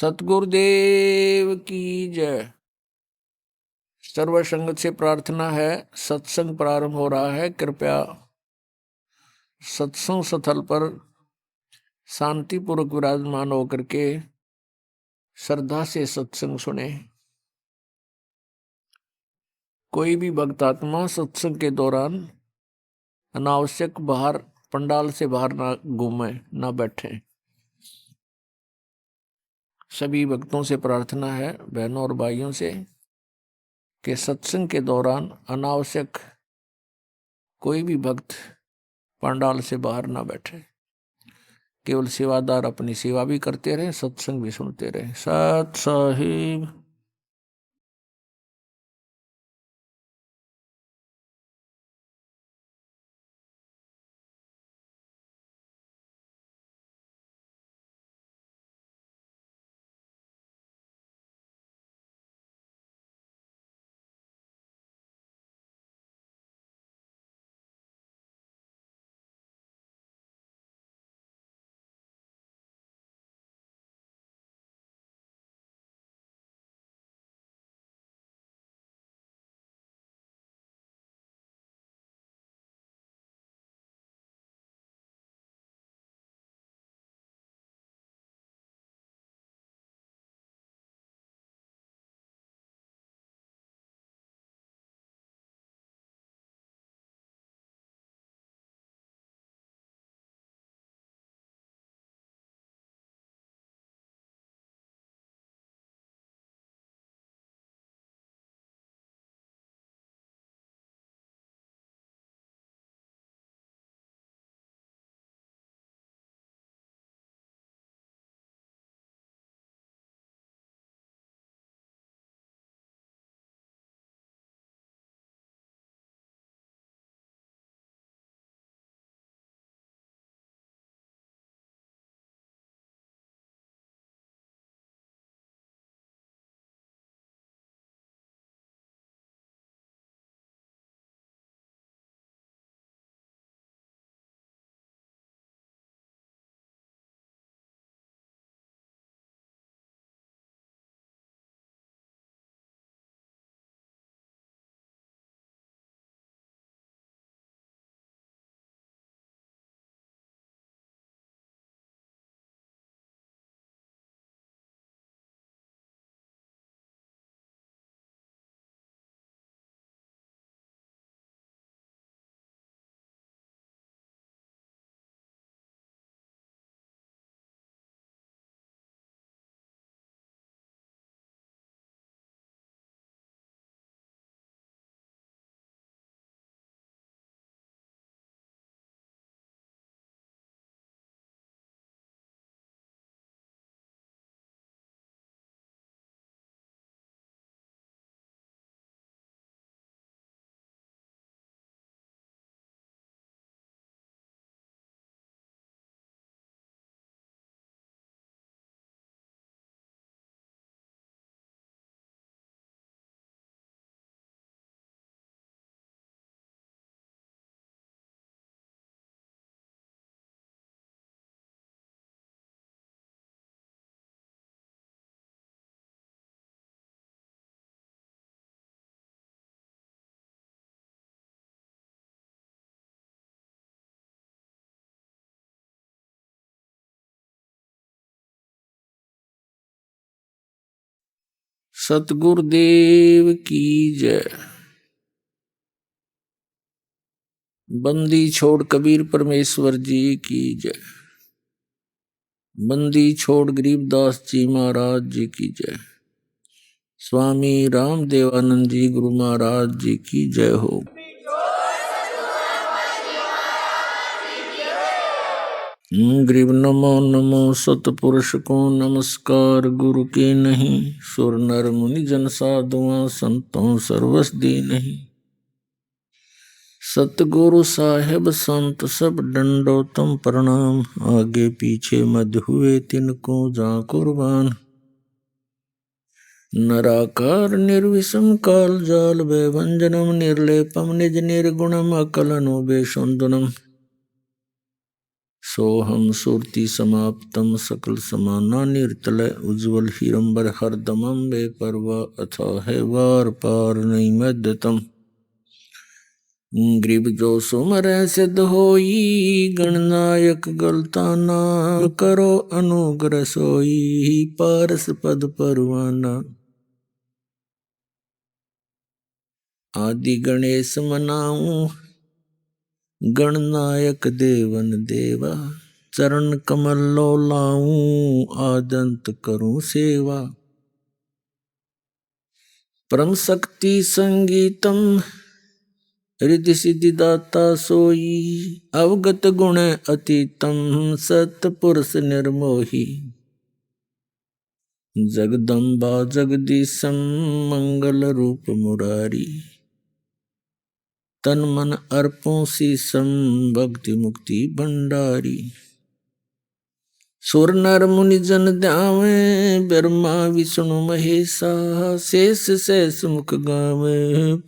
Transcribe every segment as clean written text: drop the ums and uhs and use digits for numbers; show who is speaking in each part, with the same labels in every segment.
Speaker 1: सतगुरुदेव की जय। सर्व संगत से प्रार्थना है, सत्संग प्रारंभ हो रहा है। कृपया सत्संग स्थल पर शांतिपूर्वक विराजमान होकर के श्रद्धा से सत्संग सुने। कोई भी भक्तात्मा सत्संग के दौरान अनावश्यक बाहर पंडाल से बाहर ना घूमे, ना बैठे। सभी भक्तों से प्रार्थना है, बहनों और भाइयों से, कि सत्संग के दौरान अनावश्यक कोई भी भक्त पंडाल से बाहर ना बैठे। केवल सेवादार अपनी सेवा भी करते रहे, सत्संग भी सुनते रहे। सत साहिब। सतगुरुदेव की जय। बंदी छोड़ कबीर परमेश्वर जी की जय। बंदी छोड़ गरीबदास जी महाराज जी की जय। स्वामी राम देवानंद जी गुरु महाराज जी की जय हो। ग्रीव नमो नमो सतपुरुष को नमस्कार। गुरु के नहीं सुर नर मुनि जन साधुआ संतों सर्वस दी नहीं। सतगुरु साहेब संत सब दंडोतम प्रणाम। आगे पीछे मध्य हुए तिनको जा कुर्बान। नराकार निर्विषम काल जाल भंजनम निर्लेपम निज निर्गुणम अकलनो बेसुंदनम। सोहम सुरति समाप्तम सकल समाना निर्तलय उज्ज्वल हीरंबर हरदमम वे पर्व अथा है वार पार नहीं मध्यतम ग्रीब जो सुमर सिद्ध होई गणनायक गलताना करो अनुग्रह सोई पारस पद परवाना आदि गणेश मनाऊं गणनायक देवन देवा चरण कमल लो लाऊं आदंत करूं सेवा परम शक्ति संगीतम रिद्धि सिद्धि दाता सोई अवगत गुण अतीतम सतपुरुष निर्मोही जगदम्बा जगदीशम मंगल रूप मुरारी तन मन अर्पों शीसम भक्ति मुक्ति भंडारी सुर नर मुनि जन ध्यावे ब्रह्मा विष्णु महेशा शेष शेष मुख गावे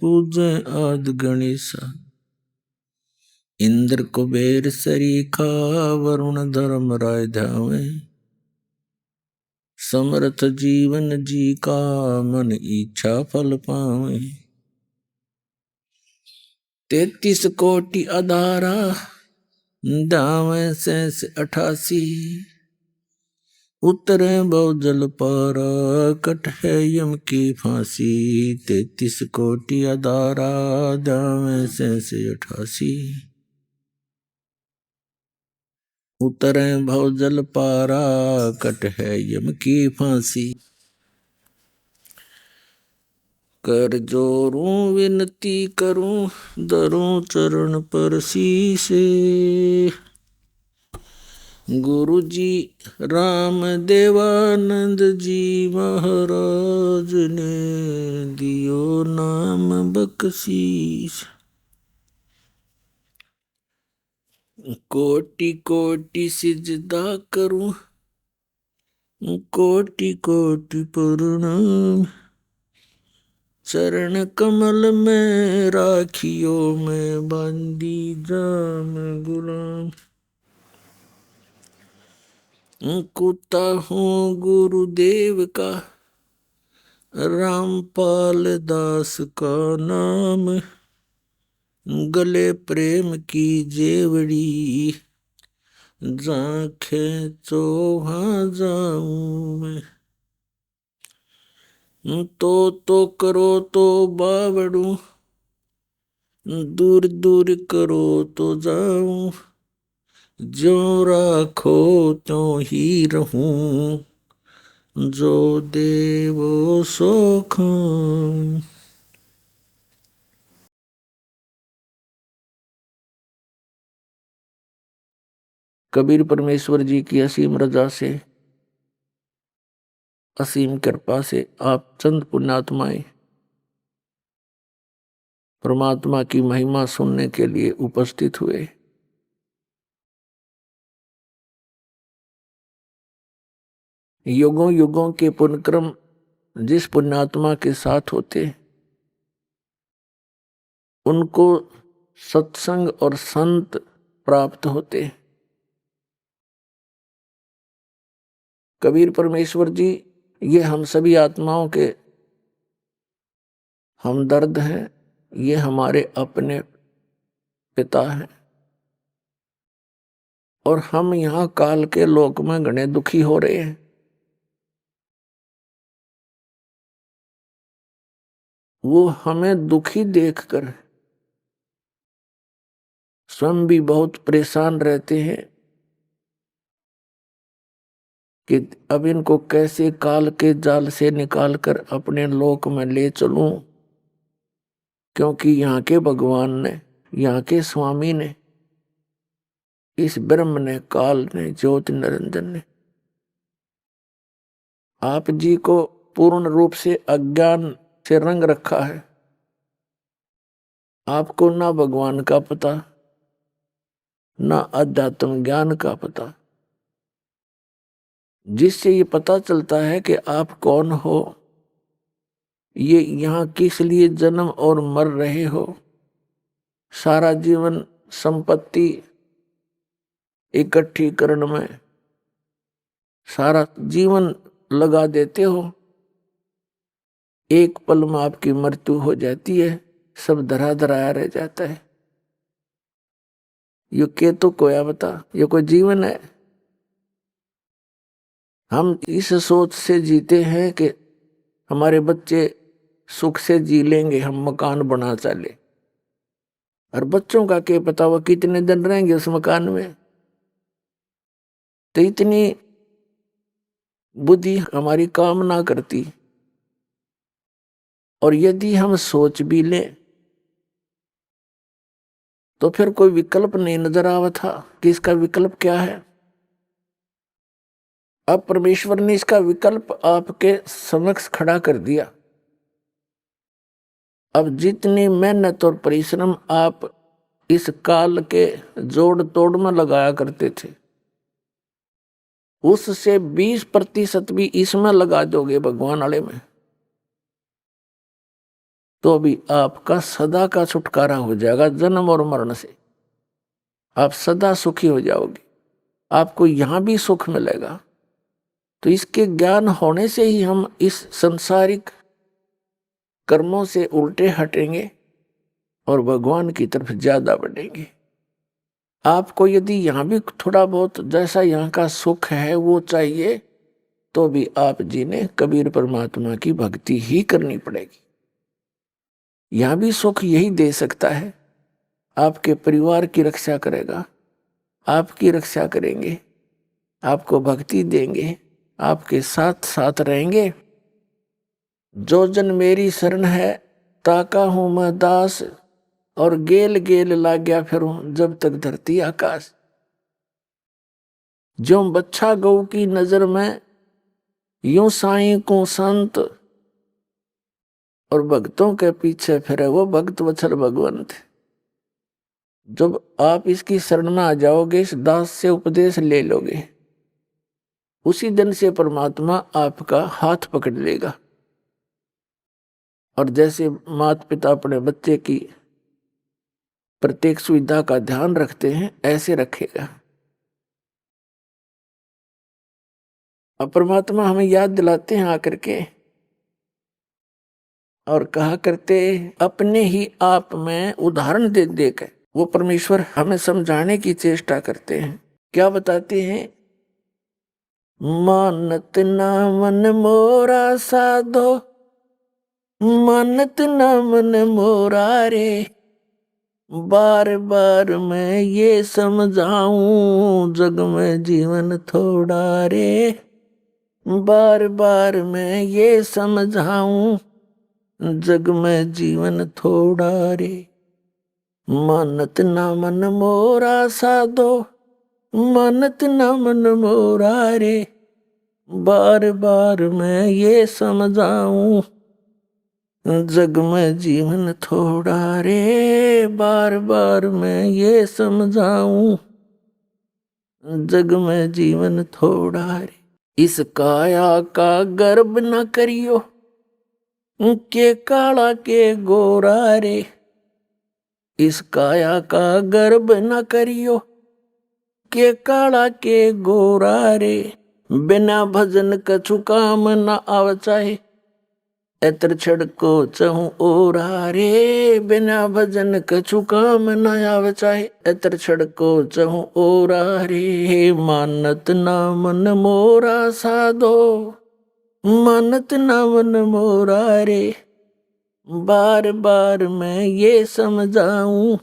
Speaker 1: पूजे आद गणेशा इंद्र कुबेर सरीखा वरुण धर्म राय ध्यावे समर्थ जीवन जी का मन इच्छा फल पावे 33 कोटि अधारा दावे शेष 88 उतरे बहुजल पारा कट है यम की फांसी 33 कोटि अधारा दावे शेष 88 उतरे बहुजल पारा कट है यम की फांसी कर जोरूं विनती करूं दरूं चरण पर शीसे गुरु जी राम देवानंद जी महाराज ने दियो नाम बख्शीश कोटि कोटि सिजदा करूं कोटि कोटि प्रणाम चरण कमल में राखियो में बांदी जाम गुलाम कुत्ता हूँ गुरुदेव का रामपाल दास का नाम गले प्रेम की जेवड़ी जाखे तो वहाँ जाऊं मैं तो करो तो बावड़ू दूर दूर करो तो जाऊं जो राखो तो ही रहूं जो देवो सो खाऊं। कबीर परमेश्वर जी की असीम रजा से असीम कृपा से आप चंद पुण्यात्माएं परमात्मा की महिमा सुनने के लिए उपस्थित हुए। युगों युगों के पुण्यक्रम जिस पुण्यात्मा के साथ होते उनको सत्संग और संत प्राप्त होते। कबीर परमेश्वर जी ये हम सभी आत्माओं के हमदर्द हैं, ये हमारे अपने पिता हैं और हम यहाँ काल के लोक में घने दुखी हो रहे हैं। वो हमें दुखी देखकर स्वयं भी बहुत परेशान रहते हैं कि अब इनको कैसे काल के जाल से निकालकर अपने लोक में ले चलूं, क्योंकि यहाँ के भगवान ने, यहाँ के स्वामी ने, इस ब्रह्म ने, काल ने, ज्योति निरंजन ने आप जी को पूर्ण रूप से अज्ञान से रंग रखा है। आपको ना भगवान का पता, ना अध्यात्म ज्ञान का पता, जिससे ये पता चलता है कि आप कौन हो, ये यहाँ किस लिए जन्म और मर रहे हो, सारा जीवन संपत्ति इकट्ठी करने में सारा जीवन लगा देते हो, एक पल में आपकी मृत्यु हो जाती है, सब धरा धराया रह जाता है। ये के तो कोया बता, ये कोई जीवन है? हम इस सोच से जीते हैं कि हमारे बच्चे सुख से जी लेंगे, हम मकान बना चले, और बच्चों का क्या पता वो कितने दिन रहेंगे उस मकान में। तो इतनी बुद्धि हमारी काम ना करती। और यदि हम सोच भी लें तो फिर कोई विकल्प नहीं नजर आवा था कि इसका विकल्प क्या है। अब परमेश्वर ने इसका विकल्प आपके समक्ष खड़ा कर दिया। अब जितनी मेहनत और परिश्रम आप इस काल के जोड़ तोड़ में लगाया करते थे, उससे 20% भी इसमें लगा दोगे भगवान वाले में, तो भी आपका सदा का छुटकारा हो जाएगा जन्म और मरण से। आप सदा सुखी हो जाओगे, आपको यहां भी सुख मिलेगा। तो इसके ज्ञान होने से ही हम इस संसारिक कर्मों से उल्टे हटेंगे और भगवान की तरफ ज्यादा बढ़ेंगे। आपको यदि यहाँ भी थोड़ा बहुत जैसा यहाँ का सुख है वो चाहिए, तो भी आप जी ने कबीर परमात्मा की भक्ति ही करनी पड़ेगी। यहाँ भी सुख यही दे सकता है, आपके परिवार की रक्षा करेगा, आपकी रक्षा करेंगे, आपको भक्ति देंगे, आपके साथ साथ रहेंगे। जो जन मेरी शरण है ताका हूं मैं दास, और गेल गेल लाग गया फिरूं जब तक धरती आकाश। जो बच्छा गौ की नजर में यूं साईं को संत, और भक्तों के पीछे फिरे वो भक्त वत्सल भगवंत। जब आप इसकी शरण में आ जाओगे, इस दास से उपदेश ले लोगे, उसी दिन से परमात्मा आपका हाथ पकड़ लेगा। और जैसे माता पिता अपने बच्चे की प्रत्येक सुविधा का ध्यान रखते हैं, ऐसे रखेगा। और परमात्मा हमें याद दिलाते हैं आकर के, और कहा करते अपने ही आप में उदाहरण दे देकर वो परमेश्वर हमें समझाने की चेष्टा करते हैं। क्या बताते हैं? मानत ना मन मोरा साधो, मानत ना मन मोरा रे, बार बार मैं ये समझाऊं जग में जीवन थोड़ा रे, बार बार मैं ये समझाऊं जग में जीवन थोड़ा रे। मानत ना मन मोरा साधो, मानत ना मन मोरा रे, बार बार मैं ये समझाऊं जग में जीवन थोड़ा रे, बार बार मैं ये समझाऊं जग में जीवन थोड़ा रे। इस काया का गर्व न करियो के काला के गोरा रे, इस काया का गर्व न करियो के काला के गोरा रे, बिना भजन कछु काम न आव चाहे, एतर छड़को चहु ओरा रे, बिना भजन कछु काम न आव चाहे, एतर छड़को चहु ओरा रे। मानत ना मन मोरा साधो, मानत ना मन मोरा रे, बार बार मैं ये समझाऊं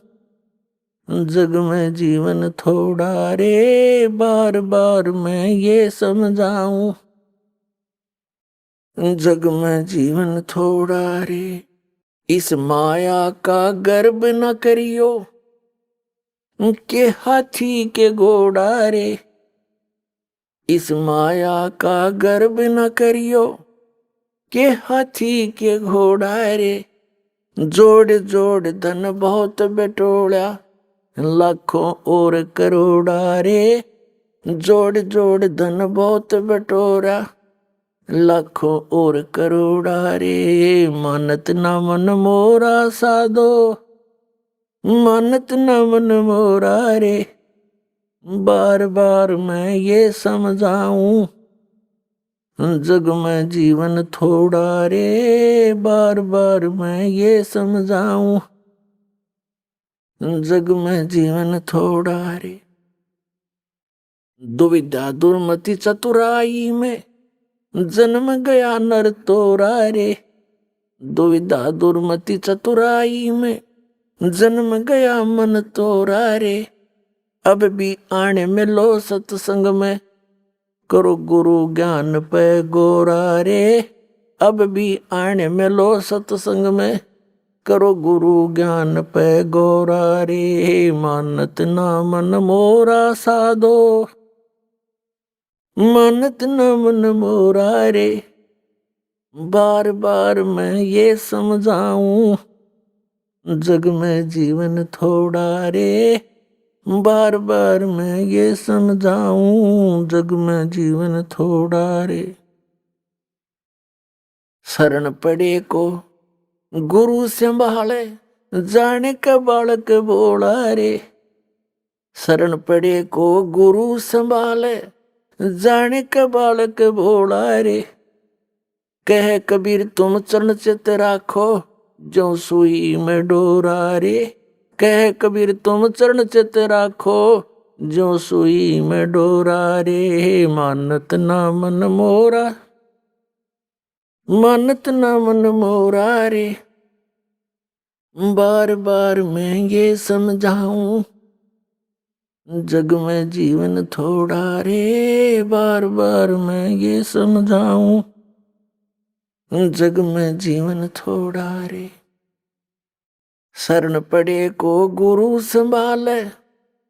Speaker 1: जग में जीवन थोड़ा रे, बार बार मैं ये समझाऊं जग में जीवन थोड़ा रे। इस माया का गर्व न करियो के हाथी के घोड़ा रे, इस माया का गर्व न करियो के हाथी के घोड़ा रे, जोड़ जोड़ धन बहुत बटोड़ा लाखों और करोड़ा रे, जोड़ जोड़ धन बहुत बटोरा लाखों और करोड़ा रे। मानत ना मन मोरा साधो, मानत ना मन मोरा रे, बार बार मैं ये समझाऊं, जग में जीवन थोड़ा रे, बार बार मैं ये समझाऊं, जग में जीवन थोड़ा रे। दुविधा दुर्मति चतुराई में जन्म गया नर तोरा रे, दुविधा दुर्मति चतुराई में जन्म गया मन तोरा रे। अब भी आने में लो सत्संग में, करो गुरु ज्ञान पे गोरा रे। अब भी आने में लो सत्संग में, करो गुरु ज्ञान पे गोरा रे। मानत ना मन मोरा साधो, मानत न मन मोरा रे। बार बार मैं ये समझाऊं, जग में जीवन थोड़ा रे, बार बार मैं ये समझाऊं, जग में जीवन थोड़ा रे। शरण पड़े को गुरु संभाले, जाने का बालक बोला रे। शरण पड़े को गुरु संभाले, जाने का बालक भोला रे। कह कबीर तुम चरण चित राखो, जो सुई में डोरा रे। कह कबीर तुम चरण चित राखो, जो सुई में डोरा रे। मानत ना मन मोरा, मानत ना मन मोरा रे। बार बार मैं ये समझाऊं, जग में जीवन थोड़ा रे। बार बार मैं ये समझाऊं, जग में जीवन थोड़ा रे। शरण पड़े को गुरु संभाले,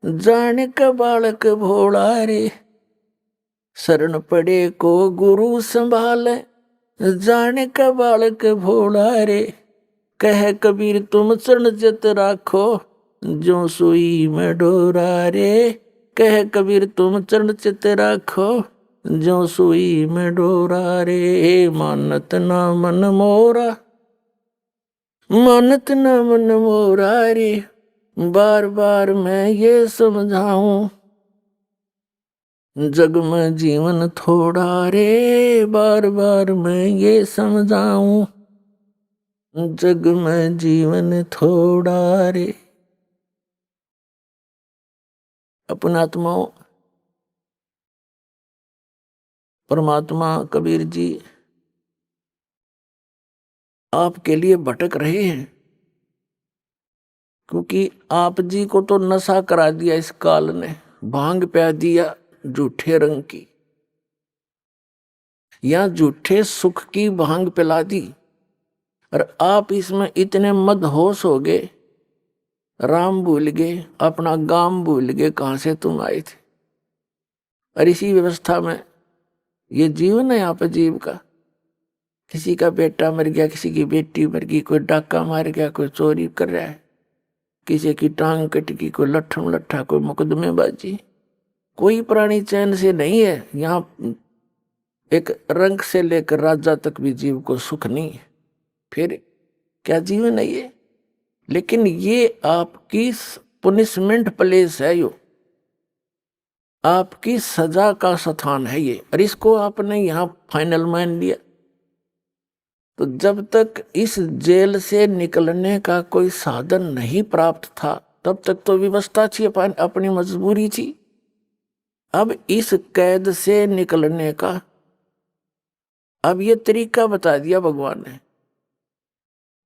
Speaker 1: जाने का बालक भोला रे। शरण पड़े को गुरु संभाले, जाने का बालक भोला रे। कह कबीर तुम चरण चित राखो, जो सुई में डोरा रे। कह कबीर तुम चरण चित राखो, जो सुई में डोरा रे। मानत ना मन मोरा, मानत न मन मोरा रे। बार बार मैं ये समझाऊं, जग में जीवन थोड़ा रे। बार बार मैं ये समझाऊं, जग में जीवन थोड़ा रे। अपने आत्माओं, परमात्मा कबीर जी आपके लिए भटक रहे हैं, क्योंकि आप जी को तो नशा करा दिया इस काल ने, भांग पिला दिया झूठे रंग की, या झूठे सुख की भांग पिला दी। और आप इसमें इतने मदहोश हो गए, राम भूल गए, अपना गांव भूल गए, कहां से तुम आए थे। और इसी व्यवस्था में ये जीवन है यहाँ पे जीव का। किसी का बेटा मर गया, किसी की बेटी मर गई, कोई डाका मार गया, कोई चोरी कर रहा है, किसी की टांग कट गई, कोई लट्ठम लट्ठा, कोई मुकदमेबाजी। कोई प्राणी चैन से नहीं है यहाँ। एक रंग से लेकर राजा तक भी जीव को सुख नहीं है। फिर क्या जीवन है ये? लेकिन ये आपकी पुनिशमेंट प्लेस है, यो आपकी सजा का स्थान है ये। और इसको आपने यहाँ फाइनल मान लिया, तो जब तक इस जेल से निकलने का कोई साधन नहीं प्राप्त था, तब तक तो व्यवस्था थी, अपनी मजबूरी थी। अब इस कैद से निकलने का अब ये तरीका बता दिया भगवान ने।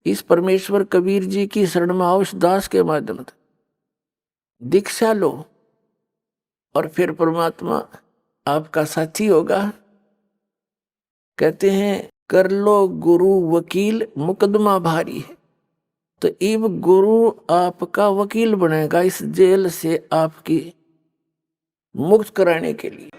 Speaker 1: इस परमेश्वर कबीर जी की शरण में आओ, इस दास के माध्यम से दीक्षा लो, और फिर परमात्मा आपका साथी होगा। कहते हैं कर लो गुरु वकील मुकदमा भारी है। तो इब गुरु आपका वकील बनेगा इस जेल से आपकी मुक्त कराने के लिए।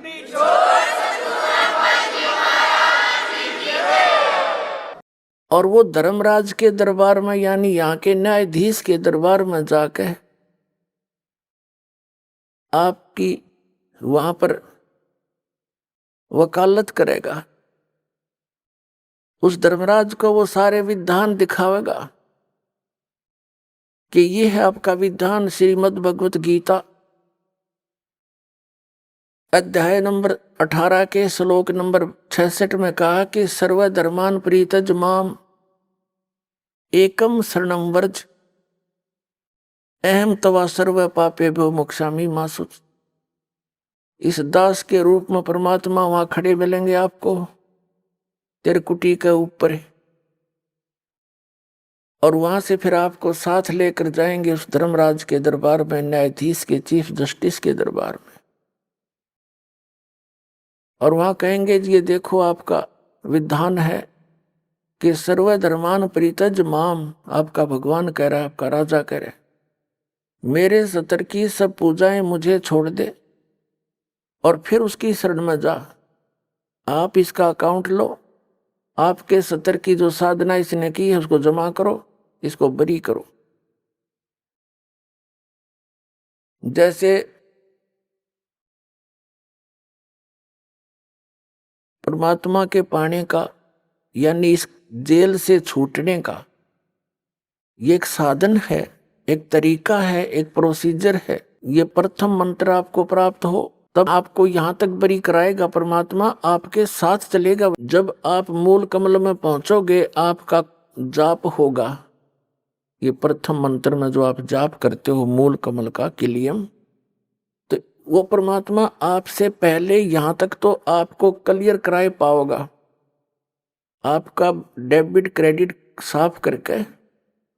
Speaker 1: और वो धर्मराज के दरबार में, यानी यहाँ के न्यायाधीश के दरबार में जाकर आपकी वहां पर वकालत करेगा। उस धर्मराज को वो सारे विधान दिखावेगा कि ये है आपका विधान, श्रीमद् भगवत गीता। अध्याय नंबर 18 के श्लोक नंबर 66 में कहा कि सर्वधर्मान प्रीतज माम एकम शरणम वर्ज अहम तवा सर्व पापेभ्यो मोक्षामि मा शुच। इस दास के रूप में परमात्मा वहां खड़े मिलेंगे आपको त्रिकुटी के ऊपर, और वहां से फिर आपको साथ लेकर जाएंगे उस धर्मराज के दरबार में, न्यायाधीश के, चीफ जस्टिस के दरबार में। और वहां कहेंगे जी ये देखो आपका विधान है कि सर्वधर्मान परित्यज माम, आपका भगवान कह रहा है, आपका राजा कह रहा है, मेरे सतर की सब पूजाएं मुझे छोड़ दे और फिर उसकी शरण में जा। आप इसका अकाउंट लो, आपके सतर की जो साधना इसने की है उसको जमा करो, इसको बरी करो। जैसे परमात्मा के पाने का यानी इस जेल से छूटने का ये एक साधन है, एक तरीका है, एक प्रोसीजर है। ये प्रथम मंत्र आपको प्राप्त हो तब आपको यहां तक बरी कराएगा परमात्मा, आपके साथ चलेगा। जब आप मूल कमल में पहुंचोगे आपका जाप होगा, ये प्रथम मंत्र में जो आप जाप करते हो मूल कमल का किलियम, तो वो परमात्मा आपसे पहले यहां तक तो आपको क्लियर कराए पाओगा, आपका डेबिट क्रेडिट साफ करके,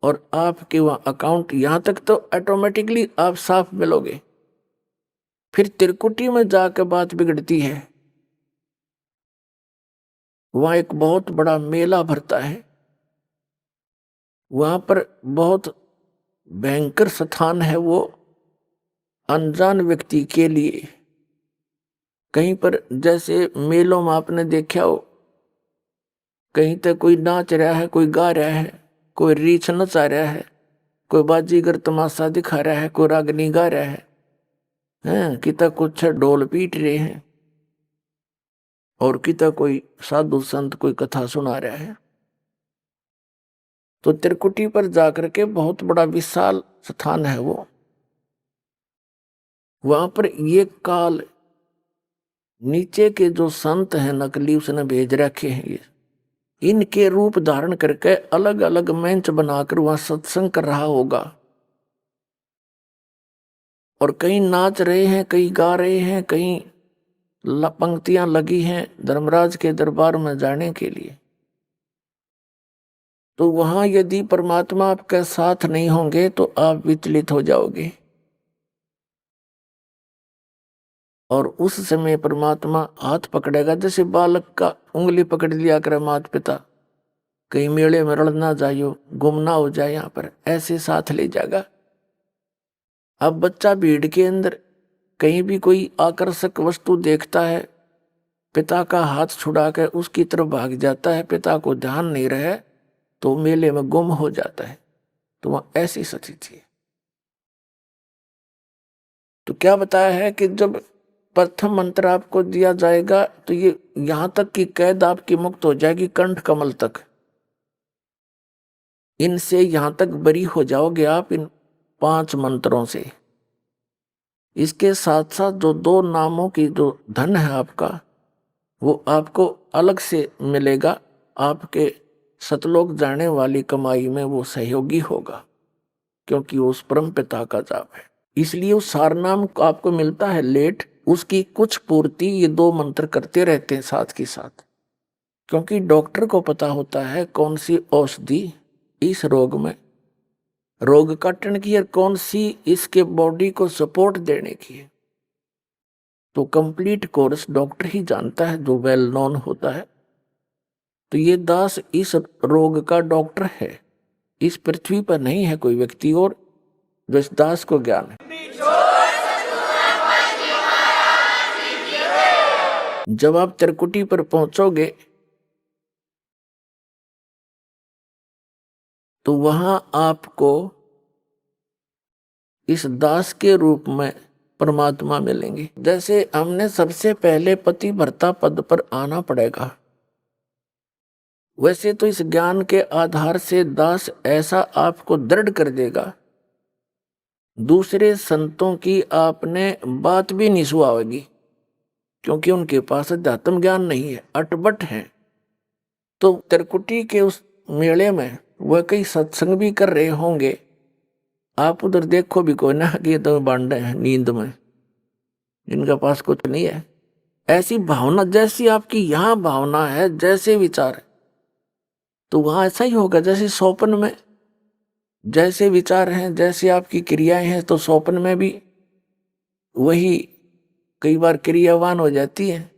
Speaker 1: और आपके वहां अकाउंट यहां तक तो ऑटोमेटिकली आप साफ मिलोगे। फिर त्रिकुटी में जाकर बात बिगड़ती है। वहां एक बहुत बड़ा मेला भरता है, वहां पर बहुत भयंकर स्थान है वो अनजान व्यक्ति के लिए। कहीं पर जैसे मेलों में आपने देखा हो, कहीं तक कोई नाच रहा है, कोई गा रहा है, कोई रीछ नचा रहा है, कोई बाजीगर तमाशा दिखा रहा है, कोई रागनी गा रहा है, किता कुछ ढोल पीट रहे हैं, और किता कोई साधु संत कोई कथा सुना रहा है। तो त्रिकुटी पर जाकर के बहुत बड़ा विशाल स्थान है वो, वहां पर ये काल नीचे के जो संत हैं नकली उसने भेज रखे हैं, ये इनके रूप धारण करके अलग अलग मंच बनाकर वहां सत्संग कर रहा होगा। और कहीं नाच रहे हैं, कहीं गा रहे हैं, कहीं पंक्तियां लगी हैं धर्मराज के दरबार में जाने के लिए। तो वहां यदि परमात्मा आपके साथ नहीं होंगे तो आप विचलित हो जाओगे, और उस समय परमात्मा हाथ पकड़ेगा, जैसे बालक का उंगली पकड़ लिया करे माता पिता, कहीं मेले में रड़ ना जाइयो, गुम ना हो जाए, यहां पर ऐसे साथ ले जाएगा। अब बच्चा भीड़ के अंदर कहीं भी कोई आकर्षक वस्तु देखता है, पिता का हाथ छुड़ा कर उसकी तरफ भाग जाता है, पिता को ध्यान नहीं रहे तो मेले में गुम हो जाता है। तो वहां ऐसी स्थिति है। तो क्या बताया है कि जब प्रथम मंत्र आपको दिया जाएगा तो ये यहां तक की कैद आपकी मुक्त हो जाएगी, कंठ कमल तक, इनसे यहां तक बरी हो जाओगे आप इन 5 मंत्रों से। इसके साथ साथ जो 2 नामों की जो धन है आपका, वो आपको अलग से मिलेगा, आपके सतलोक जाने वाली कमाई में वो सहयोगी होगा, क्योंकि वो उस परम पिता का जाप है। इसलिए उस सारनाम आपको मिलता है लेट, उसकी कुछ पूर्ति ये 2 मंत्र करते रहते हैं साथ के साथ, क्योंकि डॉक्टर को पता होता है कौन सी औषधि इस रोग में रोग काटने की है, कौन सी इसके बॉडी को सपोर्ट देने की है। तो कंप्लीट कोर्स डॉक्टर ही जानता है जो वेल नोन होता है। तो ये दास इस रोग का डॉक्टर है, इस पृथ्वी पर नहीं है कोई व्यक्ति और जो इस दास को ज्ञान है। जब आप त्रिकुटी पर पहुंचोगे तो वहां आपको इस दास के रूप में परमात्मा मिलेंगे। जैसे हमने सबसे पहले पति भर्ता पद पर आना पड़ेगा, वैसे तो इस ज्ञान के आधार से दास ऐसा आपको दृढ़ कर देगा, दूसरे संतों की आपने बात भी नहीं सुहावेगी। क्योंकि उनके पास अध्यात्म ज्ञान नहीं है, अटबट है। तो त्रिकुटी के उस मेले में वह कई सत्संग भी कर रहे होंगे, आप उधर देखो भी कोई ना कि तो बांडे हैं नींद में, जिनके पास कुछ नहीं है। ऐसी भावना जैसी आपकी यहाँ भावना है, जैसे विचार है, तो वहां ऐसा ही होगा जैसे स्वप्न में जैसे विचार हैं, जैसे आपकी क्रियाएं हैं, तो स्वप्न में भी वही कई बार क्रियावान हो जाती है,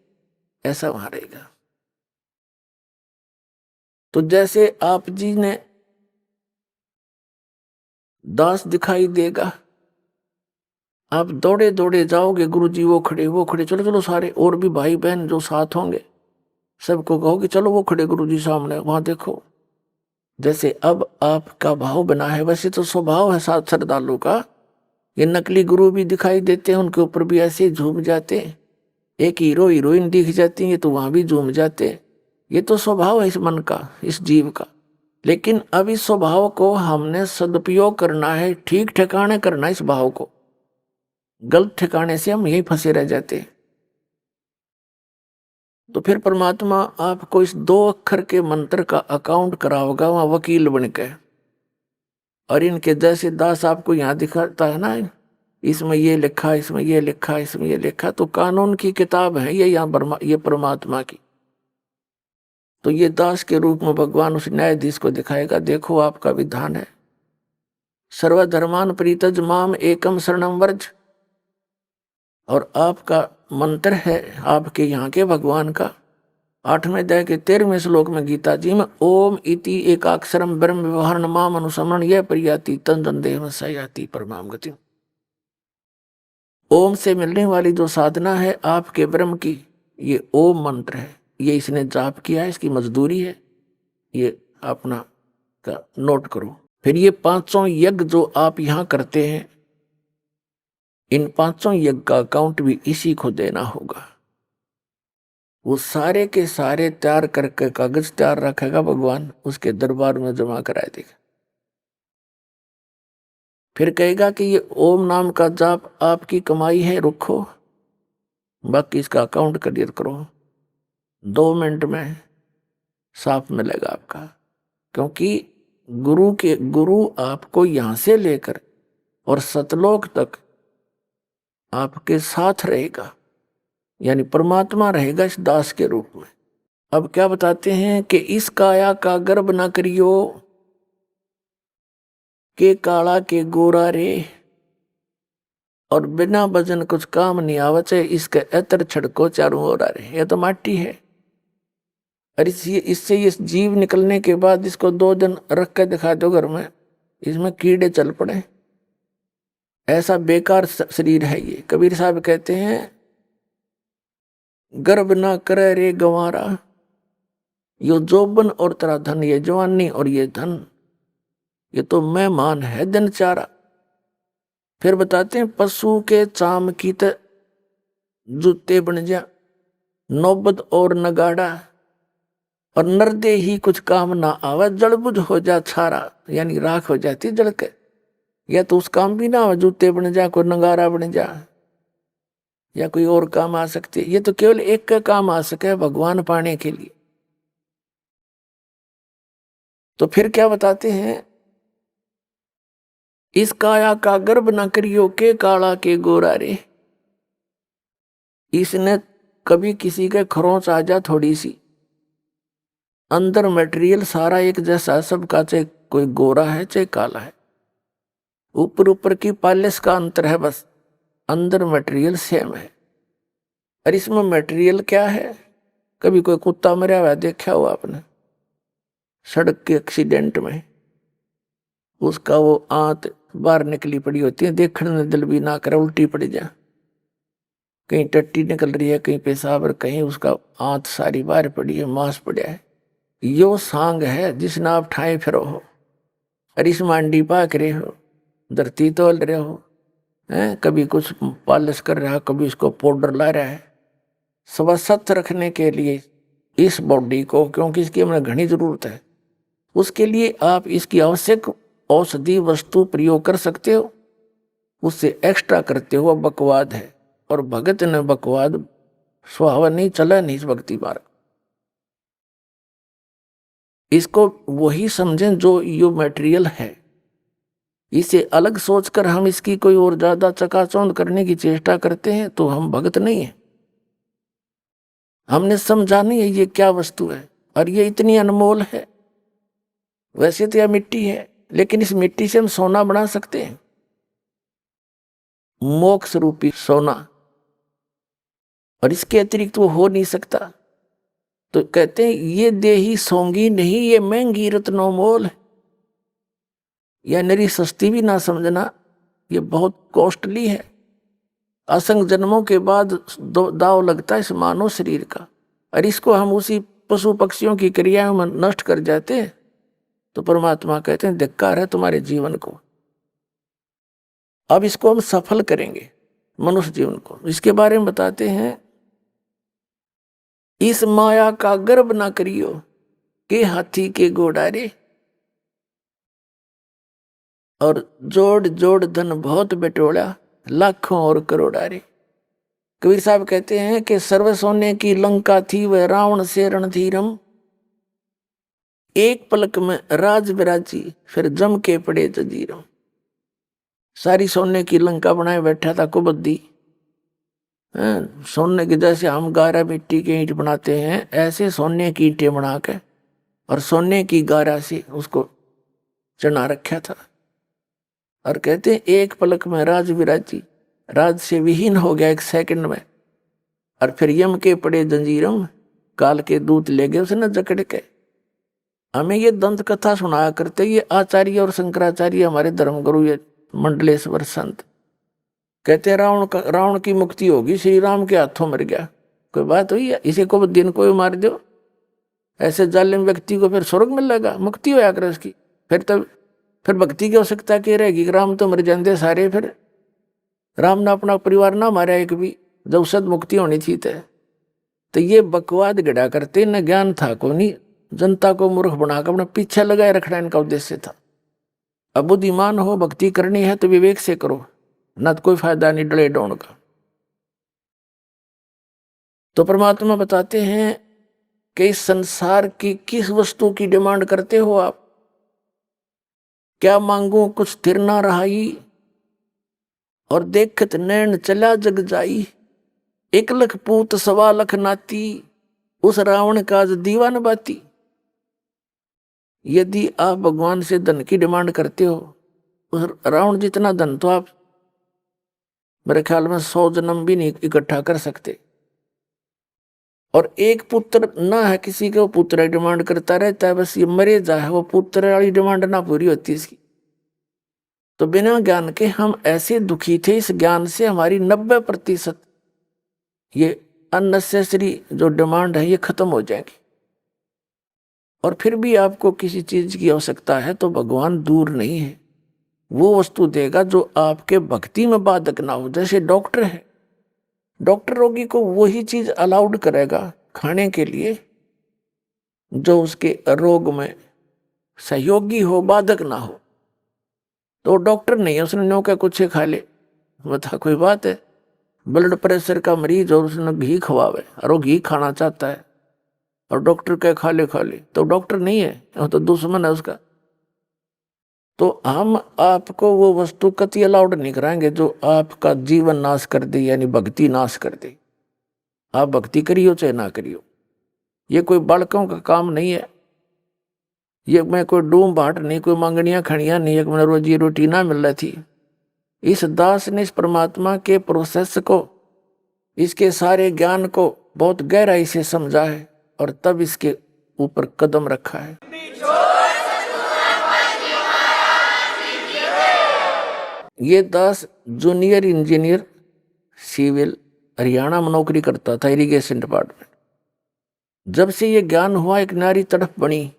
Speaker 1: ऐसा वहां रहेगा। तो जैसे आप जी ने दास दिखाई देगा, आप दौड़े दौड़े जाओगे, गुरु जी वो खड़े, चलो चलो सारे और भी भाई बहन जो साथ होंगे सबको कहोगे चलो वो खड़े गुरु जी सामने, वहां देखो। जैसे अब आपका भाव बना है, वैसे तो स्वभाव है साथ श्रद्धालु का। ये नकली गुरु भी दिखाई देते हैं, उनके ऊपर भी ऐसे झूम जाते। एक हीरो हीरोइन दिख जाती है तो वहां भी झूम जाते। ये तो स्वभाव है इस मन का, इस जीव का। लेकिन अब इस स्वभाव को हमने सदुपयोग करना है, ठीक ठिकाने करना है इस भाव को। गलत ठिकाने से हम यही फंसे रह जाते। तो फिर परमात्मा आपको इस 2 अक्षर के मंत्र का अकाउंट कराओगा वहां वकील बन के। और इनके जैसे दास आपको यहाँ दिखाता है ना, इसमें ये लिखा, इसमें ये लिखा, इसमें ये लिखा, तो कानून की किताब है ये यहाँ ये परमात्मा की। तो ये दास के रूप में भगवान उस न्यायाधीश को दिखाएगा, देखो आपका विधान है, सर्वधर्मान परित्यज माम एकम शरणम व्रज। और आपका मंत्र है आपके यहाँ के भगवान का 8वें अध्याय के 13वें श्लोक में गीता जी में, ओम इति एकाक्षरम ब्रह्म व्यवहार माम अनुसमरण यह प्रियाति तन देह सयाति परमाम गति। ओम से मिलने वाली जो साधना है आपके ब्रह्म की, ये ओम मंत्र है। ये इसने जाप किया है, इसकी मजदूरी है, ये अपना का नोट करो। फिर ये 500 यज्ञ जो आप यहाँ करते हैं, इन 500 यज्ञ का अकाउंट भी इसी को देना होगा। वो सारे के सारे तैयार करके कागज तैयार रखेगा भगवान, उसके दरबार में जमा करा देगा। फिर कहेगा कि ये ओम नाम का जाप आपकी कमाई है, रुको, बाकी इसका अकाउंट क्लियर करो। 2 मिनट में साफ मिलेगा आपका। क्योंकि गुरु आपको यहां से लेकर और सतलोक तक आपके साथ रहेगा, यानी परमात्मा रहेगा इस दास के रूप में। अब क्या बताते हैं कि इस काया का गर्भ न करियो, के काला के गोरा रे, और बिना भजन कुछ काम नहीं आवचे, इसके एतर छड़को चारों ओर आ रहे। यह तो माटी है, और इससे ये जीव निकलने के बाद इसको 2 दिन रख के दिखा दो घर में, इसमें कीड़े चल पड़े। ऐसा बेकार शरीर है ये। कबीर साहब कहते हैं, गर्भ ना करे रे गंवारा, यो जोबन और तेरा धन, ये जवानी और ये धन, ये तो मेहमान है दिन चारा। फिर बताते हैं, पशु के चाम की त जूते बन जा, नौबत और नगाड़ा, और नरदे ही कुछ काम ना आवे, जड़बुझ हो जा छारा, यानी राख हो जाती जड़ के। या तो उस काम भी ना हो, जूते बन जा, कोई नगारा बन जा, या कोई और काम आ सकती है। ये तो केवल एक का काम आ सके, भगवान पाने के लिए। तो फिर क्या बताते हैं, इस काया का गर्भ न करियो, के काला के गोरा रे। इसने कभी किसी के खरोंच आ जा थोड़ी सी, अंदर मटेरियल सारा एक जैसा सबका, चाहे कोई गोरा है चाहे काला है, ऊपर ऊपर की पॉलिश का अंतर है बस, अंदर मटेरियल सेम है। और इसमें मटेरियल क्या है, कभी कोई कुत्ता मरा हुआ देखा हो आपने सड़क के एक्सीडेंट में, उसका वो आंत बाहर निकली पड़ी होती है, देखने में दिल भी ना करे, उल्टी पड़ जा, कहीं टट्टी निकल रही है, कहीं पेशाब, और कहीं उसका आंत सारी बाहर पड़ी है, मांस पड़ा है। यो सांग है जिसने आप ठाए फिरो हो, और इस मांडी पाक रहे हो, धरती तोल रहे हो, कभी कुछ पॉलिश कर रहा है, कभी उसको पाउडर ला रहा है, स्वस्थ रखने के लिए इस बॉडी को, क्योंकि इसकी हमें घनी जरूरत है, उसके लिए आप इसकी आवश्यक औषधि वस्तु प्रयोग कर सकते हो, उससे एक्स्ट्रा करते हो बकवाद है। और भगत ने बकवाद सुहावा नहीं, चला नहीं इस भक्ति मार्ग। इसको वही समझें जो यो मटेरियल है। इसे अलग सोचकर हम इसकी कोई और ज्यादा चकाचौंध करने की चेष्टा करते हैं तो हम भक्त नहीं है। हमने समझा नहीं है ये क्या वस्तु है और ये इतनी अनमोल है। वैसे तो यह मिट्टी है, लेकिन इस मिट्टी से हम सोना बना सकते हैं, मोक्ष रूपी सोना, और इसके अतिरिक्त वो हो नहीं सकता। तो कहते हैं ये देही सोंगी नहीं, ये महंगी रत्नों मोल। यह नरी सस्ती भी ना समझना, ये बहुत कॉस्टली है। असंग जन्मों के बाद दाव लगता है इस मानव शरीर का, और इसको हम उसी पशु पक्षियों की क्रियाओं में नष्ट कर जाते हैं। तो परमात्मा कहते हैं धिक्कार है तुम्हारे जीवन को। अब इसको हम सफल करेंगे मनुष्य जीवन को। इसके बारे में बताते हैं, इस माया का गर्भ ना करियो के हाथी के घोड़ारे, और जोड़ जोड़ धन बहुत बिटोड़ा लाखों और करोड़ारे। कबीर साहब कहते हैं कि सर्व सोने की लंका थी वह रावण से रणधीरम, एक पलक में राज विराजी फिर जम के पड़े जजीरम। सारी सोने की लंका बनाए बैठा था कुबद्दी। सोने के जैसे हम गारा मिट्टी के ईंट बनाते हैं, ऐसे सोने की ईंटें बना के और सोने की गारा से उसको चढ़ा रखा था। और कहते हैं एक पलक में राज विराजी, राज से विहीन हो गया एक सेकंड में। और फिर यम के पड़े जंजीरम, काल के दूत ले गए उसे न जकड़ के। हमें ये दंत कथा सुनाया करते ये आचार्य और शंकराचार्य, हमारे धर्मगुरु ये मंडलेश्वर संत। कहते हैं रावण की मुक्ति होगी, श्री राम के हाथों मर गया। कोई बात हुई है? इसे को दिन को मार दो, ऐसे जालिम व्यक्ति को फिर स्वर्ग मिलेगा, मुक्ति होया कर उसकी। फिर भक्ति की आवश्यकता क्या रहेगी? राम तो मर जाते सारे, फिर राम ने अपना परिवार ना मारा एक भी, जब सद मुक्ति होनी थी। तो ये बकवाद गड़ा करते, न ज्ञान था को नहीं, जनता को मूर्ख बनाकर अपना पीछे लगाए रखना इनका उद्देश्य था। अब बुद्धिमान हो, भक्ति करनी है तो विवेक से करो, न तो कोई फायदा नहीं डले डोन का। तो परमात्मा बताते हैं कि इस संसार की किस वस्तु की डिमांड करते हो आप? क्या मांगू कुछ स्थिर ना रहाई, और देखत नैन चला जग जाई। 1 लख पूत 1.25 लाख नाती, उस रावण का दीवान बाती। यदि आप भगवान से धन की डिमांड करते हो, उस रावण जितना धन तो आप मेरे ख्याल में 100 जन्म भी नहीं इकट्ठा कर सकते। और एक पुत्र ना है किसी के, वो पुत्र डिमांड करता रहता है, बस ये मरे जाए, वो पुत्र वाली डिमांड ना पूरी होती इसकी। तो बिना ज्ञान के हम ऐसे दुखी थे, इस ज्ञान से हमारी 90% ये अननेसेसरी जो डिमांड है ये खत्म हो जाएगी। और फिर भी आपको किसी चीज की आवश्यकता है तो भगवान दूर नहीं है, वो वस्तु देगा जो आपके भक्ति में बाधक ना हो। जैसे डॉक्टर है, डॉक्टर रोगी को वही चीज अलाउड करेगा खाने के लिए जो उसके रोग में सहयोगी हो, बाधक ना हो। तो डॉक्टर नहीं है, उसने नो क्या कुछ खा ले, बता कोई बात है? ब्लड प्रेशर का मरीज और उसने घी खवावे और वो घी खाना चाहता है और डॉक्टर कहे खा ले, तो डॉक्टर नहीं है, वो तो दुश्मन है उसका। तो हम आपको वो वस्तु कति अलाउड नहीं कराएंगे जो आपका जीवन नाश कर दे, यानी भक्ति नाश कर दे। आप भक्ति करियो चाहे ना करियो, ये कोई बालकों का काम नहीं है। ये मैं कोई डूम बाट नहीं, कोई मांगनियां खड़ियां नहीं, एक मैंने रोजी रोटी ना मिल रही थी। इस दास ने इस परमात्मा के प्रोसेस को, इसके सारे ज्ञान को बहुत गहराई से समझा है और तब इसके ऊपर कदम रखा है। ये दास जूनियर इंजीनियर सिविल हरियाणा में नौकरी करता था, इरिगेशन डिपार्टमेंट। जब से ये ज्ञान हुआ, एक नारी तड़प बनी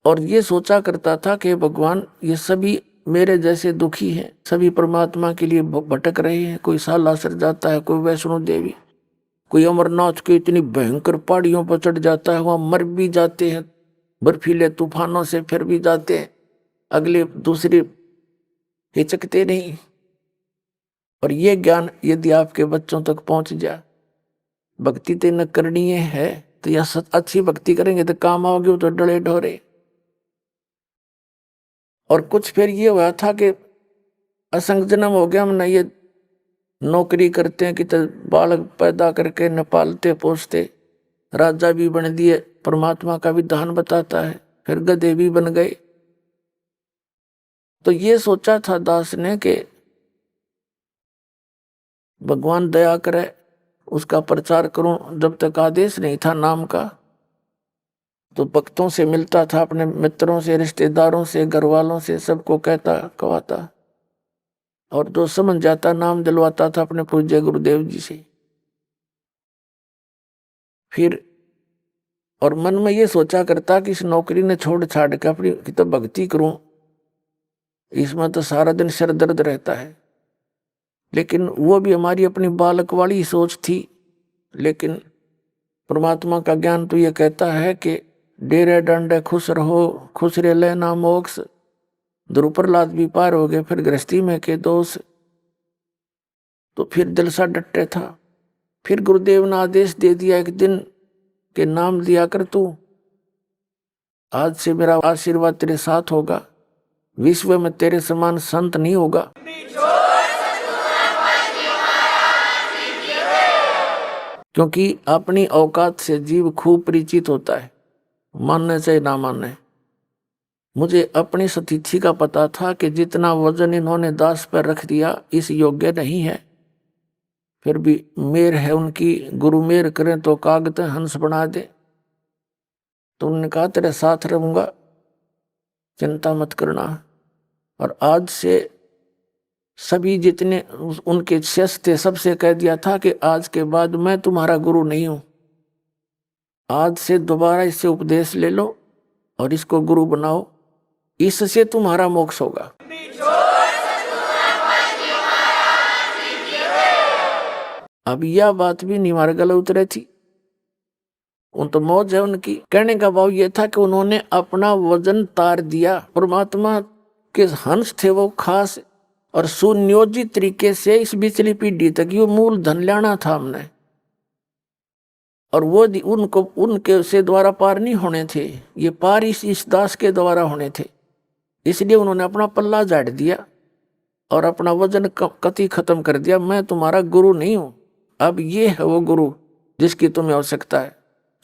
Speaker 1: और ये सोचा करता था कि भगवान ये सभी मेरे जैसे दुखी हैं, सभी परमात्मा के लिए भटक रहे हैं। कोई सालासर जाता है, कोई वैष्णो देवी, कोई अमरनाथ के इतनी भयंकर पहाड़ियों पर चढ़ जाता है, वहां मर भी जाते हैं बर्फीले तूफानों से, फिर भी जाते हैं, अगले दूसरे हिचकते नहीं। और ये ज्ञान यदि आपके बच्चों तक पहुंच जाए, भक्ति तेन करनी है तो यह अच्छी भक्ति करेंगे तो काम आओगे, वो तो डरे ढोरे। और कुछ फिर ये हुआ था कि असंग जन्म हो गया, हमने ये नौकरी करते हैं कि तो बालक पैदा करके न पालते पोसते, राजा भी बन दिए, परमात्मा का विधान बताता है, फिर गधे भी बन गए। तो ये सोचा था दास ने कि भगवान दया करे, उसका प्रचार करूं। जब तक आदेश नहीं था नाम का, तो भक्तों से मिलता था, अपने मित्रों से, रिश्तेदारों से, घर वालों से, सबको कहता कहवाता, और जो समझ जाता नाम दिलवाता था अपने पूज्य गुरुदेव जी से। फिर और मन में ये सोचा करता कि इस नौकरी ने छोड़ छाड़ के अपनी तो भक्ति करूं, इसमें तो सारा दिन सिर दर्द रहता है। लेकिन वो भी हमारी अपनी बालक वाली सोच थी। लेकिन परमात्मा का ज्ञान तो ये कहता है कि डेरे डंडे खुश रहो, खुश रे लेना मोक्ष, ध्रुव प्रहलाद भी पार हो गए, फिर गृहस्थी में के दोष। तो फिर दिल सा डटे था। फिर गुरुदेव ने आदेश दे दिया एक दिन के नाम लिया कर तू, आज से मेरा आशीर्वाद तेरे साथ होगा, विश्व में तेरे समान संत नहीं होगा। क्योंकि अपनी औकात से जीव खूब परिचित होता है, मानने चाहे ना मानने। मुझे अपनी स्थिति का पता था कि जितना वजन इन्होंने दास पर रख दिया इस योग्य नहीं है। फिर भी मेर है उनकी, गुरु मेर करें तो कागत हंस बना दे। तो उन्होंने कहा तेरे साथ रहूंगा, चिंता मत करना। और आज से सभी जितने उनके शिष्य थे सबसे कह दिया था कि आज के बाद मैं तुम्हारा गुरु नहीं हूं, आज से दोबारा इससे उपदेश ले लो और इसको गुरु बनाओ, इससे तुम्हारा मोक्ष होगा। अब यह बात भी निवार गले उतरे थी। उन तो मौज है उनकी। कहने का भाव ये था कि उन्होंने अपना वजन तार दिया। परमात्मा के हंस थे वो खास, और सुनियोजित तरीके से इस बिचली पीढ़ी तक ये मूल धन लाना था हमने, और वो उनको उनके से द्वारा पार नहीं होने थे, ये पार इस दास के द्वारा होने थे। इसलिए उन्होंने अपना पल्ला झाड़ दिया और अपना वजन कति खत्म कर दिया। मैं तुम्हारा गुरु नहीं हूं, अब ये है वो गुरु जिसकी तुम्हें आवश्यकता है।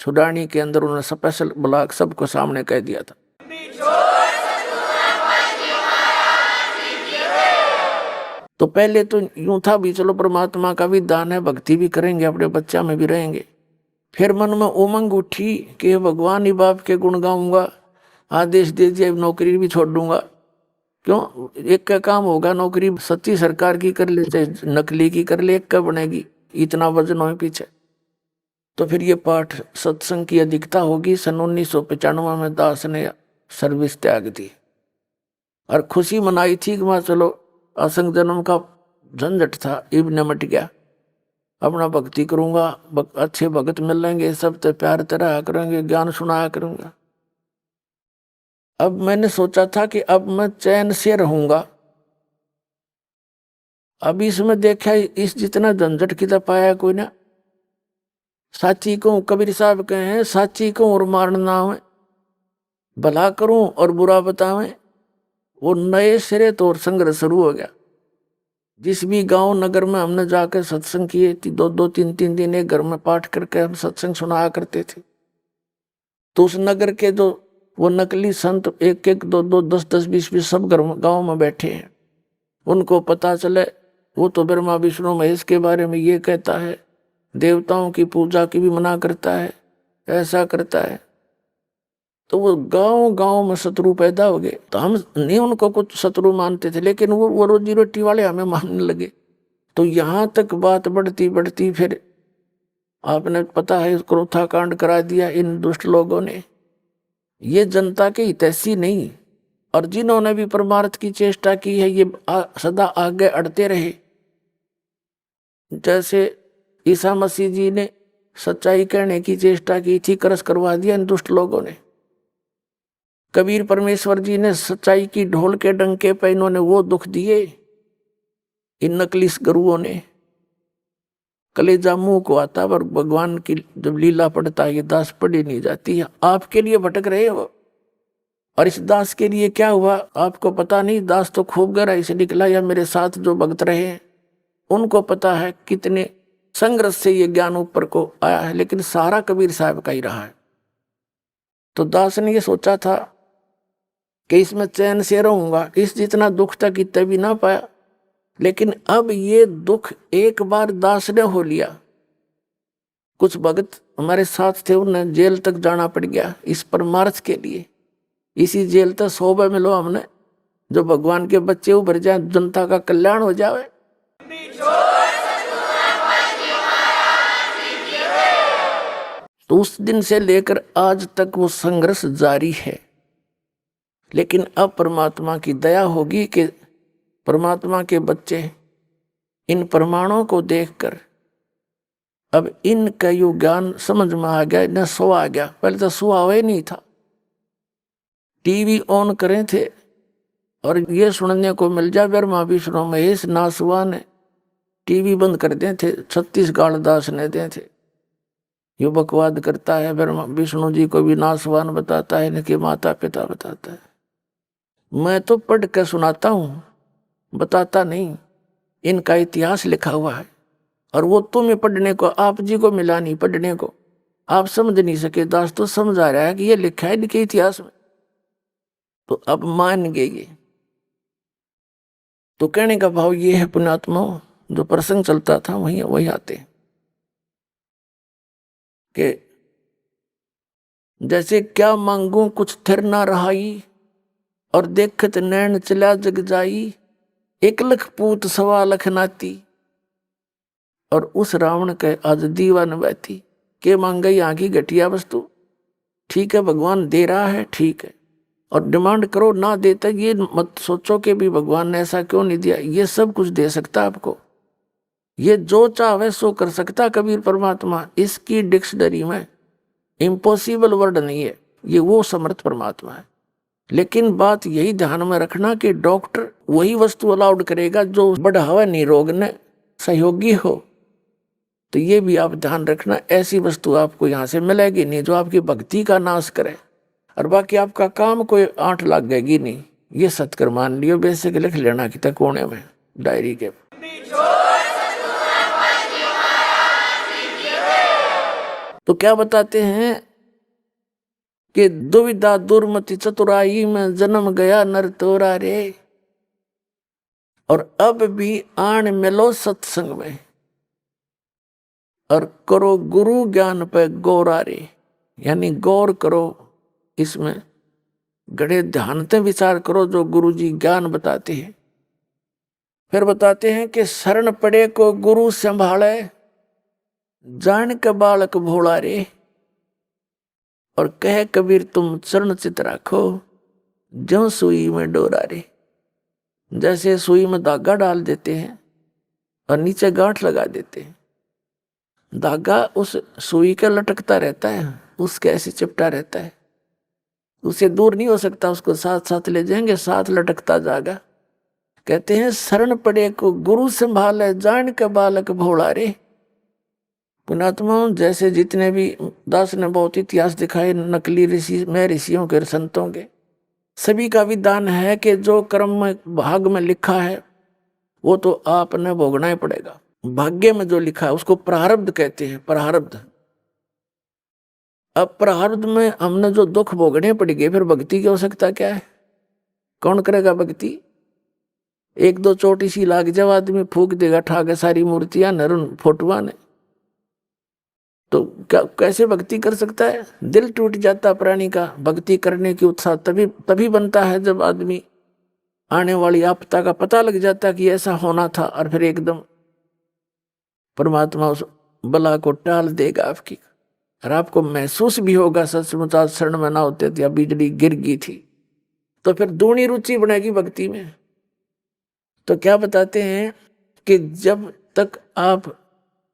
Speaker 1: छुड़ानी के अंदर उन्होंने स्पेशल ब्लॉक सबको सामने कह दिया था। तो पहले तो यूं था भी चलो परमात्मा का भी दान है, भक्ति भी करेंगे, अपने बच्चा में भी रहेंगे। फिर मन में उमंग उठी कि भगवान ही बाप के गुण गाऊंगा, आदेश दे दिया नौकरी भी छोड़ दूंगा। क्यों, एक का काम होगा, नौकरी सच्ची सरकार की कर ले चाहे नकली की कर ले, एक का बनेगी, इतना वजन हो पीछे। तो फिर ये पाठ सत्संग की अधिकता होगी। सन 1995 में दास ने सर्विस त्याग दी और खुशी मनाई थी कि मैं चलो असंग जन्म का झंझट था इब निमट गया, अपना भक्ति करूंगा, अच्छे भगत मिल लेंगे, सब तो प्यार तरह करेंगे, ज्ञान सुनाया करूंगा। अब मैंने सोचा था कि अब मैं चैन से रहूंगा। अब इसमें देखा इस जितना झंझट की पाया कोई ना। साची को कबीर साहब कहे हैं, साची को और मारना हो, भला करूं और बुरा बतावें। वो नए सिरे तो और संघर्ष शुरू हो गया। जिस भी गांव नगर में हमने जाकर सत्संग किए थी, 2-2, 3-3 दिन एक घर में पाठ करके हम सत्संग सुनाया करते थे। तो उस नगर के जो वो नकली संत 1-1, 2-2, 10-10, 20-20 सब गांव में बैठे हैं। उनको पता चले वो तो ब्रह्मा विष्णु महेश के बारे में ये कहता है, देवताओं की पूजा की भी मना करता है, ऐसा करता है। तो वो गांव गांव में शत्रु पैदा हो गए। तो हम नहीं उनको कुछ शत्रु मानते थे, लेकिन वो रोजी रोटी वाले हमें मानने लगे। तो यहाँ तक बात बढ़ती बढ़ती फिर आपने पता है क्रोथा कांड करा दिया इन दुष्ट लोगों ने। ये जनता के हितैषी नहीं, और जिन्होंने भी परमार्थ की चेष्टा की है ये सदा आगे अड़ते रहे। जैसे ईसा मसीह जी ने सच्चाई कहने की चेष्टा की थी, करस करवा दिया इन दुष्ट लोगों ने। कबीर परमेश्वर जी ने सच्चाई की ढोल के डंके पे इन्होंने वो दुख दिए, इन नकली गुरुओं ने कलेजा मुंह को आता, पर भगवान की जब लीला पढ़ता है ये दास पढ़ी नहीं जाती है। आपके लिए भटक रहे हो, और इस दास के लिए क्या हुआ आपको पता नहीं। दास तो खूब गहराई से निकला, या मेरे साथ जो भक्त रहे हैं उनको पता है कितने संघर्ष से ये ज्ञान ऊपर को आया है, लेकिन सारा कबीर साहब का ही रहा है। तो दास ने ये सोचा था कि इसमें चैन से रहूंगा, इस जितना दुख था कि तभी ना पाया, लेकिन अब ये दुख एक बार दास ने हो लिया। कुछ भगत हमारे साथ थे, उन्हें जेल तक जाना पड़ गया इस परमार्थ के लिए। इसी जेल तक 100 मिलो हमने, जो भगवान के बच्चे उभर जाए, जनता का कल्याण हो जाए। तो उस दिन से लेकर आज तक वो संघर्ष जारी है। लेकिन अब परमात्मा की दया होगी कि परमात्मा के बच्चे इन प्रमाणों को देखकर अब इनका यो ज्ञान समझ में आ गया, न सो आ गया। पहले तो सुहा हुआ ही नहीं था, टीवी ऑन करें थे और ये सुनने को मिल जाए ब्रह्मा विष्णु महेश नासुआ ने टीवी बंद कर दे थे, 36 गाल दास ने दे थे। यो बकवाद करता है, ब्रह्मा विष्णु जी को भी नासवान बताता है, इनके माता पिता बताता है। मैं तो पढ़ कर सुनाता हूँ, बताता नहीं। इनका इतिहास लिखा हुआ है, और वो तुम्हें पढ़ने को, आप जी को मिला नहीं पढ़ने को, आप समझ नहीं सके। दास तो समझ आ रहा है कि ये लिखा है इनके इतिहास में, तो अब मान गए ये। तो कहने का भाव ये है पुण्यात्मा, जो प्रसंग चलता था वही आते कि जैसे क्या मांगू कुछ थिर ना रहाई, और देखत नैन चला जग जाई, 1 लख पूत 1.25 लाख नाती, और उस रावण के आज दीवान बैठी। के मांग गई यहाँ की घटिया वस्तु, ठीक है भगवान दे रहा है, ठीक है, और डिमांड करो ना देता, ये मत सोचो कि भी भगवान ने ऐसा क्यों नहीं दिया। ये सब कुछ दे सकता आपको, ये जो चाहे सो कर सकता कबीर परमात्मा। इसकी डिक्शनरी में इम्पॉसिबल वर्ड नहीं है, ये वो समर्थ परमात्मा है। लेकिन बात यही ध्यान में रखना कि डॉक्टर वही वस्तु अलाउड करेगा जो बढ़ावा निरोग ने सहयोगी हो। तो ये भी आप ध्यान रखना, ऐसी वस्तु आपको यहाँ से मिलेगी नहीं जो आपकी भक्ति का नाश करे, और बाकी आपका काम कोई आंट लग गएगी नहीं। ये सत्कर मान लियो, बेसिक लिख लेना कि तक कोने में डायरी के। तो क्या बताते हैं कि दुविधा दुर्मति चतुराई में जन्म गया नर तोरा रे, और अब भी आन मिलो सत्संग में, और करो गुरु ज्ञान पे गौरा रे। यानी गौर करो, इसमें गड़े ध्यान से विचार करो जो गुरु जी ज्ञान बताते हैं। फिर बताते हैं कि शरण पड़े को गुरु संभाले, जान के बालक भोला रे, और कह कबीर तुम चरण चित राखो, ज्यों सुई में डोरा रे। जैसे सुई में धागा डाल देते हैं और नीचे गांठ लगा देते हैं, धागा उस सुई का लटकता रहता है, उसके ऐसे चिपटा रहता है, उसे दूर नहीं हो सकता, उसको साथ साथ ले जाएंगे, साथ लटकता जाएगा। कहते हैं शरण पड़े को गुरु संभाले, जान के बालक भोला रे। पुणात्मा जैसे जितने भी दास ने बहुत इतिहास दिखाए, नकली ऋषि में ऋषियों के संतों के, सभी का विधान है कि जो कर्म में भाग में लिखा है वो तो आपने भोगना ही पड़ेगा। भाग्य में जो लिखा है उसको प्रारब्ध कहते हैं, प्रारब्ध। अब प्रारब्ध में हमने जो दुख भोगने पड़ेंगे, फिर भक्ति की आवश्यकता क्या है? कौन करेगा भक्ति? 1-2 चोटी सी लाग जाओ, आदमी फूक देगा ठा के सारी मूर्तियां नरुन फोटुआ ने, तो क्या कैसे भक्ति कर सकता है? दिल टूट जाता प्राणी का। भक्ति करने की उत्साह तभी बनता है जब आदमी आने वाली आपदा का पता लग जाता कि ऐसा होना था, और फिर एकदम परमात्मा उस बला को टाल देगा आपकी, और आपको महसूस भी होगा सचमुच आज शरण में ना होते थे, बिजली गिर गई थी। तो फिर दूनी रुचि बनेगी भक्ति में। तो क्या बताते हैं कि जब तक आप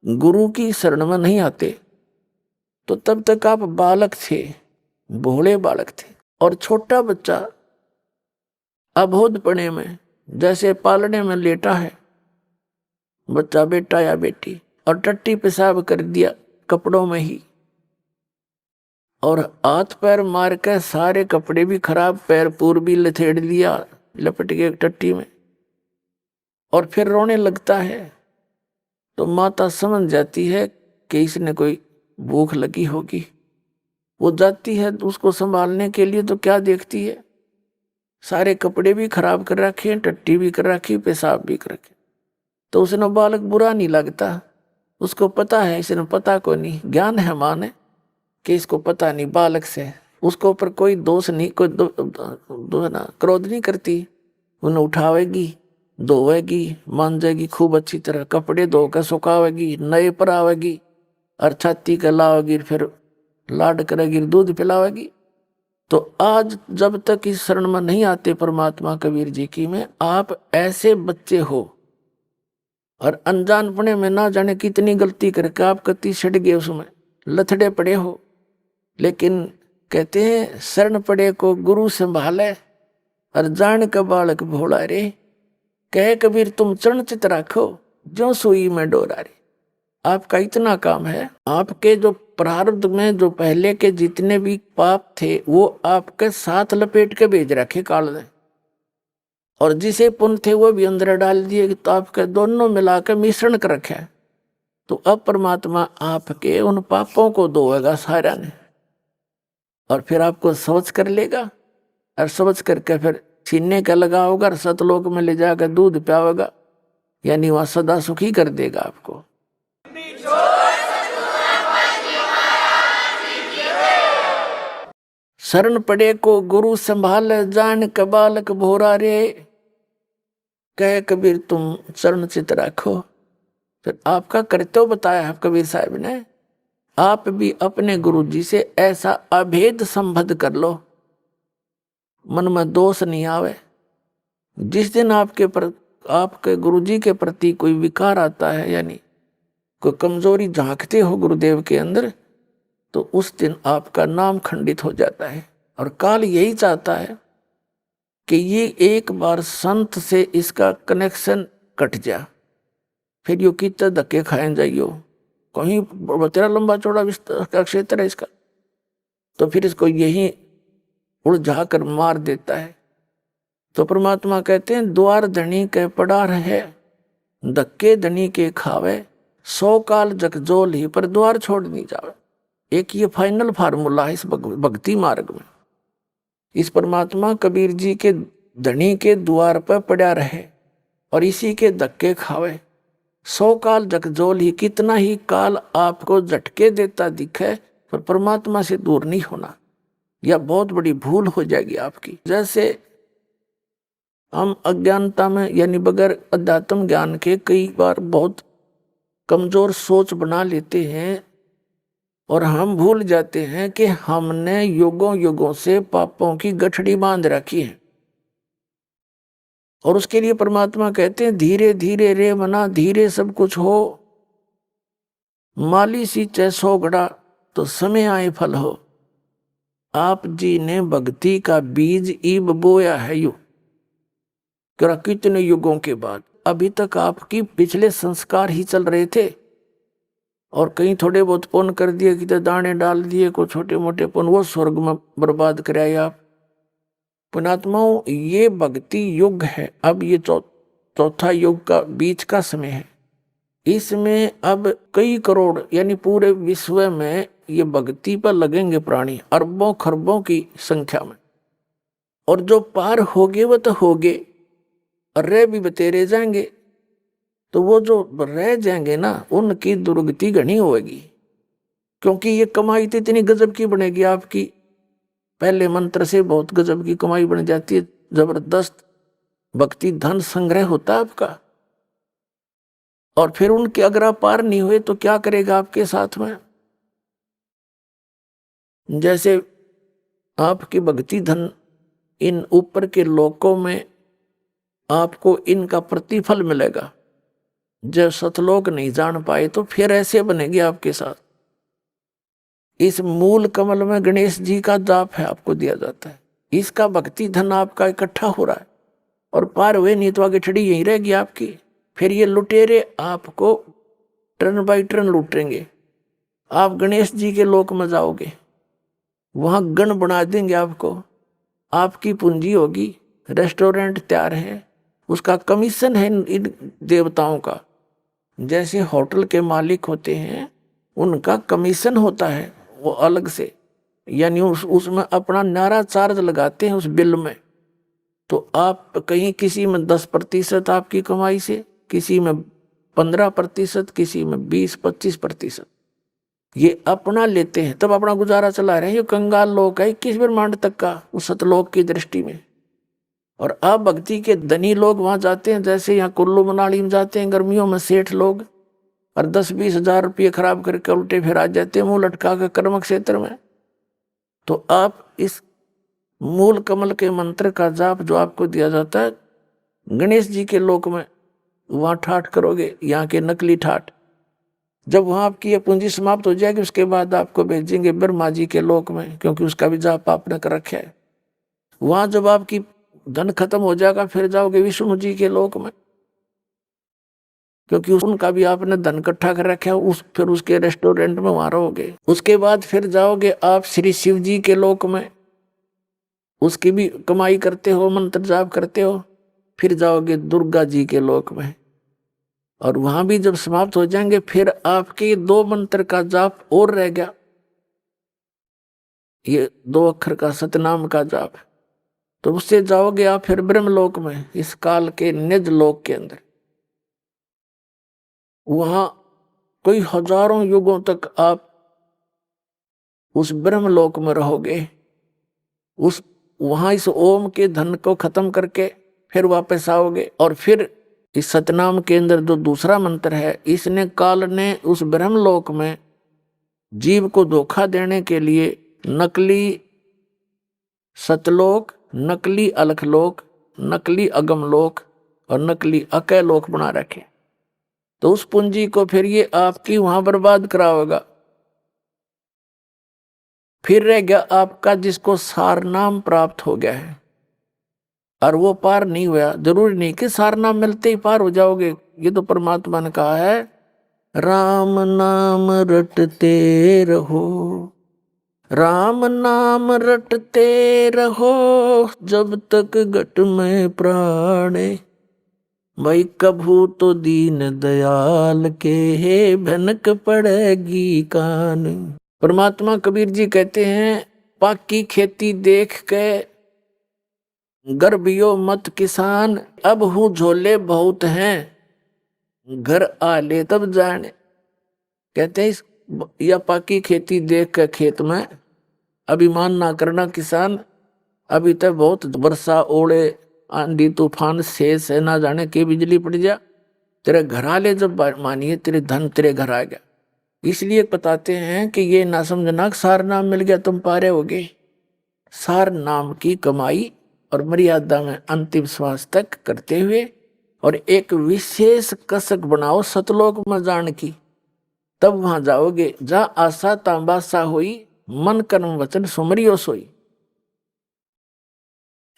Speaker 1: गुरु की शरण में नहीं आते तो तब तक आप बालक थे, भोले बालक थे। और छोटा बच्चा अबोधपणे में जैसे पालने में लेटा है, बच्चा बेटा या बेटी, और टट्टी पेशाब कर दिया कपड़ों में ही, और हाथ पैर मार के सारे कपड़े भी खराब, पैर पूर भी लथेड़ दिया लपट के टट्टी में, और फिर रोने लगता है, तो माता समझ जाती है कि इसने कोई भूख लगी होगी। वो जाती है उसको संभालने के लिए, तो क्या देखती है, सारे कपड़े भी खराब कर रखे हैं, टट्टी भी कर रखी, पेशाब भी कर रखे। तो उसने बालक बुरा नहीं लगता, उसको पता है, इसने पता को नहीं, ज्ञान है माँ ने कि इसको पता नहीं, बालक से उसको ऊपर कोई दोष नहीं, कोई क्रोध नहीं करती। उन्हें उठावेगी, धोवेगी, मांजेगी खूब अच्छी तरह, कपड़े धोकर सुखावेगी, नए पर आवेगी, और छाती के लावेगी, फिर लाड करेगी, दूध पिलावेगी। तो आज जब तक इस शरण में नहीं आते परमात्मा कबीर जी की में, आप ऐसे बच्चे हो, और अनजानपने में ना जाने कितनी गलती करके आप कति सड़ गए, उसमें लथड़े पड़े हो। लेकिन कहते हैं शरण पड़े को गुरु संभाले, और जान का बालक भोला रे, कहे कबीर तुम चरण चित राखो, जो सुई में डोरा रे। आपका इतना काम है, आपके जो प्रारब्ध में जो पहले के जितने भी पाप थे वो आपके साथ लपेट के भेज रखे काल ने, और जिसे पुण्य थे वो भी अंदर डाल दिए, तो आपके दोनों मिलाकर मिश्रण कर रखे है। तो अब परमात्मा आपके उन पापों को धोएगा सारा ने, और फिर आपको सोच कर लेगा, और सोच करके फिर छीनने का लगा होगा, और सतलोक में ले जाकर दूध पियावेगा, यानी वहां सदा सुखी कर देगा आपको। शरण पड़े को गुरु संभाल, जान का बालक भोरा रे, कहे कबीर तुम चरण चित राखो। फिर आपका कर्तव्य बताया है कबीर साहब ने, आप भी अपने गुरु जी से ऐसा अभेद संबंध कर लो, मन में दोष नहीं आवे। जिस दिन आपके गुरु जी के प्रति कोई विकार आता है, यानी कोई कमजोरी झांकते हो गुरुदेव के अंदर, तो उस दिन आपका नाम खंडित हो जाता है। और काल यही चाहता है कि ये एक बार संत से इसका कनेक्शन कट जा, फिर यो कितने धक्के खाए जाइयो, कहीं तेरा लंबा चौड़ा का क्षेत्र है इसका, तो फिर इसको यही उलझा कर मार देता है। तो परमात्मा कहते हैं द्वार धनी के पड़ा रहे, धक्के धनी के खावे, 100 काल जगजोल ही पर द्वार छोड़ नहीं जावे। एक ये फाइनल फार्मूला है इस भक्ति मार्ग में। इस परमात्मा कबीर जी के धनी के द्वार पर पड़ा रहे और इसी के धक्के खावे, 100 काल जगजोल ही, कितना ही काल आपको झटके देता दिखे पर परमात्मा से दूर नहीं होना, यह बहुत बड़ी भूल हो जाएगी आपकी। जैसे हम अज्ञानता में यानी बगैर अध्यात्म ज्ञान के कई बार बहुत कमजोर सोच बना लेते हैं और हम भूल जाते हैं कि हमने युगों युगों से पापों की गठड़ी बांध रखी है। और उसके लिए परमात्मा कहते हैं धीरे धीरे रे मना, धीरे सब कुछ हो, माली सींचे 100 घड़ा तो समय आए फल हो। आप जी ने भक्ति का बीज ईब बोया है यू, कितने युगों के बाद। अभी तक आपकी पिछले संस्कार ही चल रहे थे और कहीं थोड़े बहुत पुण्य कर दिए, कितने दाने डाल दिए, को छोटे मोटे पुण्य, वो स्वर्ग में बर्बाद कराए आप। पुणात्माओं, ये भक्ति युग है। अब ये चौथा युग का बीच का समय है। इसमें अब कई करोड़ यानी पूरे विश्व में ये भक्ति पर लगेंगे प्राणी, अरबों खरबों की संख्या में। और जो पार होगे वो तो होगे और रह भी बतेरे जाएंगे, तो वो जो रह जाएंगे ना उनकी दुर्गति घनी होगी, क्योंकि ये कमाई तो इतनी गजब की बनेगी आपकी। पहले मंत्र से बहुत गजब की कमाई बन जाती है, जबरदस्त भक्ति धन संग्रह होता है आपका। और फिर उनके अगर आप पार नहीं हुए तो क्या करेगा आपके साथ में। जैसे आपकी भक्ति धन इन ऊपर के लोकों में आपको इनका प्रतिफल मिलेगा, जब सतलोक नहीं जान पाए तो फिर ऐसे बनेगी आपके साथ। इस मूल कमल में गणेश जी का जाप है, आपको दिया जाता है, इसका भक्ति धन आपका इकट्ठा हो रहा है और पार हुए नहीं तो आगे छड़ी यहीं रहेगी आपकी। फिर ये लुटेरे आपको टर्न बाई टर्न लूटेंगे। आप गणेश जी के लोक में जाओगे, वहां गण बना देंगे आपको, आपकी पूंजी होगी, रेस्टोरेंट तैयार है, उसका कमीशन है इन देवताओं का। जैसे होटल के मालिक होते हैं उनका कमीशन होता है वो अलग से, यानी उसमें अपना नारा चार्ज लगाते हैं उस बिल में। तो आप कहीं किसी में 10% आपकी कमाई से, किसी में 15%, किसी में 20-25% ये अपना लेते हैं, तब अपना गुजारा चला रहे हैं। ये कंगाल लोग है 21 ब्रह्मांड तक का उस सतलोक की दृष्टि में। और अब भक्ति के धनी लोग वहां जाते हैं, जैसे यहाँ कुल्लू मनाली में जाते हैं गर्मियों में सेठ लोग, और 10-20 हजार रुपये खराब करके उल्टे फिर आ जाते हैं मुंह लटका के कर्म क्षेत्र में। तो आप इस मूल कमल के मंत्र का जाप जो आपको दिया जाता है गणेश जी के लोक में, वहां ठाठ करोगे, यहाँ के नकली ठाठ। जब वहां आपकी ये पूंजी समाप्त हो जाएगी उसके बाद आपको भेजेंगे ब्रह्मा जी के लोक में, क्योंकि उसका भी जाप आपने कर रखा है। वहां जब आपकी धन खत्म हो जाएगा फिर जाओगे विष्णु जी के लोक में, क्योंकि उनका भी आपने धन इकट्ठा कर रखा है। फिर उसके रेस्टोरेंट में वहां रहोगे। उसके बाद फिर जाओगे आप श्री शिव जी के लोक में, उसकी भी कमाई करते हो, मंत्र जाप करते हो। फिर जाओगे दुर्गा जी के लोक में, और वहां भी जब समाप्त हो जाएंगे फिर आपके 2 मंत्र का जाप और रह गया, ये 2 अक्षर का सतनाम का जाप। तो उससे जाओगे आप फिर ब्रह्मलोक में, इस काल के निज लोक के अंदर। वहां कोई हजारों युगों तक आप उस ब्रह्मलोक में रहोगे। वहां इस ओम के धन को खत्म करके फिर वापस आओगे, और फिर इस सतनाम के अंदर जो दूसरा मंत्र है, इसने काल ने उस ब्रह्मलोक में जीव को धोखा देने के लिए नकली सतलोक, नकली अलखलोक, नकली अगमलोक और नकली अकैलोक बना रखे। तो उस पूंजी को फिर ये आपकी वहां बर्बाद कराओगा। फिर रह गया आपका जिसको सार नाम प्राप्त हो गया है और वो पार नहीं हुआ। जरूरी नहीं कि सार नाम मिलते ही पार हो जाओगे, ये तो परमात्मा ने कहा है राम नाम रटते रहो, राम नाम रटते रहो जब तक घट में प्राण। भाई कभू तो दीन दयाल के है भनक पड़ेगी कान। परमात्मा कबीर जी कहते हैं पाकी खेती देख के गर्भियो मत किसान, अब हूँ झोले बहुत हैं घर आले तब जाने। कहते हैं इस या पाकी खेती देख के खेत में अभिमान ना करना किसान, अभी तक बहुत वर्षा ओले आंधी तूफान शेष है, ना जाने के बिजली पड़ जा, तेरे घर आले जब मानिए तेरे धन तेरे घर आ गया। इसलिए बताते हैं कि ये ना समझना सार नाम मिल गया तुम पारे हो गए। सार नाम की कमाई और मर्यादा में अंतिम श्वास तक करते हुए, और एक विशेष कसक बनाओ सतलोक में जान की, तब वहां जाओगे जहां आशा तांबासा हुई, मन कर्म वचन सुमरियो सोई।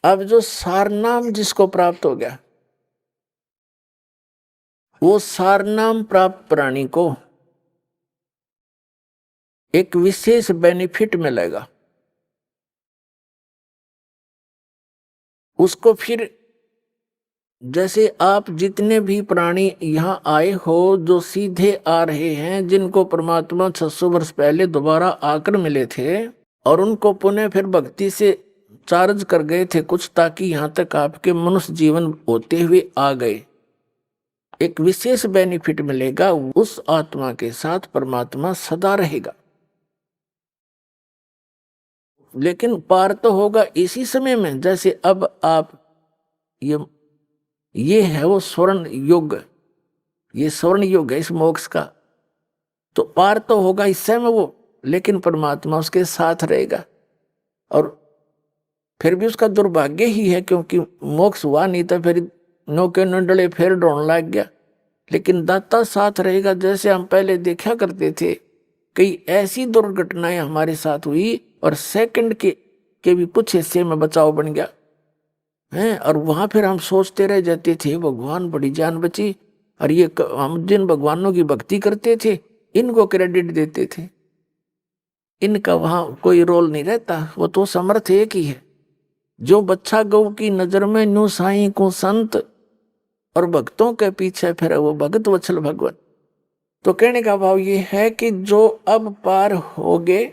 Speaker 1: अब जो सारनाम जिसको प्राप्त हो गया, वो सारनाम प्राप्त प्राणी को एक विशेष बेनिफिट मिलेगा। उसको फिर जैसे आप जितने भी प्राणी यहाँ आए हो जो सीधे आ रहे हैं, जिनको परमात्मा 600 वर्ष पहले दोबारा आकर मिले थे और उनको पुनः फिर भक्ति से चार्ज कर गए थे कुछ, ताकि यहाँ तक आपके मनुष्य जीवन होते हुए आ गए, एक विशेष बेनिफिट मिलेगा। उस आत्मा के साथ परमात्मा सदा रहेगा। लेकिन पार तो होगा इसी समय में, जैसे अब आप ये है वो स्वर्ण युग, ये स्वर्ण युग है इस मोक्ष का, तो पार तो होगा इस समय वो, लेकिन परमात्मा उसके साथ रहेगा। और फिर भी उसका दुर्भाग्य ही है क्योंकि मोक्ष हुआ नहीं था, फिर नौके नंडले फिर ढोने लग गया। लेकिन दाता साथ रहेगा। जैसे हम पहले देखा करते थे, कई ऐसी दुर्घटनाएं हमारे साथ हुई और सेकंड के भी कुछ हिस्से में बचाव बन गया है, और वहां फिर हम सोचते रह जाते थे भगवान बड़ी जान बची, और ये हम जिन भगवानों की भक्ति करते थे इनको क्रेडिट देते थे, इनका वहां कोई रोल नहीं रहता। वो तो समर्थ एक ही है। जो बच्चा गौ की नजर में न्यू साईं को संत और भक्तों के पीछे फिर वो भगत वत्सल भगवत। तो कहने का भाव ये है कि जो अब पार हो गए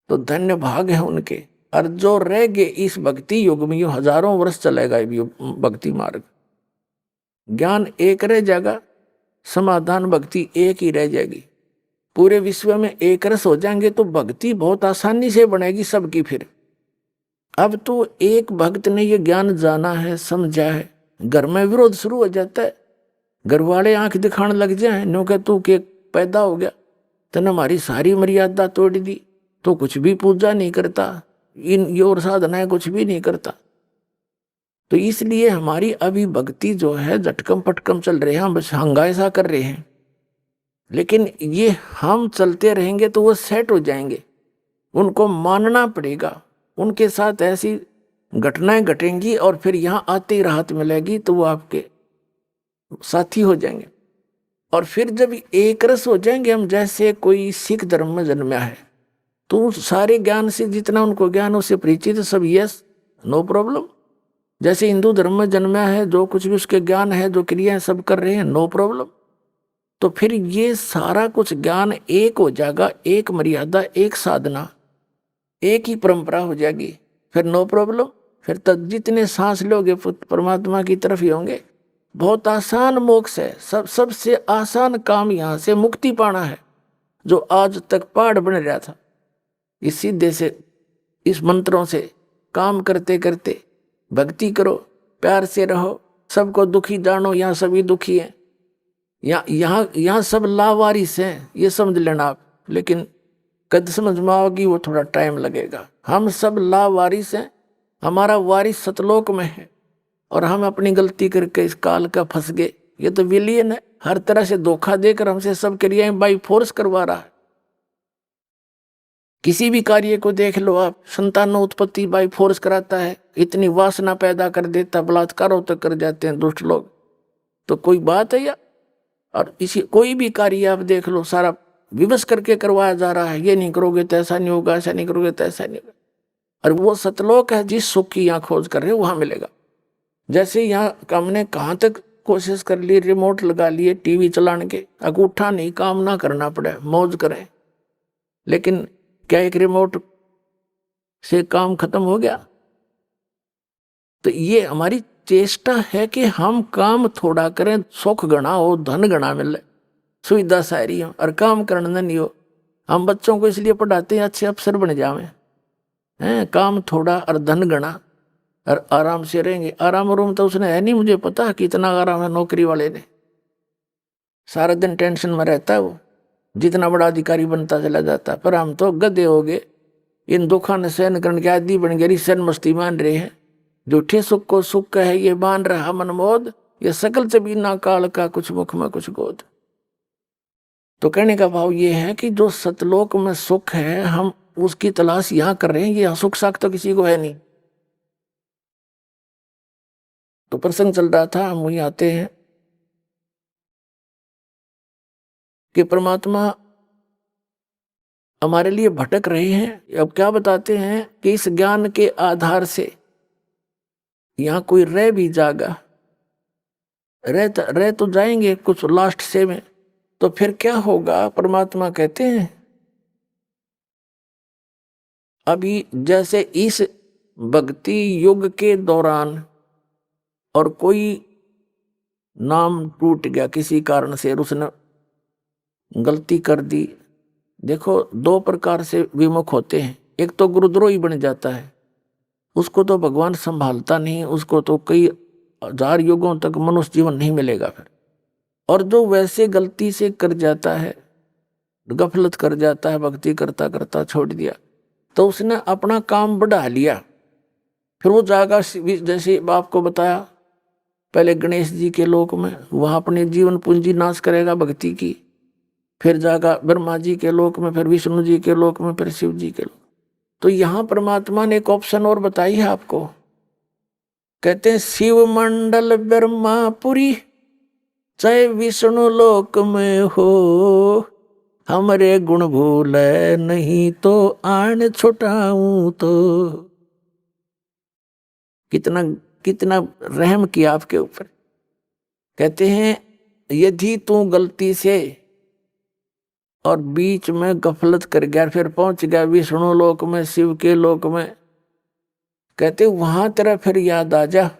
Speaker 1: तो धन्य भाग है उनके, और जो रह गए इस भक्ति युग में, ये हजारों वर्ष चलेगा ये भक्ति मार्ग। ज्ञान एक रह जाएगा, समाधान भक्ति एक ही रह जाएगी। पूरे विश्व में एक रस हो जाएंगे तो भक्ति बहुत आसानी से बनेगी सबकी। फिर अब तो एक भक्त ने ये ज्ञान जाना है, समझा है, घर में विरोध शुरू हो जाता है। घर वाले आंख दिखाने लग जाए, नो कह तू के पैदा हो गया, तने हमारी सारी मर्यादा तोड़ दी, तो कुछ भी पूजा नहीं करता, इन योर साधना कुछ भी नहीं करता। तो इसलिए हमारी अभी भक्ति जो है झटकम पटकम चल रहे हैं, हम बस हंगासा कर रहे हैं। लेकिन ये हम चलते रहेंगे तो वो सेट हो जाएंगे, उनको मानना पड़ेगा। उनके साथ ऐसी घटनाएं घटेंगी और फिर यहाँ आते ही राहत मिलेगी तो वो आपके साथी हो जाएंगे। और फिर जब एक रस हो जाएंगे हम, जैसे कोई सिख धर्म में जन्मा है तो सारे ज्ञान से जितना उनको ज्ञान उससे परिचित सब यस नो प्रॉब्लम। जैसे हिंदू धर्म में जन्मा है, जो कुछ भी उसके ज्ञान है, जो क्रियाएं सब कर रहे हैं, नो प्रॉब्लम। तो फिर ये सारा कुछ ज्ञान एक हो जाएगा, एक मर्यादा, एक साधना, एक ही परंपरा हो जाएगी, फिर नो प्रॉब्लम। फिर तक जितने सांस लोगे परमात्मा की तरफ ही होंगे। बहुत आसान मोक्ष है, सबसे आसान काम यहाँ से मुक्ति पाना है। जो आज तक पहाड़ बन रहा था, इस सीधे से इस मंत्रों से काम करते करते भक्ति करो, प्यार से रहो, सबको दुखी जानो, यहाँ सभी दुखी हैं, यहाँ सब लावारिस हैं, ये समझ लेना आप। लेकिन कद समझ में आओगी वो थोड़ा टाइम लगेगा। हम सब लावारिस हैं, हमारा वारिस सतलोक में है और हम अपनी गलती करके इस काल का फंस गए। ये तो विलियन है, हर तरह से धोखा देकर हमसे सब क्रियाएं बाई फोर्स करवा रहा है। किसी भी कार्य को देख लो आप, संतानों उत्पत्ति बाई फोर्स कराता है, इतनी वासना पैदा कर देता, बलात्कारों तक कर जाते हैं दुष्ट लोग। तो कोई बात है या? और इसी कोई भी कार्य आप देख लो, सारा विवश करके करवाया जा रहा है। ये नहीं करोगे तो ऐसा नहीं होगा, ऐसा नहीं करोगे तो ऐसा नहीं होगा। और वो सतलोक है, जिस सुख की यहाँ खोज कर रहे हो वहां मिलेगा। जैसे यहाँ हमने कहाँ तक कोशिश कर ली, रिमोट लगा लिए टीवी चलाने के, अंगूठा नहीं, काम ना करना पड़े, मौज करें। लेकिन क्या एक रिमोट से काम खत्म हो गया? तो ये हमारी चेष्टा है कि हम काम थोड़ा करें, सुख गणा हो, धन गणा मिले, सुविधा सारी हो, और काम करना नहीं हो। हम बच्चों को इसलिए पढ़ाते हैं अच्छे अफसर बन जावे हैं, काम थोड़ा और धन गणा और आराम से रहेंगे। आराम रूम तो उसने है नहीं, मुझे पता कितना आराम है नौकरी वाले ने, सारा दिन टेंशन में रहता है वो, जितना बड़ा अधिकारी बनता चला जाता। पर हम तो गधे हो गए, इन दुखों ने सहन करने के आदि बन गए, सहन मस्ती मान रहे हैं। झूठे सुख को सुख है ये मान रहा मनमोद, ये सकल चबीना काल का कुछ मुख में कुछ गोद। तो कहने का भाव ये है कि जो सतलोक में सुख है हम उसकी तलाश यहाँ कर रहे हैं। ये सुख साख तो किसी को है नहीं। तो प्रसंग चल रहा था, हम वहीं आते हैं कि परमात्मा हमारे लिए भटक रहे हैं। अब क्या बताते हैं कि इस ज्ञान के आधार से यहाँ कोई रह भी जाएगा, रह तो जाएंगे कुछ लास्ट से में, तो फिर क्या होगा? परमात्मा कहते हैं अभी जैसे इस भक्ति युग के दौरान और कोई नाम टूट गया किसी कारण से, उसने गलती कर दी। देखो दो प्रकार से विमुख होते हैं, एक तो गुरुद्रोही बन जाता है, उसको तो भगवान संभालता नहीं, उसको तो कई हजार युगों तक मनुष्य जीवन नहीं मिलेगा फिर। और जो वैसे गलती से कर जाता है, गफलत कर जाता है, भक्ति करता करता छोड़ दिया, तो उसने अपना काम बढ़ा लिया। फिर वो जाएगा, जैसे बाप को बताया, पहले गणेश जी के लोक में, वहां अपनी जीवन पूंजी नाश करेगा भक्ति की। फिर जाएगा ब्रह्मा जी के लोक में, फिर विष्णु जी के लोक में, फिर शिव जी के लोक। तो यहां परमात्मा ने एक ऑप्शन और बताई है आपको, कहते हैं शिव मंडल ब्रह्मापुरी चाहे विष्णु लोक में हो, हमरे गुण भूले नहीं तो आन छुटाऊं तो। कितना कितना रहम किया आपके ऊपर। कहते हैं यदि तू गलती से और बीच में गफलत कर गया, फिर पहुंच गया विष्णु लोक में, शिव के लोक में, कहते वहां तेरा फिर याद आ जा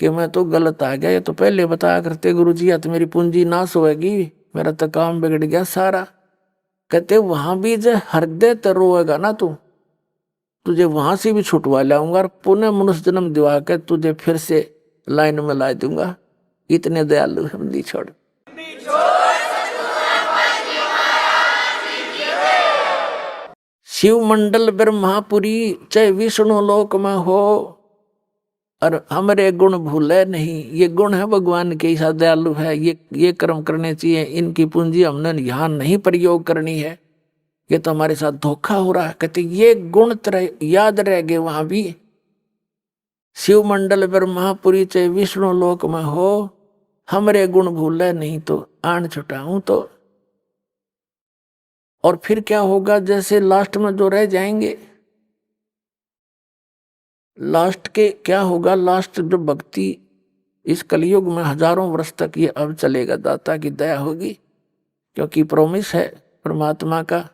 Speaker 1: कि मैं तो गलत आ गया, ये तो पहले बताया करते गुरु जी, या तो मेरी पूंजी नाश होएगी, मेरा तो काम बिगड़ गया सारा। कहते वहां भी जो हृदय तो रोएगा ना तू, तुझे वहां से भी छुटवा लाऊंगा और पुनः मनुष्य जन्म दिवा कर तुझे फिर से लाइन में ला दूंगा। इतने दयालु हम दी छोड़। शिव मंडल ब्रह्मापुरी चाहे विष्णु लोक में हो, और हमारे गुण भूले नहीं। ये गुण है भगवान के, ऐसा दयालु है, ये कर्म करने चाहिए, इनकी पूंजी हमने यहाँ नहीं प्रयोग करनी है, ये तो हमारे साथ धोखा हो रहा है। कहते ये गुण तरह याद रह गए वहां भी। शिव मंडल ब्रह्मापुरी चाहे विष्णु लोक में हो, हमरे गुण भूले नहीं तो आन छुटाऊं तो। और फिर क्या होगा, जैसे लास्ट में जो रह जाएंगे, लास्ट के क्या होगा, लास्ट जो भक्ति इस कलयुग में हजारों वर्ष तक ये अब चलेगा, दाता की दया होगी, क्योंकि प्रोमिस है परमात्मा का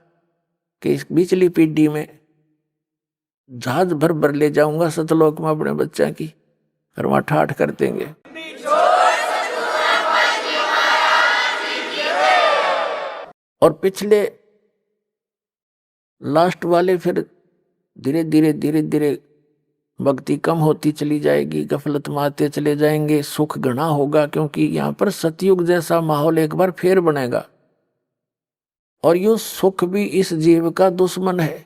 Speaker 1: कि इस पिछली पीढ़ी में जहाज भर भर ले जाऊंगा सतलोक में अपने बच्चा की, और वहां ठाठ कर देंगे। और पिछले लास्ट वाले फिर धीरे धीरे धीरे धीरे भक्ति कम होती चली जाएगी, गफलत में आते चले जाएंगे, सुख घना होगा, क्योंकि यहाँ पर सतयुग जैसा माहौल एक बार फिर बनेगा। और यो सुख भी इस जीव का दुश्मन है।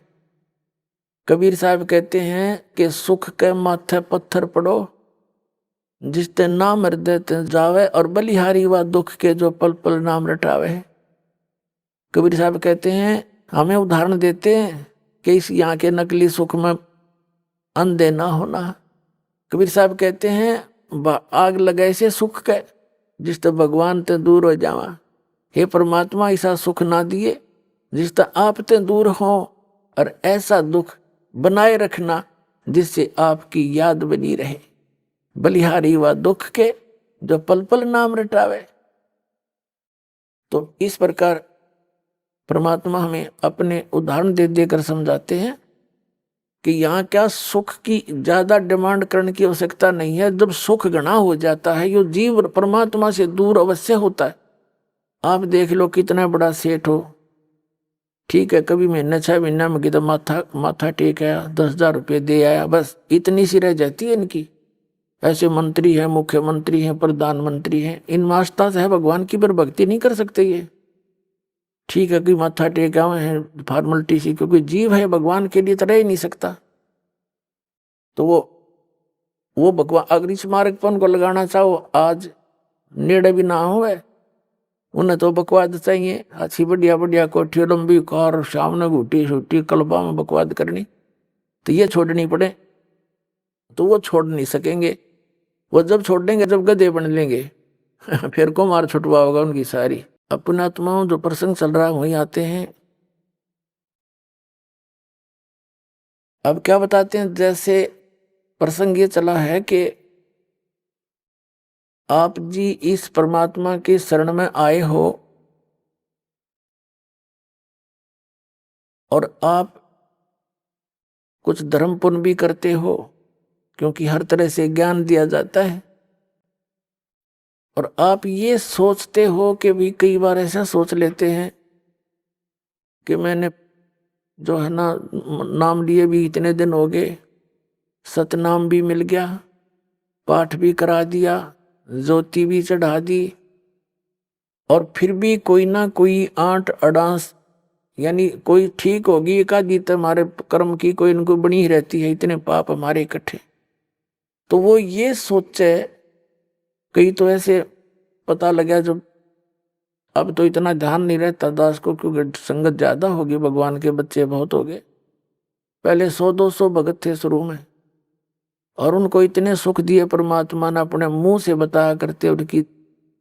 Speaker 1: कबीर साहब कहते हैं कि सुख के माथे पत्थर पड़ो, जिसते नाम हृदय ते जावे, और बलिहारी व दुख के जो पल पल नाम रटावे। कबीर साहब कहते हैं, हमें उदाहरण देते हैं कि इस यहाँ के नकली सुख में अंधे ना होना। कबीर साहब कहते हैं आग लगाए से सुख के, जिस तो भगवान ते दूर हो जावा। हे परमात्मा ऐसा सुख ना दिए जिस तो आप ते दूर हो, और ऐसा दुख बनाए रखना जिससे आपकी याद बनी रहे। बलिहारी व दुख के जो पल पल नाम रटावे। तो इस प्रकार परमात्मा हमें अपने उदाहरण दे देकर समझाते हैं कि यहाँ क्या सुख की ज्यादा डिमांड करने की आवश्यकता नहीं है। जब सुख घना हो जाता है, यो जीव परमात्मा से दूर अवश्य होता है। आप देख लो कितना बड़ा सेठ हो, ठीक है, कभी महीने 6 महीना में कितना माथा टेक आया, 10,000 रुपये दे आया, बस इतनी सी रह जाती है इनकी। ऐसे मंत्री हैं, मुख्यमंत्री हैं, प्रधानमंत्री हैं, इन मास्ता से है भगवान की पर भक्ति नहीं कर सकते ये। ठीक है कि माथा टेका हुए हैं फॉर्मेलिटी सी, क्योंकि जीव है भगवान के लिए तो रह ही नहीं सकता। तो वो भगवान अगर इस मार्ग पर उनको लगाना चाहो, आज नेड़े भी ना हो, उन्हें तो बकवाद चाहिए, अच्छी बढ़िया बढ़िया कोठी लंबी कार, सामने घूटी छुट्टी कल्बा में बकवाद करनी, तो ये छोड़नी पड़े, तो वो छोड़ नहीं सकेंगे। वो जब छोड़ देंगे जब गधे बन लेंगे फिर को मार छुटवा होगा उनकी सारी। अपने आत्माओं जो प्रसंग चल रहा है वही आते हैं। अब क्या बताते हैं, जैसे प्रसंग ये चला है कि आप जी इस परमात्मा के शरण में आए हो, और आप कुछ धर्म पुण्य भी करते हो, क्योंकि हर तरह से ज्ञान दिया जाता है। और आप ये सोचते हो कि भी कई बार ऐसा सोच लेते हैं कि मैंने जो है ना नाम लिए भी इतने दिन हो गए, सतनाम भी मिल गया, पाठ भी करा दिया, ज्योति भी चढ़ा दी, और फिर भी कोई ना कोई आंट अड़ांस, यानी कोई ठीक होगी एक आधी तो हमारे कर्म की कोई इनको बनी ही रहती है, इतने पाप हमारे इकट्ठे। तो वो ये सोचे, कई तो ऐसे पता लगा जब अब तो इतना ध्यान नहीं रहता दास को, क्योंकि संगत ज्यादा होगी, भगवान के बच्चे बहुत हो गए। पहले 100-200 भगत थे शुरू में, और उनको इतने सुख दिए परमात्मा ने, अपने मुंह से बताया करते, उनकी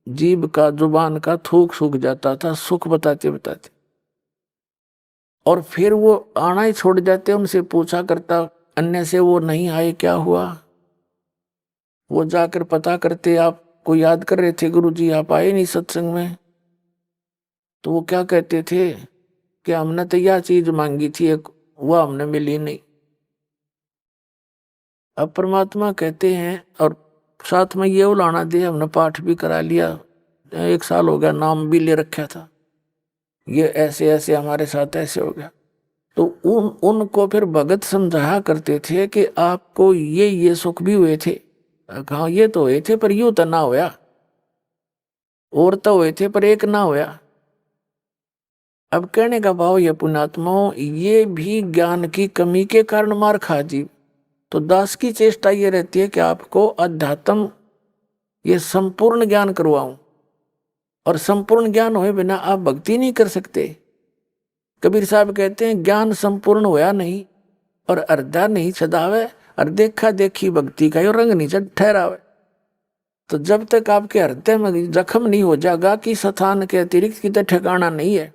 Speaker 1: जीभ का, जुबान का थूक सूख जाता था सुख बताते बताते। और फिर वो आना ही छोड़ जाते, उनसे पूछा करता अन्य से, वो नहीं आए क्या हुआ। वो जाकर पता करते, आपको याद कर रहे थे गुरुजी, आप आए नहीं सत्संग में। तो वो क्या कहते थे कि हमने तो यह चीज मांगी थी एक, वह हमने मिली नहीं। अब परमात्मा कहते हैं, और साथ में ये उलाना दे, हमने पाठ भी करा लिया, 1 साल हो गया, नाम भी ले रखा था, ये ऐसे ऐसे हमारे साथ ऐसे हो गया। तो उनको फिर भगत समझाया करते थे कि आपको ये सुख भी हुए थे। हाँ ये तो हुए थे, पर यूं तो ना होया, और तो हुए थे पर एक ना होया। अब कहने का भाव ये पुण्यात्माओं, ये भी ज्ञान की कमी के कारण मार खा जी। तो दास की चेष्टा ये रहती है कि आपको अध्यात्म ये संपूर्ण ज्ञान करवाऊं, और संपूर्ण ज्ञान होए बिना आप भक्ति नहीं कर सकते। कबीर साहब कहते हैं ज्ञान संपूर्ण होया नहीं और अर्धा नहीं छदावे, और देखा देखी भक्ति का यो रंग नहीं चढ़ ठहरावे। तो जब तक आपके हृदय में जख्म नहीं हो जाएगा कि स्थान के अतिरिक्त कितने ठिकाना नहीं है,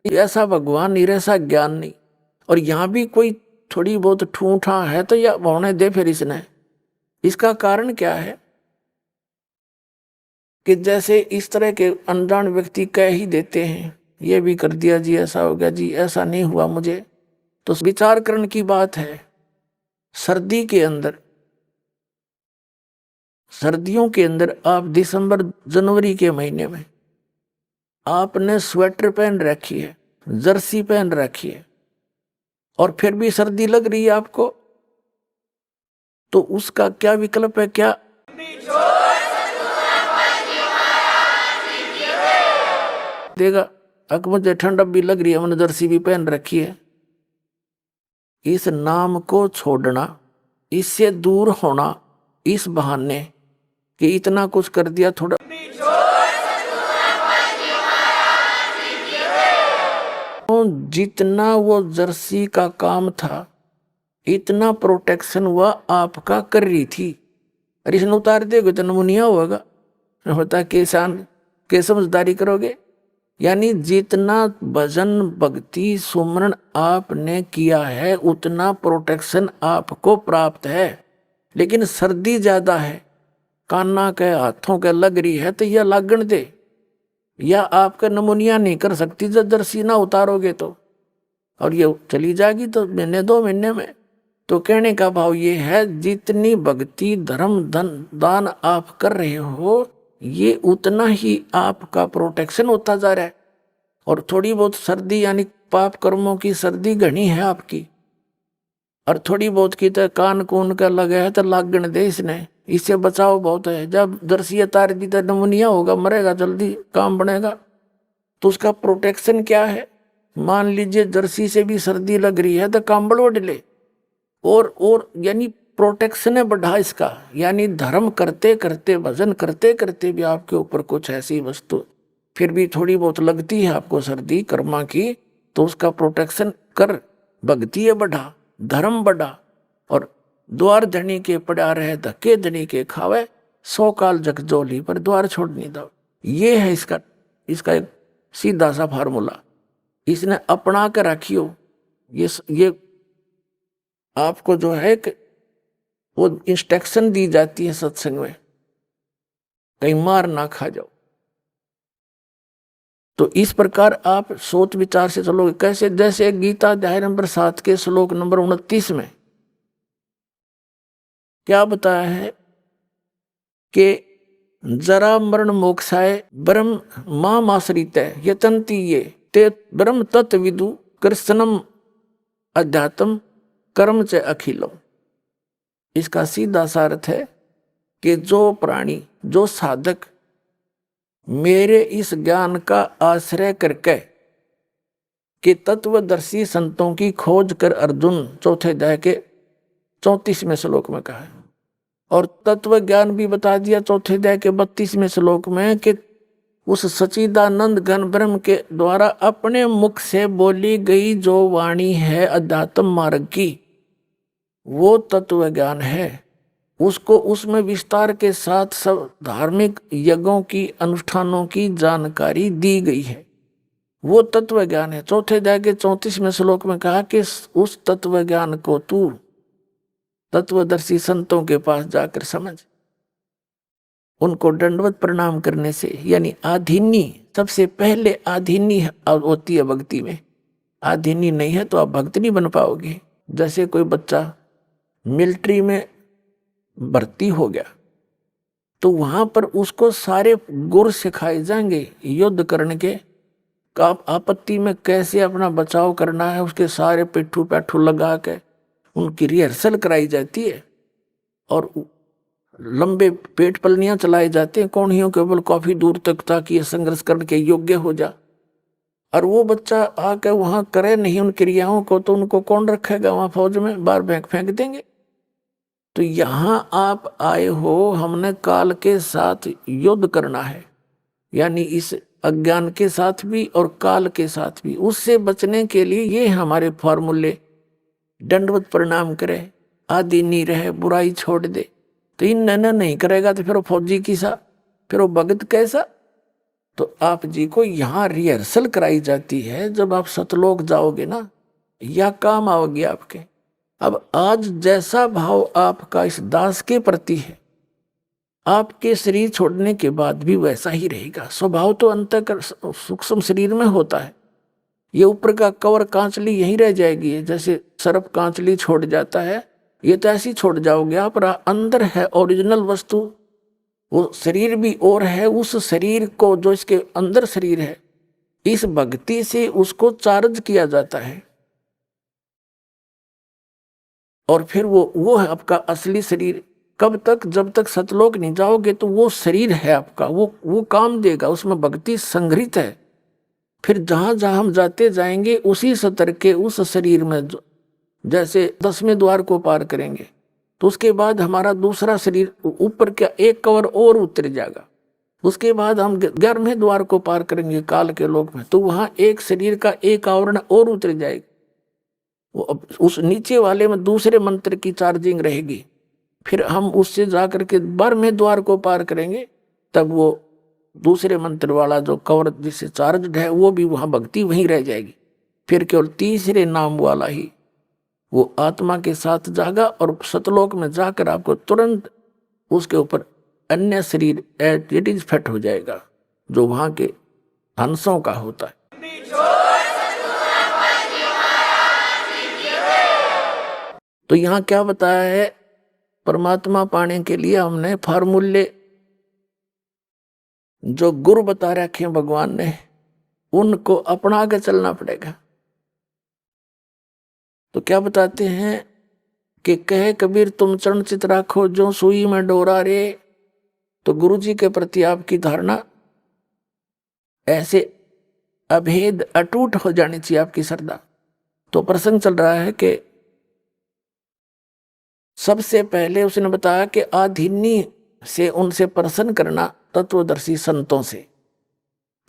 Speaker 1: ऐसा भगवान नहीं, ऐसा ज्ञान नहीं। और यहाँ भी कोई थोड़ी बहुत ठूठा है तो यह होने दे फिर इसने। इसका कारण क्या है कि जैसे इस तरह के अनजान व्यक्ति कह ही देते हैं, ये भी कर दिया जी, ऐसा हो गया जी, ऐसा नहीं हुआ मुझे। तो विचार करने की बात है। सर्दी के अंदर, सर्दियों के अंदर आप दिसंबर जनवरी के महीने में आपने स्वेटर पहन रखी है, जर्सी पहन रखी है, और फिर भी सर्दी लग रही है आपको, तो उसका क्या विकल्प है? क्या देगा? अक मुझे ठंड भी लग रही है, मैंने जर्सी भी पहन रखी है। इस नाम को छोड़ना, इससे दूर होना, इस बहाने कि इतना कुछ कर दिया थोड़ा, जितना वो जर्सी का काम था इतना प्रोटेक्शन हुआ आपका कर रही थी। अरे इसने उतार देगा तो नमूनिया होगा, होता किसान के समझदारी करोगे। यानी जितना भजन भक्ति सुमरण आपने किया है उतना प्रोटेक्शन आपको प्राप्त है। लेकिन सर्दी ज्यादा है, काना के हाथों के लग रही है तो यह लागण दे, या आपका नमूनिया नहीं कर सकती जब जर्सी ना उतारोगे तो, और ये चली जाएगी तो महीने 2 महीने में। तो कहने का भाव ये है, जितनी भक्ति धर्म धन दान आप कर रहे हो ये उतना ही आपका प्रोटेक्शन होता जा रहा है। और थोड़ी बहुत सर्दी यानी पाप कर्मों की सर्दी घनी है आपकी, और थोड़ी बहुत की तो कान कून का लगे है तो लागण दे इसने, इससे बचाव बहुत है। जब जर्सी तार दी तो नमूनिया होगा, मरेगा जल्दी, काम बनेगा। तो उसका प्रोटेक्शन क्या है? मान लीजिए जर्सी से भी सर्दी लग रही है तो कंबल ओढ़ ले, और यानी प्रोटेक्शन है बढ़ा इसका। यानी धर्म करते करते भजन करते करते भी आपके ऊपर कुछ ऐसी वस्तु फिर भी थोड़ी बहुत लगती है आपको सर्दी कर्मा की, तो उसका प्रोटेक्शन कर, भक्ति है बढ़ा, धर्म बढ़ा। और द्वार धनी के पड़ा रहे धक्के धनी के खावे, 100 काल जगजोली पर द्वार छोड़ नहीं दो। ये है इसका एक सीधा सा फार्मूला, इसने अपना कर रखियो। ये आपको जो है कि वो इंस्ट्रक्शन दी जाती है सत्संग में, कहीं मार ना खा जाओ। तो इस प्रकार आप सोच विचार से चलोगे। कैसे? जैसे गीता अध्याय नंबर 7 के श्लोक नंबर 29 में क्या बताया है कि जरा मरण मोक्षाय ब्रह्म माम आश्रित यतंती ये ते ब्रह्म तत्विदु कृष्णम अध्यात्म कर्म च अखिलम। इसका सीधा सा अर्थ है कि जो प्राणी, जो साधक मेरे इस ज्ञान का आश्रय करके कि तत्वदर्शी संतों की खोज कर अर्जुन, चौथे अध्याय के 34वें श्लोक में कहा है, और तत्व ज्ञान भी बता दिया चौथे अध्याय के 32वें श्लोक में कि उस सच्चिदानंद घन ब्रह्म के द्वारा अपने मुख से बोली गई जो वाणी है अध्यात्म मार्ग की, वो तत्व ज्ञान है। उसको उसमें विस्तार के साथ सब धार्मिक यज्ञों की अनुष्ठानों की जानकारी दी गई है। वो तत्व ज्ञान है। चौथे अध्याय के 34वें श्लोक में कहा कि उस तत्व ज्ञान को तू तत्वदर्शी संतों के पास जाकर समझ। उनको दंडवत प्रणाम करने से, यानी आधीनी, सबसे पहले आधीनी होती है भक्ति में। आधीनी नहीं है तो आप भक्त नहीं बन पाओगे। जैसे कोई बच्चा मिलिट्री में भर्ती हो गया तो वहां पर उसको सारे गुर सिखाए जाएंगे युद्ध करने के, आपत्ति में कैसे अपना बचाव करना है, उसके सारे पिट्ठू पैठू लगा के उनकी रिहर्सल कराई जाती है और लंबे पेट पलनियां चलाए जाते हैं कौड़ियों केवल काफी दूर तक, ताकि ये संघर्ष करने के योग्य हो जा। और वो बच्चा आके वहां करे नहीं उन क्रियाओं को, तो उनको कौन रखेगा वहां फौज में, बार फेंक देंगे। तो यहां आप आए हो, हमने काल के साथ युद्ध करना है, यानी इस अज्ञान के साथ भी और काल के साथ भी। उससे बचने के लिए ये हमारे फॉर्मूले, दंडवत प्रणाम करे, आदि नहीं रहे, बुराई छोड़ दे। तो इन नैना नहीं करेगा तो फिर वो फौजी किसा, फिर वो भगत कैसा। तो आप जी को यहाँ रिहर्सल कराई जाती है। जब आप सतलोक जाओगे ना, या काम आओगे आपके। अब आज जैसा भाव आपका इस दास के प्रति है, आपके शरीर छोड़ने के बाद भी वैसा ही रहेगा। स्वभाव तो अंतः सूक्ष्म शरीर में होता है। ये ऊपर का कवर कांचली यहीं रह जाएगी, जैसे सर्प कांचली छोड़ जाता है, ये तो ऐसी छोड़ जाओगे आप। पर अंदर है ओरिजिनल वस्तु, वो शरीर भी और है। उस शरीर को, जो इसके अंदर शरीर है, इस भक्ति से उसको चार्ज किया जाता है और फिर वो है आपका असली शरीर। कब तक? जब तक सतलोक नहीं जाओगे तो वो शरीर है आपका, वो काम देगा, उसमें भक्ति संग्रहित है। फिर जहां जहां हम जाते जाएंगे उसी सतर के उस शरीर में, जैसे 10वें द्वार को पार करेंगे तो उसके बाद हमारा दूसरा शरीर ऊपर का एक कवर और उतर जाएगा। उसके बाद हम 11वें द्वार को पार करेंगे काल के लोक में, तो वहां एक शरीर का एक आवरण और उतर जाएगा। वो उस नीचे वाले में दूसरे मंत्र की चार्जिंग रहेगी। फिर हम उससे जाकर के 12वें द्वार को पार करेंगे, तब वो दूसरे मंत्र वाला जो कवर जिससे चार्ज है वो भी वहां भक्ति वहीं रह जाएगी। फिर केवल तीसरे नाम वाला ही वो आत्मा के साथ जागा और सतलोक में जाकर आपको तुरंत उसके ऊपर अन्य शरीर इट इज फिट हो जाएगा, जो वहां के हंसों का होता है। तो यहाँ क्या बताया है? परमात्मा पाने के लिए हमने फार्मूले जो गुरु बता रखे हैं भगवान ने, उनको अपना के चलना पड़ेगा। तो क्या बताते हैं कि कहे कबीर तुम चरण चित राखो जो सुई में डोरा रे। तो गुरु जी के प्रति आपकी धारणा ऐसे अभेद अटूट हो जानी चाहिए, आपकी श्रद्धा। तो प्रसंग चल रहा है कि सबसे पहले उसने बताया कि आधीनी से उनसे प्रसन्न करना तत्वदर्शी संतों से।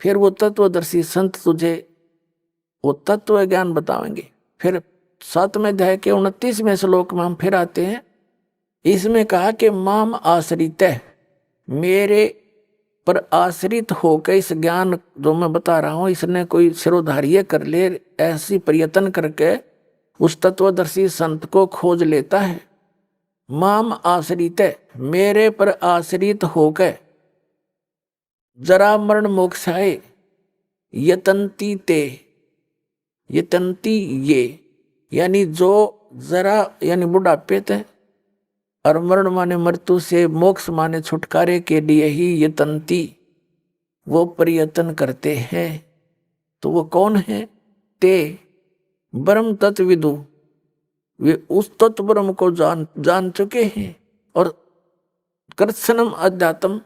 Speaker 1: फिर वो तत्वदर्शी संत तुझे वो तत्व ज्ञान बताएंगे। फिर 7वें अध्याय के 29वें श्लोक में हम फिर आते हैं। इसमें कहा कि माम आश्रित है, मेरे पर आश्रित होकर इस ज्ञान जो मैं बता रहा हूं, इसने कोई सिरोधार्य कर ले, ऐसी प्रयत्न करके उस तत्वदर्शी संत को खोज लेता है। माम आश्रित है, मेरे पर आश्रित होकर जरा मरण मोक्षाए यतंती ते, यतंती ये, यानी जो जरा यानी बुढ़ापे थे और मरण माने मृत्यु से, मोक्ष माने छुटकारे के लिए ही यतंती वो प्रयत्न करते हैं। तो वो कौन है? ते ब्रह्म तत्विदु, वे उस तत्व ब्रह्म को जान चुके हैं और कृत्स्नम अध्यात्म,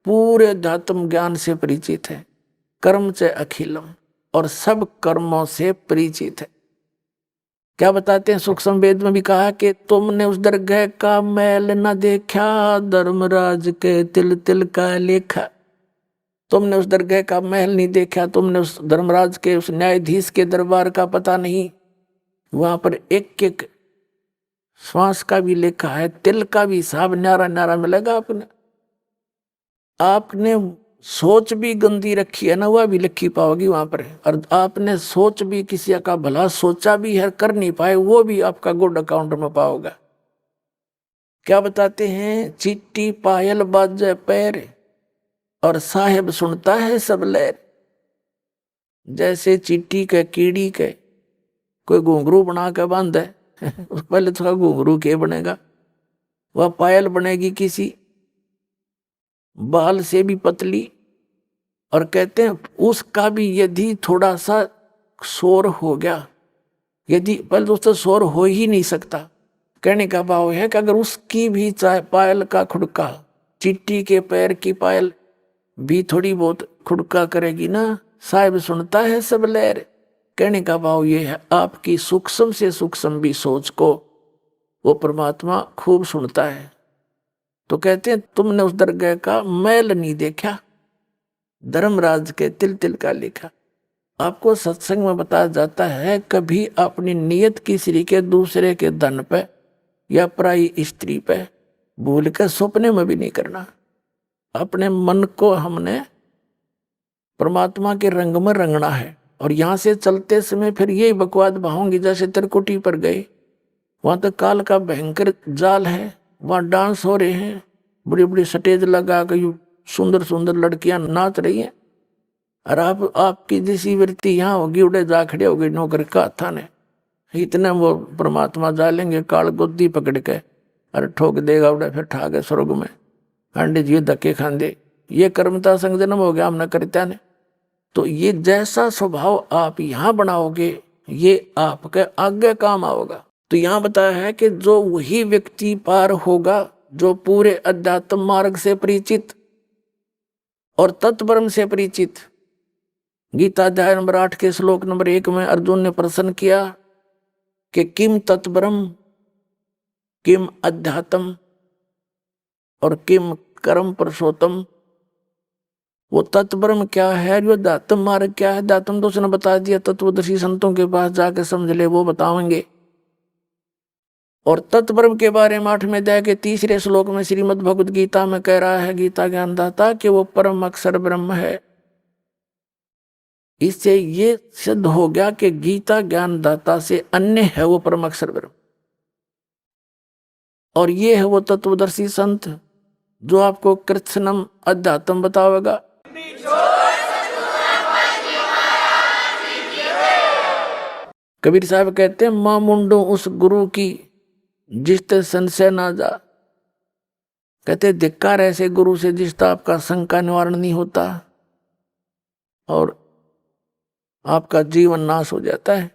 Speaker 1: पूरे अध्यात्म ज्ञान से परिचित है। कर्म से अखिलम, और सब कर्मों से परिचित है। क्या बताते हैं? सूक्ष्म वेद में भी कहा कि तुमने उस दरगह का मैल न देखा, धर्मराज के तिल तिल का लेखा। तुमने उस दरगह का महल नहीं देखा, तुमने उस धर्मराज के, उस न्यायाधीश के दरबार का पता नहीं। वहां पर एक एक श्वास का भी लिखा है, तिल का भी हिसाब न्यारा न्यारा मिलेगा। आपने सोच भी गंदी रखी है ना, वह भी लिखी पाओगी वहां पर। और आपने सोच भी किसी का भला सोचा भी है, कर नहीं पाए, वो भी आपका गुड अकाउंट में पाओगे। क्या बताते हैं, चिट्टी पायल बाजे पैर और साहेब सुनता है सब लहर। जैसे चिट्टी के कीड़ी के कोई घुंघरू बना के बांध है पहले तो घुंघरू के बनेगा, वह पायल बनेगी किसी बाल से भी पतली। और कहते हैं उसका भी यदि थोड़ा सा शोर हो गया, यदि पहले तो उससे शोर हो ही नहीं सकता। कहने का भाव है कि अगर उसकी भी चाहे पायल का खुड़का, चिट्टी के पैर की पायल भी थोड़ी बहुत खुड़का करेगी ना, साहिब सुनता है सब लहर। कहने का भाव ये है, आपकी सूक्ष्म से सूक्ष्म भी सोच को वो परमात्मा खूब सुनता है। तो कहते हैं तुमने उस दरगाह का मैल नहीं देखा, धर्मराज के तिल तिल का लिखा। आपको सत्संग में बताया जाता है, कभी अपनी नियत की श्री के दूसरे के धन पे या पराई स्त्री पे भूल कर सपने में भी नहीं करना। अपने मन को हमने परमात्मा के रंग में रंगना है। और यहाँ से चलते समय फिर यही बकवाद बहाऊंगी, जैसे त्रिकुटी पर गए, वहां तो काल का भयंकर जाल है, वहां डांस हो रहे हैं, बड़ी बड़ी स्टेज लगा कर सुंदर सुंदर लड़कियां नाच रही हैं। और आपकी जैसी वृत्ति यहाँ होगी, उड़े जा खड़े हो गई नौकर का थाने, इतने वो परमात्मा जालेंगे काल गोदी पकड़ के, अरे ठोक देगा उड़े, फिर ठा गए स्वर्ग में अंडे जी धक्के खांदे। ये कर्मता संग जन्म हो गया हमने करता ने। तो ये जैसा स्वभाव आप यहाँ बनाओगे, ये आपके आगे काम आओगा। तो यहाँ बताया है कि जो वही व्यक्ति पार होगा जो पूरे अध्यात्म मार्ग से परिचित और तत्परम से परिचित। गीता अध्याय नंबर 8 के श्लोक नंबर 1 में अर्जुन ने प्रश्न किया कि किम तत्परम, किम अध्यात्म और किम कर्म पुरुषोत्तम। वो तत्परम क्या है, जो अध्यात्म मार्ग क्या है, अध्यात्म तो उसने बता दिया, तत्वदर्शी संतों के पास जाके समझ ले, वो बताएंगे। और तत्परम के बारे में 8वें अध्याय के 3 श्लोक में श्रीमद् भगवद गीता में कह रहा है गीता ज्ञानदाता कि वो परम अक्षर ब्रह्म है। इससे ये सिद्ध हो गया कि गीता ज्ञानदाता से अन्य है वो परम अक्षर ब्रह्म। और ये है वो तत्वदर्शी संत जो आपको कृत्स्नम अध्यात्म बतावेगा। कबीर साहब कहते हैं, मां मुंडो उस गुरु की जिसते संशय ना जा। कहते धिक्कार ऐसे गुरु से जिसता आपका शंका निवारण नहीं होता और आपका जीवन नाश हो जाता है।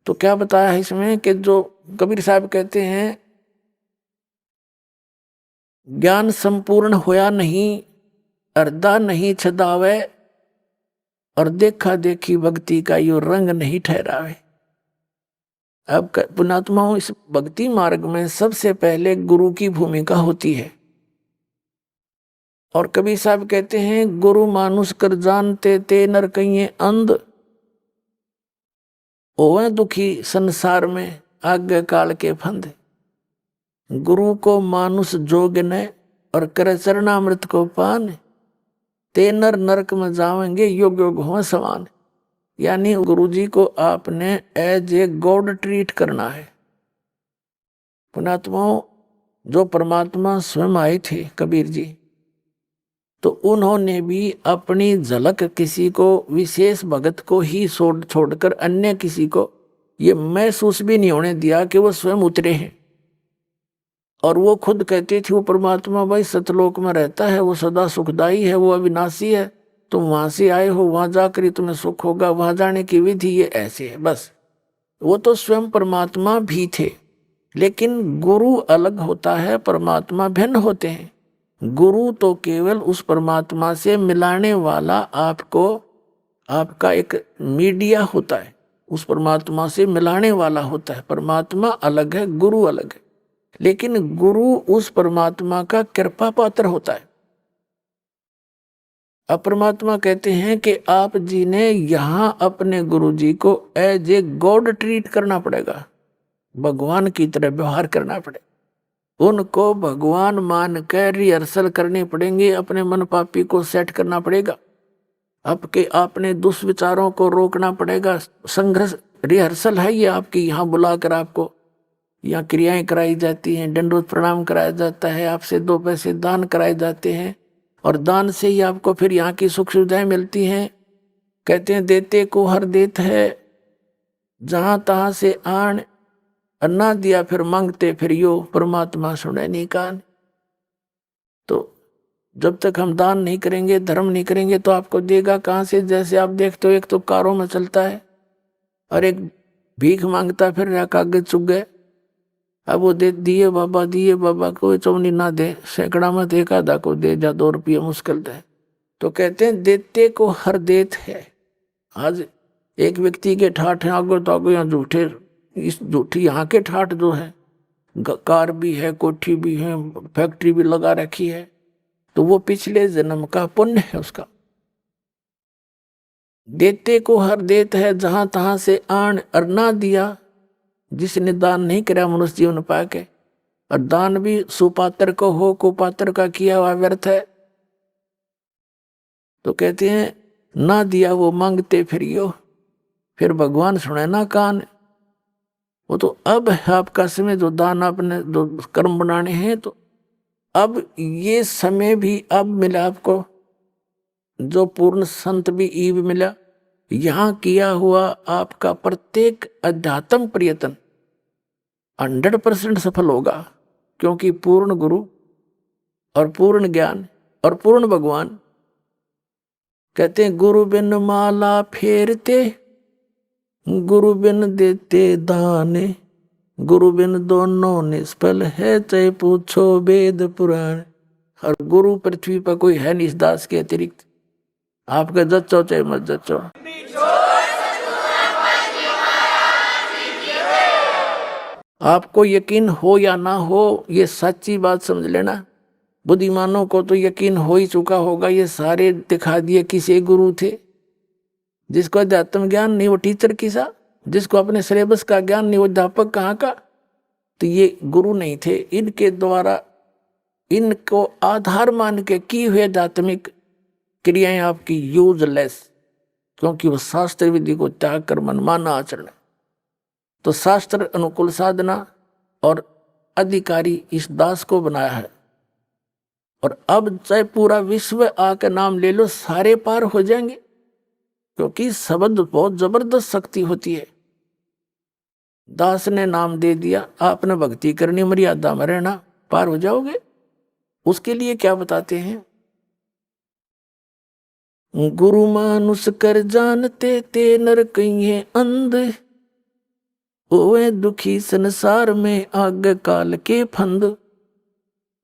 Speaker 1: तो क्या बताया है इसमें कि जो कबीर साहब कहते हैं, ज्ञान संपूर्ण होया नहीं, अर्धा नहीं छदावे और देखा देखी भक्ति का यो रंग नहीं ठहरावे। अब पुण्यात्माओं, इस भक्ति मार्ग में सबसे पहले गुरु की भूमिका होती है। और कबीर साहब कहते हैं, गुरु मानुष कर जानते ते नर कहिए अंध, ओवे दुखी संसार में आगे काल के फंद। गुरु को मानुष जोग ने और कर चरणामृत को पान, ते नर नरक में जावेंगे योग योग हो समान। यानी गुरु जी को आपने एज ए गॉड ट्रीट करना है। पुण्यात्माओं, जो परमात्मा स्वयं आए थे कबीर जी, तो उन्होंने भी अपनी झलक किसी को विशेष भगत को ही छोड़कर अन्य किसी को ये महसूस भी नहीं होने दिया कि वो स्वयं उतरे हैं। और वो खुद कहते थे, वो परमात्मा भाई सतलोक में रहता है, वो सदा सुखदाई है, वो अविनाशी है, तुम वहां से आए हो, वहां जाकर तुम्हें सुख होगा, वहां जाने की विधि ये ऐसे है। बस वो तो स्वयं परमात्मा भी थे। लेकिन गुरु अलग होता है, परमात्मा भिन्न होते हैं। गुरु तो केवल उस परमात्मा से मिलाने वाला आपको, आपका एक मीडिया होता है, उस परमात्मा से मिलाने वाला होता है। परमात्मा अलग है, गुरु अलग है। लेकिन गुरु उस परमात्मा का कृपा पात्र होता है। अब परमात्मा कहते हैं कि आप जी ने यहाँ अपने गुरु जी को एज ए गॉड ट्रीट करना पड़ेगा। भगवान की तरह व्यवहार करना पड़े, उनको भगवान मान कर रिहर्सल करनी पड़ेंगे, अपने मन पापी को सेट करना पड़ेगा, आपके अपने दुष्विचारों को रोकना पड़ेगा। संघर्ष रिहर्सल है ये आपकी, यहाँ बुलाकर आपको यहाँ क्रियाएं कराई जाती हैं, दंडवत प्रणाम कराया जाता है, आपसे 2 पैसे दान कराए जाते हैं, और दान से ही आपको फिर यहाँ की सुख सुविधाएं मिलती हैं। कहते हैं देते को हर देत है, जहां तहां से आन, अन्ना दिया फिर मांगते फिर यो, परमात्मा सुने नहीं कान। तो जब तक हम दान नहीं करेंगे, धर्म नहीं करेंगे, तो आपको देगा कहाँ से? जैसे आप देखते हो एक तो कारों में चलता है और एक भीख मांगता फिर रहा, कागज चुग गए। अब वो दे दिए बाबा, कोई चौनी ना दे, सैकड़ा में तो एक आधा को दे, जा 2 रुपये मुश्किल है। तो कहते हैं देते को हर देत है। आज एक व्यक्ति के ठाठ आगो तो आगो यहाँ झूठे, इस झूठी यहाँ के ठाठ जो है, कार भी है, कोठी भी है, फैक्ट्री भी लगा रखी है, तो वो पिछले जन्म का पुण्य है उसका। देते को हर देत है, जहां तहां से आन, और ना दिया, जिसने दान नहीं करा मनुष्य जीवन पाके, और दान भी सुपात्र को हो, कुपात्र का किया हुआ व्यर्थ है। तो कहते हैं ना दिया वो मांगते फिर यो, फिर भगवान सुने ना कान। वो तो अब है आपका समय, जो दान आपने जो कर्म बनाने हैं, तो अब ये समय भी अब मिला आपको, जो पूर्ण संत भी ईब मिला। यहाँ किया हुआ आपका प्रत्येक अध्यात्म प्रयत्न 100% सफल होगा, क्योंकि पूर्ण गुरु और पूर्ण ज्ञान और पूर्ण भगवान। कहते हैं गुरु बिन माला फेरते, गुरु बिन देते दान, गुरु बिन दोनों निष्फल है, चाहे पूछो वेद पुराण। और गुरु पृथ्वी पर कोई है नहीं इस दास के अतिरिक्त, आपका जचो चाहे मत जचो। आपको यकीन हो या ना हो, ये सच्ची बात समझ लेना। बुद्धिमानों को तो यकीन हो ही चुका होगा, ये सारे दिखा दिए किसी गुरु थे। जिसको अध्यात्म ज्ञान नहीं वो टीचर किसा, जिसको अपने सिलेबस का ज्ञान नहीं वो अध्यापक कहाँ का। तो ये गुरु नहीं थे, इनके द्वारा इनको आधार मान के की हुए आध्यात्मिक क्रियाएं आपकी यूजलेस, क्योंकि वो शास्त्र विधि को त्याग कर मनमाना आचरण। तो शास्त्र अनुकूल साधना और अधिकारी इस दास को बनाया है। और अब चाहे पूरा विश्व आके नाम ले लो, सारे पार हो जाएंगे, क्योंकि शब्द बहुत जबरदस्त शक्ति होती है। दास ने नाम दे दिया, आपने भक्ति करनी, मर्यादा में रहना, पार हो जाओगे। उसके लिए क्या बताते हैं? गुरु मानुष कर जानते ते नर कहिए अंध, ओए दुखी संसार में आग काल के फंद।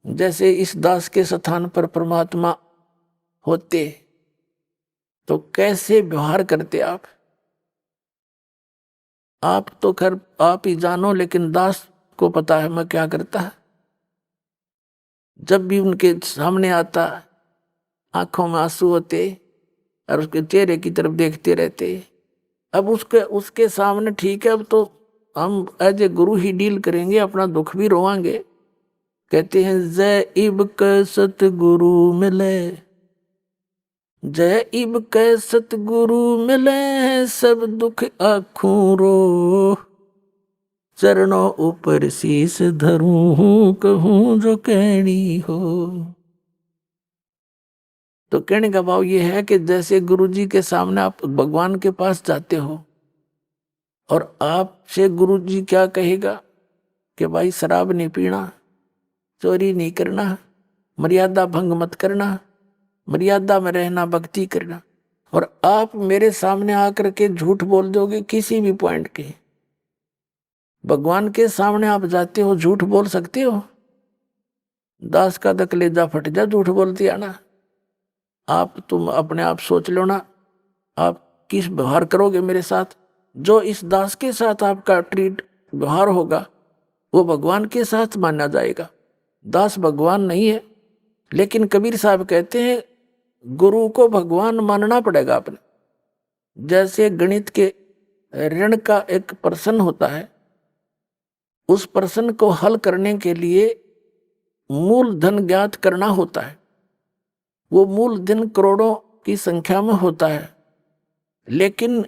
Speaker 1: जैसे इस दास के स्थान पर परमात्मा होते तो कैसे व्यवहार करते आप तो खैर आप ही जानो, लेकिन दास को पता है मैं क्या करता है। जब भी उनके सामने आता, आंखों में आंसू होते और उसके चेहरे की तरफ देखते रहते। अब उसके सामने ठीक है, अब तो हम as a Guru he deal करेंगे, अपना दुख भी रोवांगे। कहते हैं जय इब क सतगुरु मिले, जय इब कै सतगुरु मिले, सब दुख आँखों रो, चरणों ऊपर शीस धरूं, कहूं जो कहनी हो। तो कहने का भाव ये है कि जैसे गुरुजी के सामने आप भगवान के पास जाते हो और आपसे गुरुजी क्या कहेगा कि भाई शराब नहीं पीना, चोरी नहीं करना, मर्यादा भंग मत करना, मर्यादा में रहना, भक्ति करना। और आप मेरे सामने आकर के झूठ बोल दोगे किसी भी पॉइंट के, भगवान के सामने आप जाते हो, झूठ बोल सकते हो? दास का कलेजा फट जा झूठ बोलती आना। तुम अपने आप सोच लो ना, आप किस व्यवहार करोगे मेरे साथ। जो इस दास के साथ आपका व्यवहार होगा वो भगवान के साथ माना जाएगा। दास भगवान नहीं है, लेकिन कबीर साहब कहते हैं गुरु को भगवान मानना पड़ेगा अपने। जैसे गणित के ऋण का एक प्रश्न होता है, उस प्रश्न को हल करने के लिए मूलधन ज्ञात करना होता है। वो मूलधन करोड़ों की संख्या में होता है, लेकिन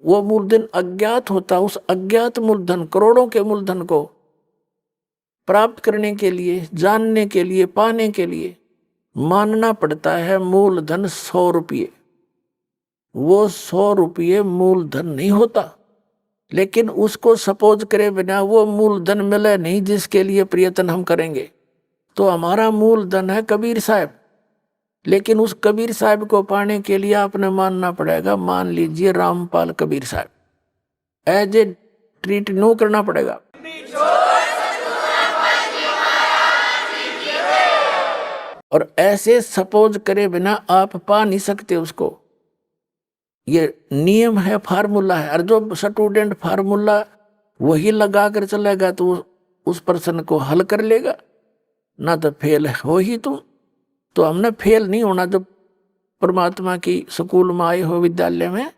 Speaker 1: वो मूलधन अज्ञात होता है। उस अज्ञात मूलधन, करोड़ों के मूलधन को प्राप्त करने के लिए, जानने के लिए, पाने के लिए मानना पड़ता है मूलधन 100 रुपये। वो 100 रुपये मूलधन नहीं होता, लेकिन उसको सपोज करे बिना वो मूलधन मिले नहीं जिसके लिए प्रयत्न हम करेंगे। तो हमारा मूलधन है कबीर साहब, लेकिन उस कबीर साहब को पाने के लिए आपने मानना पड़ेगा, मान लीजिए रामपाल कबीर साहब, एज ए ट्रीट नो करना पड़ेगा। और ऐसे सपोज करे बिना आप पा नहीं सकते उसको। ये नियम है, फार्मूला है। और जो स्टूडेंट फार्मूला वही लगा कर चलेगा तो उस प्रश्न को हल कर लेगा, ना तो फेल हो ही तुम। तो हमने फेल नहीं होना। जब परमात्मा की स्कूल में आए हो, विद्यालय में,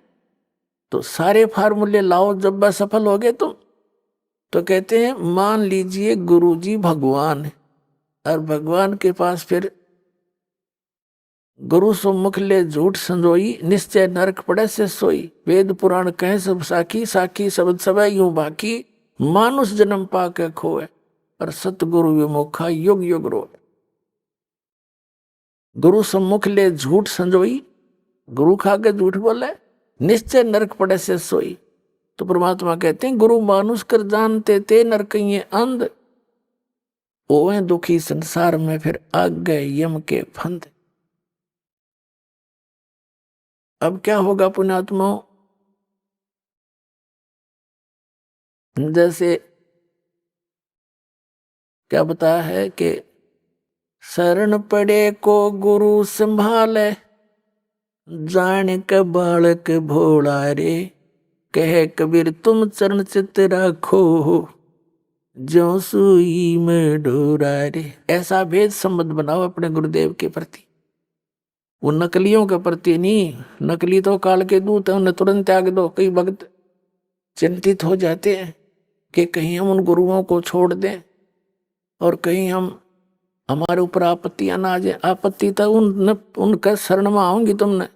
Speaker 1: तो सारे फार्मूले लाओ। जब वह सफल हो गए तुम, तो कहते हैं मान लीजिए गुरुजी भगवान है, और भगवान के पास फिर गुरु सम्मुख ले झूठ संजोई, निश्चय नरक पड़े से सोई। वेद पुराण कहे सब साखी, साखी शब्द सब यूं बाकी। मानुष जन्म पाके खोए, और सतगुरु विमुखा युग युग रोए। गुरु सम्मुख ले झूठ संजोई, गुरु खा के झूठ बोले, निश्चय नरक पड़े से सोई। तो परमात्मा कहते हैं गुरु मानुष कर जानते ते नरकइये अंध, ओए दुखी संसार में फिर आग गए यम के फंद। अब क्या होगा पुण्यात्माओं? जैसे क्या बताया है कि शरण पड़े को गुरु संभाले, जान के बालक भोला रे। कहे कबीर तुम चरण चित राखो, जो सुई में डोरा रे। ऐसा भेद संबंध बनाओ अपने गुरुदेव के प्रति, वो नकलियों के प्रति नहीं। नकली तो काल के दूत है, उन्हें तुरंत त्याग दो। कई भक्त चिंतित हो जाते हैं कि कहीं हम उन गुरुओं को छोड़ दें और कहीं हमारे ऊपर आपत्तियां ना आ जाए। आपत्ति तो उनका शरण में आओगी तुमने,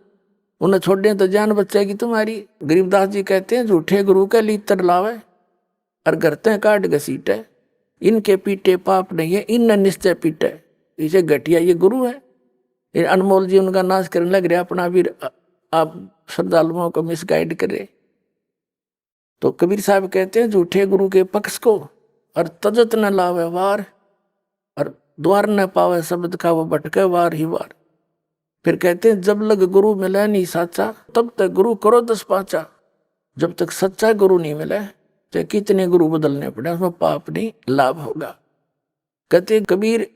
Speaker 1: उन्हें छोड़ने तो जान बचेगी तुम्हारी। गरीबदास जी कहते हैं झूठे गुरु के लीतर लावे, और करते काट घसीटे। इनके पीटे पाप नहीं है, इन निश्चय पीटे। इसे घटिया ये गुरु है। ये अनमोल जी उनका नाश करने लग रहे, अपना भी आप श्रद्धालुओं को मिसगाइड करे। तो कबीर साहब कहते हैं झूठे गुरु के पक्ष को, और तजत न लावे वार, और द्वार न पावे शब्द का वो भटके वार ही वार। फिर कहते हैं जब लग गुरु मिले नहीं साचा, तब तक गुरु करो 10 पाचा। जब तक सच्चा गुरु नहीं मिले, चाहे कितने गुरु बदलने पड़े, उसमें पाप नहीं, लाभ होगा। कहते कबीर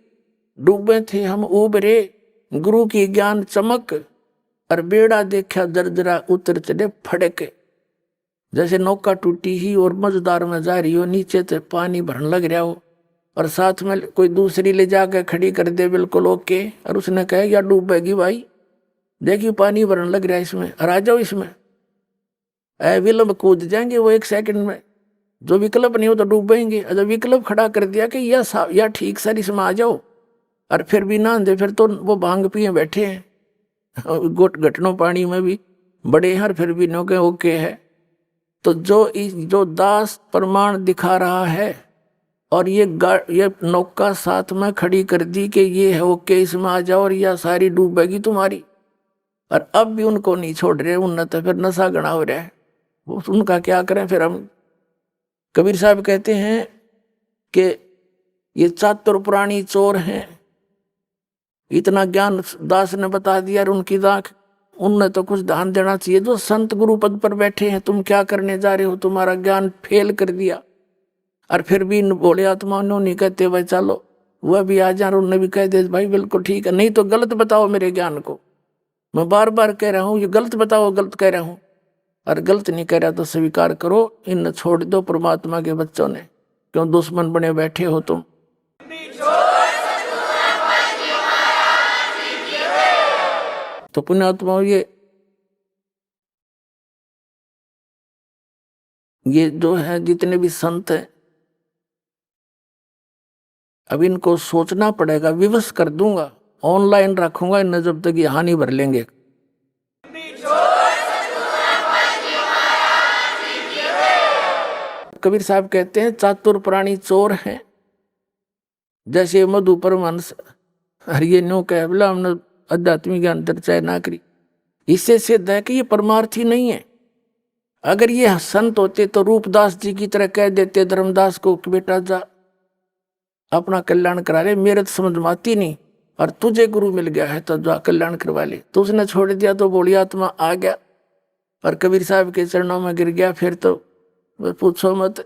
Speaker 1: डूबे थे हम उबरे, गुरु की ज्ञान चमक, और बेड़ा देखा दरदरा उतर चले फड़के। जैसे नौका टूटी ही और मझदार में जा रही हो, नीचे से पानी भरने लग रहा हो, और साथ में कोई दूसरी ले जाकर खड़ी कर दे बिल्कुल ओके, और उसने कहा या डूबेगी भाई, देखिए पानी भरने लग रहा है इसमें, और आ जाओ इसमें। विकल्प कूद जाएंगे वो 1 सेकंड में। जो विकल्प नहीं हो तो डूबेंगे। जब विकल्प खड़ा कर दिया कि या ठीक सर इसमें आ जाओ, और फिर भी ना दे, फिर तो वो भांग पिए बैठे हैं घुटनों पानी में भी बड़े हैं, फिर भी नो के ओके है। तो जो दास प्रमाण दिखा रहा है, और ये नौका साथ में खड़ी कर दी कि ये है ओके, इसमें आ जाओ, और यह सारी डूबेगी तुम्हारी, और अब भी उनको नहीं छोड़ रहे। उनने तो फिर नशा गणा हो रहा है, वो उनका क्या करें फिर हम। कबीर साहब कहते हैं कि ये चातुर पुरानी चोर हैं। इतना ज्ञान दास ने बता दिया, और उनकी दाख उनने तो कुछ ध्यान देना चाहिए। जो संत गुरु पद पर बैठे हैं, तुम क्या करने जा रहे हो? तुम्हारा ज्ञान फेल कर दिया। और फिर भी बोले आत्मा नहीं कहते भाई चलो वह भी आ जा, उन्होंने भी कह दे भाई बिल्कुल ठीक है, नहीं तो गलत बताओ मेरे ज्ञान को। मैं बार बार कह रहा हूँ ये गलत बताओ, गलत कह रहा हूँ। और गलत नहीं कह रहा तो स्वीकार करो, इन छोड़ दो परमात्मा के बच्चों ने, क्यों दुश्मन बने बैठे हो तुम। तो पुण्यात्मा ये जो है जितने भी संत हैं, अब इनको सोचना पड़ेगा, विवश कर दूंगा, ऑनलाइन रखूंगा इन्हें जब तक ये हानि भर लेंगे। कबीर साहब कहते हैं चातुर प्राणी चोर हैं, जैसे मधु परमहंस हरिये नो कह बोला हमने आध्यात्मिक ज्ञान चर्चा ना करी। इससे सिद्ध है कि ये परमार्थी नहीं है। अगर ये संत होते तो रूपदास जी की तरह कह देते धर्मदास को कि बेटा जा अपना कल्याण करा ले, मेरे तो समझ में आती नहीं, और तुझे गुरु मिल गया है तो जा कल्याण करवा ले। तो उसने छोड़ दिया तो बोली आत्मा आ गया और कबीर साहब के चरणों में गिर गया। फिर तो पूछो मत,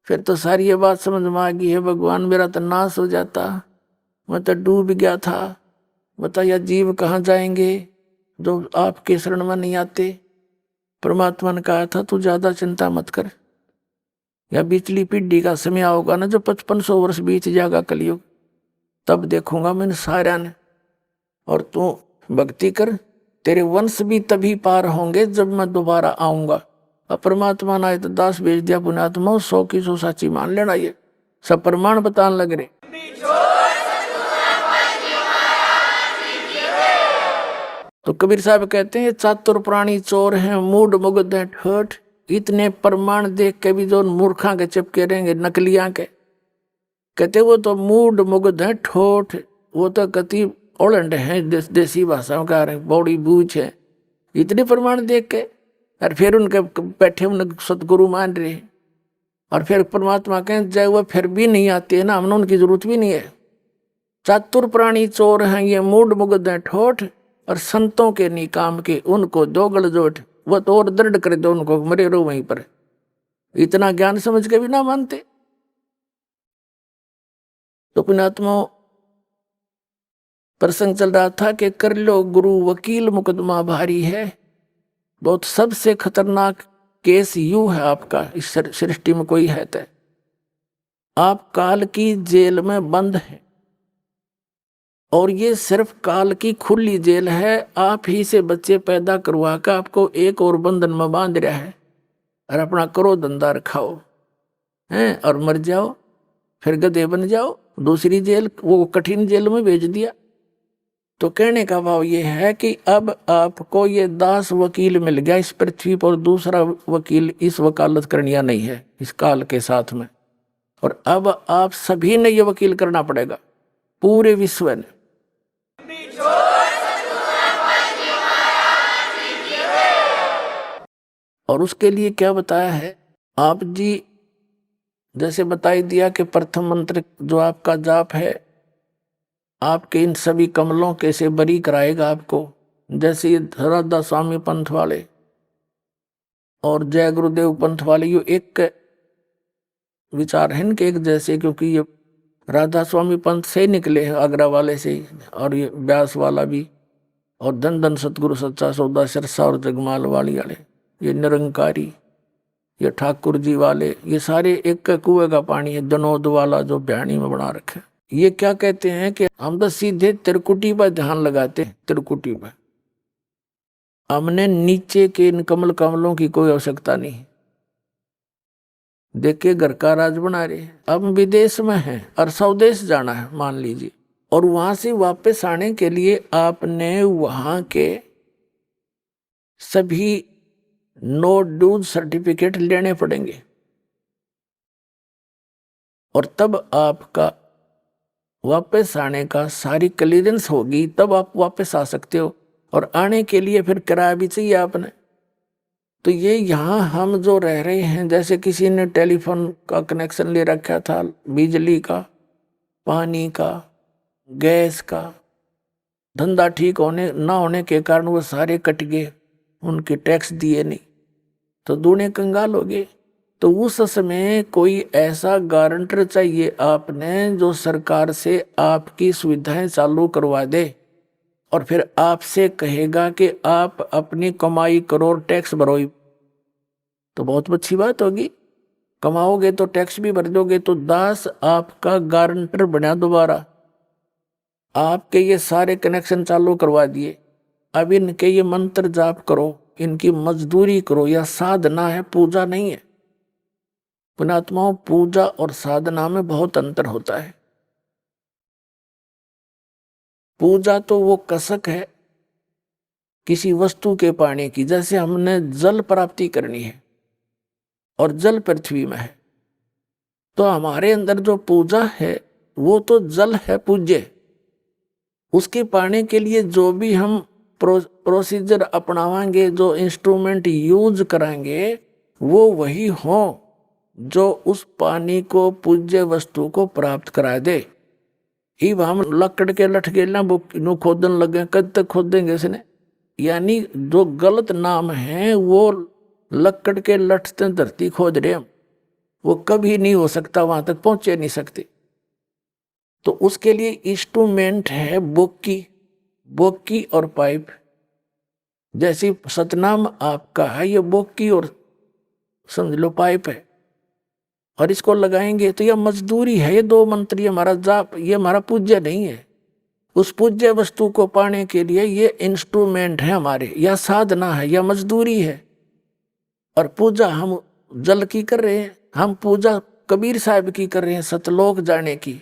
Speaker 1: फिर तो सारी ये बात समझ में आ गई है, भगवान मेरा तो नाश हो जाता, मैं तो डूब गया था, बताया जीव कहाँ जाएंगे जो आपके शरण में नहीं आते। परमात्मा ने कहा था तू ज्यादा चिंता मत कर, या बिचली पीढ़ी का समय आओगा ना जो 5500 वर्ष बीत जाएगा कलयुग, तब देखूंगा मैंने सारा ने, और तू भक्ति कर, तेरे वंश भी तभी पार होंगे जब मैं दोबारा आऊंगा। अब परमात्मा ने आए तो दास भेज दिया पुण्यात्मा, 100 की 100 साची मान लेना। ये सब प्रमाण बताने लग रहे। तो कबीर साहब कहते हैं चातुर प्राणी चोर हैं, मूड मुग्ध है ठोठ। इतने प्रमाण देख के भी जो मूर्खा के चिपके रहेंगे नकलियां के, कहते वो तो मूड मुग्ध है ठोठ, वो तो कति ओलंड है, देसी भाषा का बौड़ी बूझ है। इतने प्रमाण देख के और फिर उनके बैठे उनके सतगुरु मान रहे, और फिर परमात्मा कहें जय वो फिर भी नहीं आते है ना, हमने उनकी जरूरत भी नहीं है। चातुर प्राणी चोर हैं ये, मूड मुग्ध है ठोठ, और संतों के नहीं काम के उनको दो गलजोट, वो तो और दर्द कर दो उनको, मरे रहो वहीं पर। इतना ज्ञान समझ के भी ना मानते। तो पुण्यात्मा प्रसंग चल रहा था कि कर लो गुरु वकील मुकदमा भारी है। बहुत सबसे खतरनाक केस यू है आपका इस सृष्टि में कोई है तो आप काल की जेल में बंद हैं, और ये सिर्फ काल की खुली जेल है। आप ही से बच्चे पैदा करवा कर आपको एक और बंधन में बांध रहा है, और अपना करो धंधा रखाओ हैं और मर जाओ, फिर गधे बन जाओ, दूसरी जेल वो कठिन जेल में भेज दिया। तो कहने का भाव ये है कि अब आपको ये दास वकील मिल गया इस पृथ्वी पर, दूसरा वकील इस वकालत करनिया नहीं है इस काल के साथ में, और अब आप सभी ने ये वकील करना पड़ेगा पूरे विश्व ने। और उसके लिए क्या बताया है आप जी, जैसे बताई दिया कि प्रथम मंत्र जो आपका जाप है आपके इन सभी कमलों के से बरी कराएगा आपको। जैसे ये राधा स्वामी पंथ वाले और जय गुरुदेव पंथ वाले ये एक विचार है इनके एक जैसे, क्योंकि ये राधा स्वामी पंथ से निकले हैं आगरा वाले से, और ये व्यास वाला भी, और धन धन सतगुरु सच्चा सौदा सिरसा और जगमाल वाली वाले, ये निरंकारी, ये ठाकुर जी वाले, ये सारे एक कुएं का पानी है दनोद वाला जो बयानी में बना रखे। ये क्या कहते हैं कि हम तो सीधे त्रिकुटी पर ध्यान लगाते हैं, त्रिकुटी पर, हमने नीचे के इन कमल कमलों की कोई आवश्यकता नहीं। देखिए घर का राज बना रहे, अब विदेश में है और स्वदेश जाना है मान लीजिए, और वहां से वापस आने के लिए आपने वहां के सभी नो ड्यूज सर्टिफिकेट लेने पड़ेंगे, और तब आपका वापस आने का सारी क्लियरेंस होगी, तब आप वापस आ सकते हो। और आने के लिए फिर किराया भी चाहिए आपने। तो ये यहाँ हम जो रह रहे हैं, जैसे किसी ने टेलीफोन का कनेक्शन ले रखा था, बिजली का, पानी का, गैस का, धंधा ठीक होने ना होने के कारण वो सारे कट गए, उनके टैक्स दिए नहीं, तो दूने कंगाल हो गए। तो उस समय कोई ऐसा गारंटर चाहिए आपने जो सरकार से आपकी सुविधाएं चालू करवा दे, और फिर आपसे कहेगा कि आप अपनी कमाई करो और टैक्स भरो। तो बहुत अच्छी बात होगी, कमाओगे तो टैक्स भी भर दोगे। तो दास आपका गारंटर बना, दोबारा आपके ये सारे कनेक्शन चालू करवा दिए, अब इनके ये मंत्र जाप करो, इनकी मजदूरी करो। यह साधना है, पूजा नहीं है। पुण्यात्माओं पूजा और साधना में बहुत अंतर होता है। पूजा तो वो कसक है किसी वस्तु के पाने की। जैसे हमने जल प्राप्ति करनी है और जल पृथ्वी में है, तो हमारे अंदर जो पूजा है वो तो जल है पूज्य। उसके पाने के लिए जो भी हम प्रोसीजर अपनावाएंगे, जो इंस्ट्रूमेंट यूज कराएंगे, वो वही हो जो उस पानी को, पूज्य वस्तु को प्राप्त करा दे। इब हम लकड़ के लठ गेलना वो खोदन लगे, कद तक खोदेंगे इसने? यानी जो गलत नाम है वो लकड़ के लठ से धरती खोद रहे हम, वो कभी नहीं हो सकता, वहां तक पहुंचे नहीं सकते। तो उसके लिए इंस्ट्रूमेंट है बोकी और पाइप। जैसे सतनाम आपका है, ये बोकी और समझ लो पाइप है, और इसको लगाएंगे तो यह मजदूरी है। ये दो मंत्र, ये हमारा जाप, ये हमारा पूज्य नहीं है। उस पूज्य वस्तु को पाने के लिए ये इंस्ट्रूमेंट है हमारे, या साधना है, या मजदूरी है। और पूजा हम जल की कर रहे हैं, हम पूजा कबीर साहब की कर रहे हैं, सतलोक जाने की,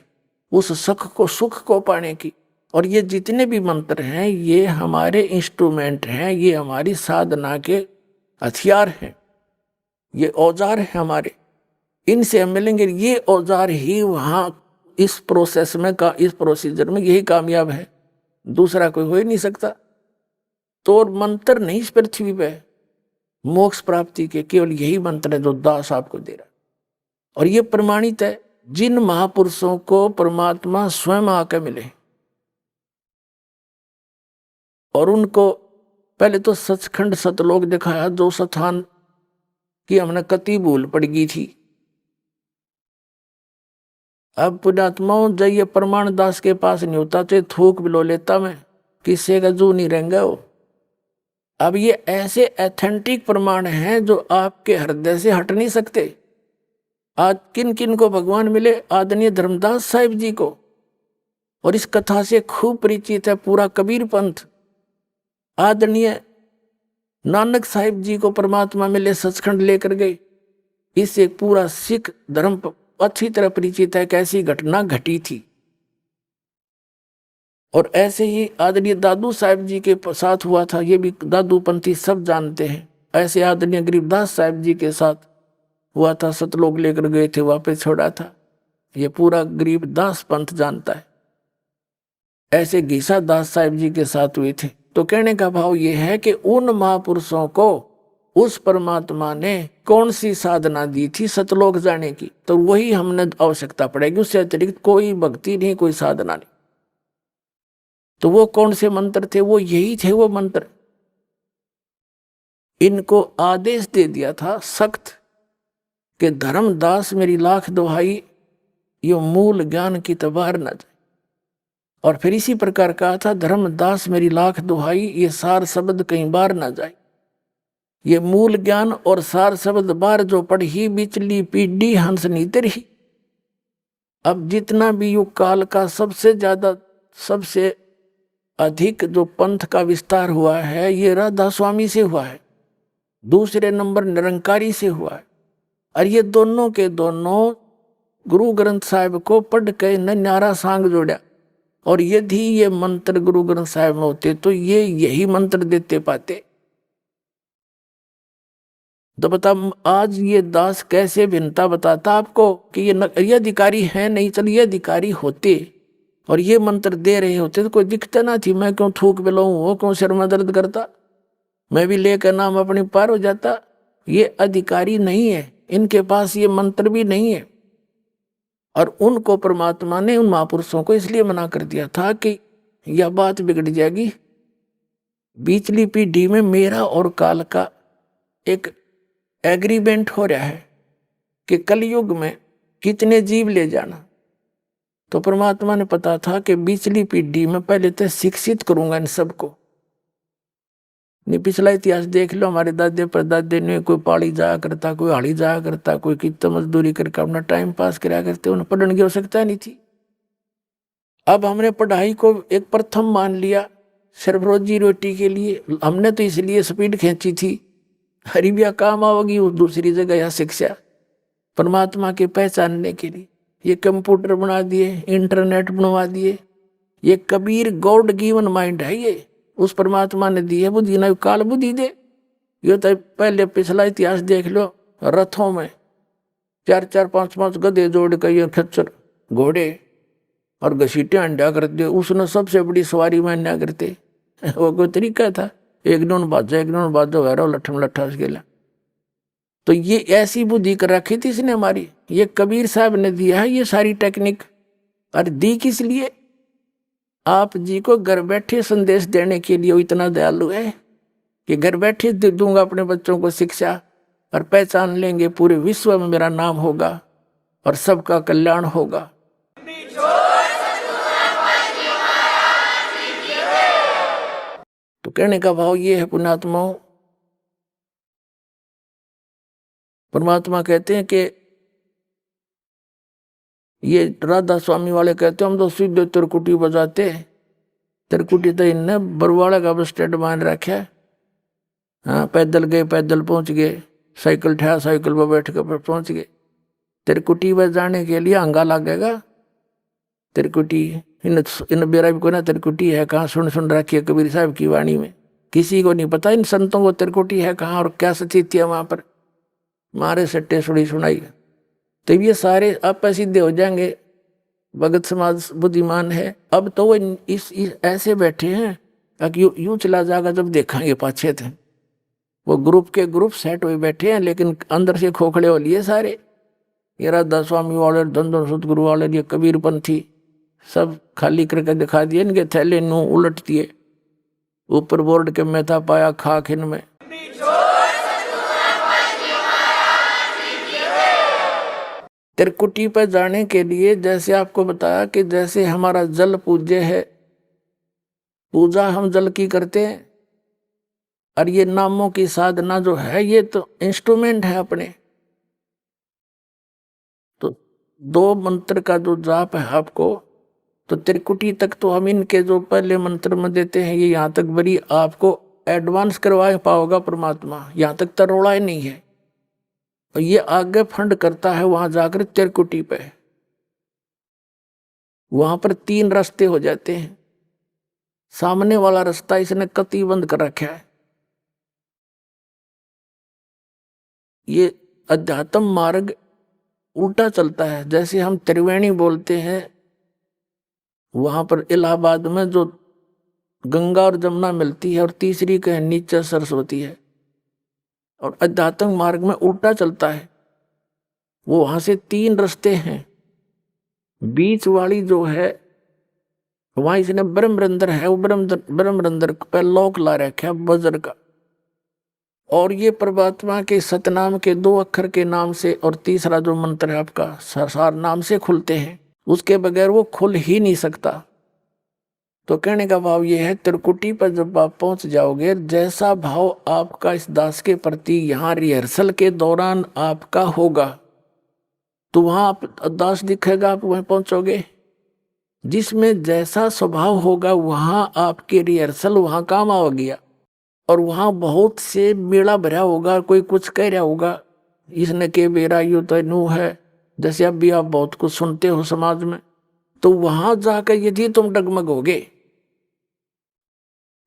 Speaker 1: उस सुख को पाने की। और ये जितने भी मंत्र हैं ये हमारे इंस्ट्रूमेंट हैं, ये हमारी साधना के हथियार हैं, ये औजार हैं हमारे। इनसे हम मिलेंगे, ये औजार ही वहां इस प्रोसेस में का, इस प्रोसीजर में यही कामयाब है, दूसरा कोई हो ही नहीं सकता। तो और मंत्र नहीं इस पृथ्वी पे मोक्ष प्राप्ति के, केवल यही मंत्र है जो दास आपको दे रहा है। और ये प्रमाणित है, जिन महापुरुषों को परमात्मा स्वयं आकर मिले और उनको पहले तो सचखंड सतलोक दिखाया, जो स्थान की हमने कति भूल पड़ गई थी। अब पुण्यात्माओं जाइए प्रमाण दास के पास नहीं होता तो थूक बिलो लेता मैं, किससे का जू नहीं रहेंगे वो। अब ये ऐसे एथेंटिक प्रमाण हैं जो आपके हृदय से हट नहीं सकते। आज किन किन को भगवान मिले? आदरणीय धर्मदास साहिब जी को, और इस कथा से खूब परिचित है पूरा कबीर पंथ। आदरणीय नानक साहिब जी को परमात्मा मिले, सचखंड लेकर गए। इससे पूरा सिख धर्म अच्छी तरह परिचित है कैसी घटना घटी थी। और ऐसे ही आदरणीय दादू साहिब जी के साथ हुआ था, ये भी दादू पंथी सब जानते हैं। ऐसे आदरणीय गरीबदास साहिब जी के साथ हुआ था, सतलोक लेकर गए थे, वापस छोड़ा था, ये पूरा गरीबदास पंथ जानता है। ऐसे घीसा दास साहिब जी के साथ हुए थे। तो कहने का भाव ये है कि उन महापुरुषों को उस परमात्मा ने कौन सी साधना दी थी सतलोक जाने की, तो वही हमने आवश्यकता पड़ेगी, उससे अतिरिक्त कोई भक्ति नहीं, कोई साधना नहीं। तो वो कौन से मंत्र थे? वो यही थे वो मंत्र। इनको आदेश दे दिया था सख्त कि धर्मदास मेरी लाख दुहाई, यो मूल ज्ञान की तबार न जाए। और फिर इसी प्रकार कहा था, धर्मदास मेरी लाख दुहाई, ये सार शब्द कहीं बार ना जाए। ये मूल ज्ञान और सार शब्द बार जो पढ़ी, बिचली पीढ़ी हंस नीतर ही। अब जितना भी युग काल का सबसे ज्यादा, सबसे अधिक जो पंथ का विस्तार हुआ है, ये राधा स्वामी से हुआ है, दूसरे नंबर निरंकारी से हुआ है। और ये दोनों के दोनों गुरु ग्रंथ साहिब को पढ़ के न्यारा सांग जोड़ा। और यदि ये मंत्र गुरु ग्रंथ साहिब में होते तो ये यही मंत्र देते पाते। तो बता आज ये दास कैसे भिन्नता बताता आपको कि ये अधिकारी है नहीं, चल ये अधिकारी होते और ये मंत्र दे रहे होते तो कोई दिक्कत ना थी। मैं क्यों थूक बिलाऊं, वो क्यों सिर में दर्द करता, मैं भी लेकर नाम अपनी पार हो जाता। ये अधिकारी नहीं है, इनके पास ये मंत्र भी नहीं है। और उनको परमात्मा ने, उन महापुरुषों को इसलिए मना कर दिया था कि यह बात बिगड़ जाएगी। बीचली पीढ़ी में मेरा और काल का एक एग्रीमेंट हो रहा है कि कलयुग में कितने जीव ले जाना। तो परमात्मा ने पता था कि बीचली पीढ़ी में पहले तो शिक्षित करूंगा इन सबको। नहीं पिछला इतिहास देख लो, हमारे दादे परदादे ने कोई पाड़ी जाया करता, कोई हाड़ी जाया करता, कोई कितना मजदूरी करके अपना टाइम पास कराया करते, उन्हें पढ़ने की आवश्यकता नहीं थी। अब हमने पढ़ाई को एक प्रथम मान लिया सिर्फ रोजी रोटी के लिए। हमने तो इसलिए स्पीड खींची थी, हरी भी काम आओगी उस दूसरी जगह या शिक्षा परमात्मा के पहचानने के लिए। ये कंप्यूटर बना दिए, इंटरनेट बनवा दिए, ये कबीर गॉड गिवन माइंड है, ये उस परमात्मा ने दी है बुद्धि, ना काल बुद्धि दे। ये तो पहले पिछला इतिहास देख लो, रथों में 4-4 5-5 गधे जोड़ कर ये खच्चर घोड़े और घसीटे अंडा करते, उसने सबसे बड़ी सवारी मान्या करते। वो कोई तरीका था, एक नून बाजो वैरो लठम लट्ठा उसकेला। तो ये ऐसी बुद्धि कर रखी थी इसने हमारी, ये कबीर साहब ने दिया है ये सारी टेक्निक। और दी किस लिए? आप जी को घर बैठे संदेश देने के लिए। वो इतना दयालु है कि घर बैठे दूंगा अपने बच्चों को शिक्षा, और पहचान लेंगे पूरे विश्व में मेरा नाम होगा और सबका कल्याण होगा। तो कहने का भाव ये है पुण्यात्माओं, परमात्मा कहते हैं कि ये राधा स्वामी वाले कहते हैं हम तो सीधे तिरकुटी बजाते, तिरकुटी तो इनने बरवाड़ा का बस स्टैंड मान रखा है। हाँ, पैदल गए पैदल पहुंच गए, साइकिल ठहरा साइकिल पर बैठ कर पहुंच गए। तिरकुटी बजाने के लिए अंगा लगेगा। तिरकुटी इन बेरा भी कोई ना तिरकुटी है कहाँ, सुन रखी है कबीर साहब की वाणी में, किसी को नहीं पता इन संतों को तिरकुटी है कहाँ और क्या सचित है वहां पर। मारे सट्टे सुड़ी सुनाई, तो ये सारे आप सीधे हो जाएंगे। भगत समाज बुद्धिमान है। अब तो वो इस ऐसे बैठे हैं कि यूं चला जाएगा जब देखेंगे पाछे थे। वो ग्रुप के ग्रुप सेट हुए बैठे हैं, लेकिन अंदर से खोखले हो लिए सारे। ये राधा स्वामी वाले, धन सतगुरु वाले, ये कबीरपंथी सब खाली करके दिखा दिए। इनके थैले नू उलट दिए, ऊपर बोर्ड के मैं था पाया खाक इनमें। तिरकुटी पर जाने के लिए जैसे आपको बताया कि जैसे हमारा जल पूज्य है, पूजा हम जल की करते हैं, और ये नामों की साधना जो है ये तो इंस्ट्रूमेंट है अपने। तो 2 मंत्र का जो जाप है आपको, तो त्रिकुटी तक तो हम इनके जो पहले मंत्र में देते हैं ये यहाँ तक बड़ी आपको एडवांस करवा पाओगा परमात्मा, यहाँ तक तरोड़ा ही नहीं है। और ये आगे फंड करता है वहां जाकर त्रिकुटी पे, वहां पर 3 रास्ते हो जाते हैं। सामने वाला रास्ता इसने कति बंद कर रखा है। ये अध्यात्म मार्ग उल्टा चलता है। जैसे हम त्रिवेणी बोलते हैं, वहां पर इलाहाबाद में जो गंगा और जमुना मिलती है और तीसरी कहे नीचे सरस्वती है, और अध्यात्म मार्ग में उल्टा चलता है। वो वहां से 3 रास्ते हैं। बीच वाली जो है वहां इसने ब्रह्मरंध्र है, वो ब्रह्मरंध्र पे लोक ला रखा है वज्र का। और ये परमात्मा के सतनाम के 2 अक्षर के नाम से, और तीसरा जो मंत्र है आपका सार नाम से खुलते हैं, उसके बगैर वो खुल ही नहीं सकता। तो कहने का भाव ये है, त्रिकुटी पर जब आप पहुंच जाओगे, जैसा भाव आपका इस दास के प्रति यहाँ रिहर्सल के दौरान आपका होगा, तो वहां आप दास दिखेगा, आप वहीं पहुंचोगे। जिसमें जैसा स्वभाव होगा वहां आपके रिहर्सल वहां काम आ गया। और वहां बहुत से मेला भरा होगा, कोई कुछ कह रहा होगा, इसने के बेरा यू तो नू है, जैसे अब भी आप बहुत कुछ सुनते हो समाज में। तो वहां जाकर यदि तुम डगमगोगे,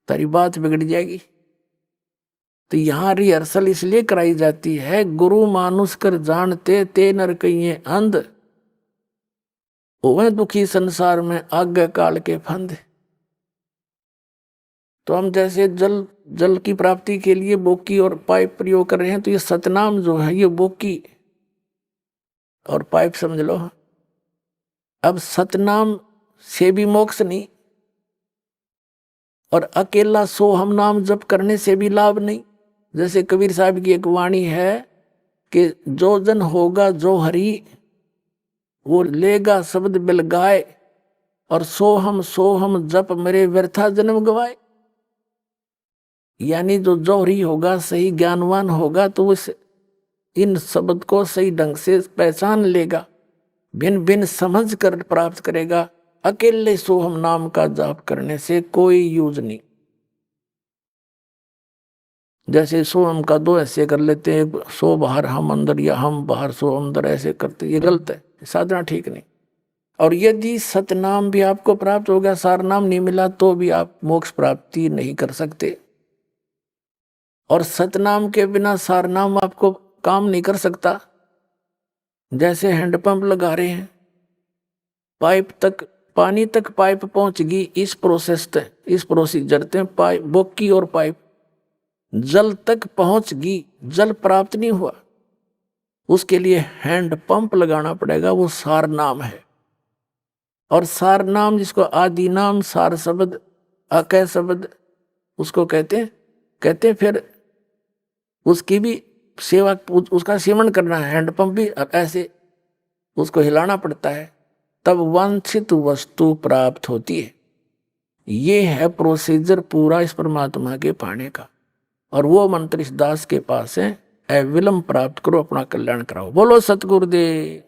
Speaker 1: तारी बात बिगड़ जाएगी। तो यहाँ रिहर्सल इसलिए कराई जाती है, गुरु मानुष कर जानते ते नर कहिए अंध, वह दुखी संसार में आज्ञा काल के फंद। तो हम जैसे जल की प्राप्ति के लिए बोकी और पाइप प्रयोग कर रहे हैं, तो ये सतनाम जो है ये बोकी और पाइप समझ लो। अब सतनाम से भी मोक्ष नहीं, और अकेला सो हम नाम जप करने से भी लाभ नहीं। जैसे कबीर साहब की एक वाणी है कि जो जन होगा जो हरि, वो लेगा शब्द बिल गाए, और सो हम जप मेरे व्यर्था जन्म गवाए। यानी जो जौहरी होगा, सही ज्ञानवान होगा, तो उस इन शब्द को सही ढंग से पहचान लेगा, भिन्न भिन्न समझ कर प्राप्त करेगा। अकेले सोहम नाम का जाप करने से कोई यूज नहीं। जैसे सोहम का 2 ऐसे कर लेते हैं, सो बाहर हम अंदर, या हम बाहर सो अंदर, ऐसे करते, ये गलत है, साधना ठीक नहीं। और यदि सतनाम भी आपको प्राप्त हो गया, सारनाम नहीं मिला, तो भी आप मोक्ष प्राप्ति नहीं कर सकते। और सतनाम के बिना सारनाम आपको काम नहीं कर सकता। जैसे हैंडपंप लगा रहे हैं, पाइप तक, पानी तक पाइप पहुंच गई, इस प्रोसेस तक, इस प्रोसीजर तक पाइप, बोकी और पाइप जल तक पहुंच गई, जल प्राप्त नहीं हुआ, उसके लिए हैंड पंप लगाना पड़ेगा, वो सार नाम है। और सार नाम, जिसको आदि नाम, सार शब्द, अकय शब्द उसको कहते फिर उसकी भी सेवा, उसका सेवन करना है। हैंड पंप भी ऐसे उसको हिलाना पड़ता है, तब वांछित वस्तु प्राप्त होती है। ये है प्रोसीजर पूरा इस परमात्मा के पाने का। और वो मंत्र इस दास के पास है, अविलंब प्राप्त करो, अपना कल्याण कराओ। बोलो सतगुरुदेव।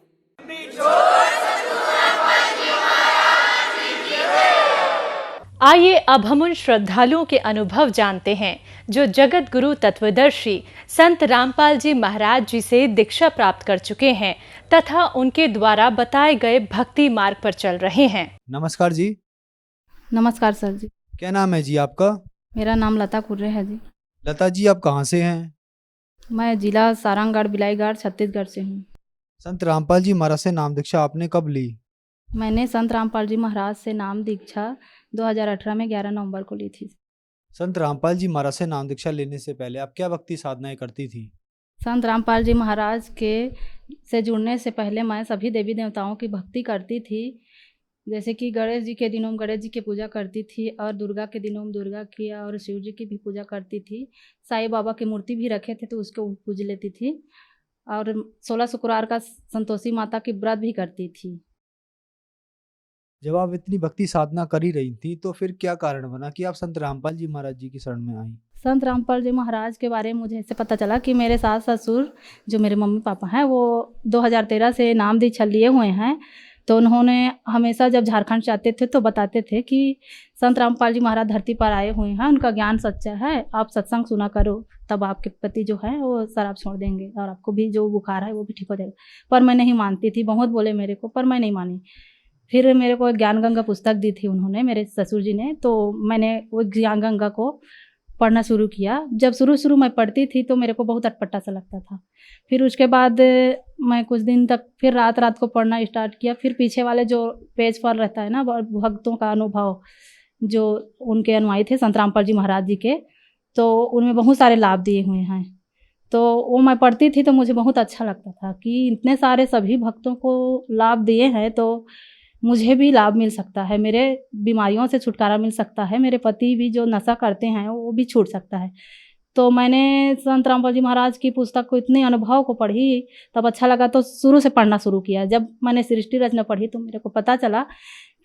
Speaker 2: आइए अब हम उन श्रद्धालुओं के अनुभव जानते हैं जो जगत गुरु तत्वदर्शी संत रामपाल जी महाराज जी से दीक्षा प्राप्त कर चुके हैं तथा उनके द्वारा बताए गए भक्ति मार्ग पर चल रहे हैं।
Speaker 3: नमस्कार जी।
Speaker 4: नमस्कार सर जी।
Speaker 3: क्या नाम है जी आपका?
Speaker 4: मेरा नाम लता कुर्रे है जी।
Speaker 3: लता जी, आप कहाँ से हैं?
Speaker 4: मैं जिला सारंगगढ़ बिलाईगढ़ छत्तीसगढ़ से हूँ।
Speaker 3: संत रामपाल जी महाराज से नाम दीक्षा आपने कब ली?
Speaker 4: मैंने संत रामपाल जी महाराज से नाम दीक्षा 2018 में 11 नवंबर को ली थी।
Speaker 3: संत रामपाल जी महाराज से नाम दीक्षा लेने से पहले आप क्या भक्ति साधनाएं करती थी?
Speaker 4: संत रामपाल जी महाराज के से जुड़ने से पहले मैं सभी देवी देवताओं की भक्ति करती थी। जैसे कि गणेश जी के दिनों में गणेश जी की पूजा करती थी, और दुर्गा के दिनों में दुर्गा की, और शिव जी की भी पूजा करती थी। साईं बाबा की मूर्ति भी रखे थे तो उसको पूज लेती थी, और 16 शुक्रवार का संतोषी माता की व्रत भी करती थी।
Speaker 3: जब आप इतनी भक्ति साधना कर ही रही थी तो फिर क्या कारण बना कि आप संत रामपाल जी महाराज जी की शरण में आई?
Speaker 4: संत रामपाल जी महाराज के बारे में मुझे ऐसे पता चला कि मेरे सास ससुर जो मेरे मम्मी पापा हैं वो 2013 से नाम दीक्षा लिए हुए हैं। तो उन्होंने हमेशा जब झारखंड जाते थे तो बताते थे कि संत रामपाल जी महाराज धरती पर आए हुए हैं, उनका ज्ञान सच्चा है, आप सत्संग सुना करो, तब आपके पति जो है वो शराब छोड़ देंगे और आपको भी जो बुखार है वो भी ठीक हो जाएगा। पर मैं नहीं मानती थी, बहुत बोले मेरे को, पर मैं नहीं मानी। फिर मेरे को एक ज्ञान गंगा पुस्तक दी थी उन्होंने, मेरे ससुर जी ने, तो मैंने वो ज्ञान गंगा को पढ़ना शुरू किया। जब शुरू मैं पढ़ती थी तो मेरे को बहुत अटपटा सा लगता था। फिर उसके बाद मैं कुछ दिन तक फिर रात को पढ़ना स्टार्ट किया। फिर पीछे वाले जो पेज पर रहता है ना भक्तों का अनुभव, जो उनके अनुयायी थे संत रामपाल जी महाराज जी के, तो उनमें बहुत सारे लाभ दिए हुए हैं। तो वो मैं पढ़ती थी तो मुझे बहुत अच्छा लगता था कि इतने सारे सभी भक्तों को लाभ दिए हैं तो मुझे भी लाभ मिल सकता है, मेरे बीमारियों से छुटकारा मिल सकता है, मेरे पति भी जो नशा करते हैं वो भी छूट सकता है। तो मैंने संत रामपाल जी महाराज की पुस्तक को, इतने अनुभव को पढ़ी, तब अच्छा लगा तो शुरू से पढ़ना शुरू किया। जब मैंने सृष्टि रचना पढ़ी तो मेरे को पता चला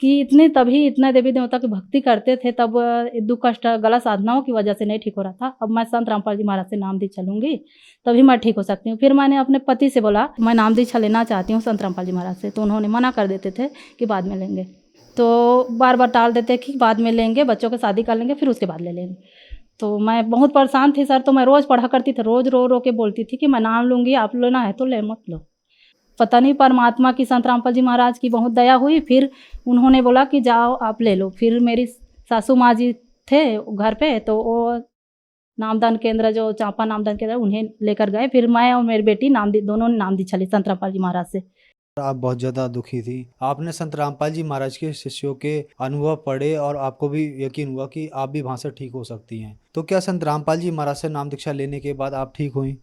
Speaker 4: कि इतने देवी देवता की भक्ति करते थे, तब दुख कष्ट गलत साधनाओं की वजह से नहीं ठीक हो रहा था। अब मैं संत रामपाल जी महाराज से नाम दीक्षा लूँगी तभी मैं ठीक हो सकती हूँ। फिर मैंने अपने पति से बोला मैं नाम दीक्षा लेना चाहती हूँ संत रामपाल जी महाराज से, तो उन्होंने मना कर देते थे कि बाद में लेंगे, तो बार बार टाल देते कि बाद में लेंगे, बच्चों की शादी कर लेंगे फिर उसके बाद ले लेंगे। तो मैं बहुत परेशान थी सर, तो मैं रोज़ पढ़ा करती थी, रोज़ रो के बोलती थी कि मैं नाम लूँगी, आप लेना है तो ले, मत लो। पता नहीं परमात्मा की, संत रामपाल जी महाराज की बहुत दया हुई, फिर उन्होंने बोला कि जाओ आप ले लो। फिर मेरी सासू माँ जी थे घर पे, तो वो नामदान केंद्र, जो चांपा नामदान केंद्र, उन्हें लेकर गए। फिर मैं और मेरी बेटी दोनों ने नाम दीक्षा ली संत रामपाल जी महाराज से।
Speaker 3: आप बहुत ज़्यादा दुखी थी, आपने संत रामपाल जी महाराज के शिष्यों के अनुभव पढ़े और आपको भी यकीन हुआ कि आप भी वहाँ से ठीक हो सकती हैं। तो क्या संत रामपाल जी महाराज से नाम दीक्षा लेने के बाद आप ठीक हुई?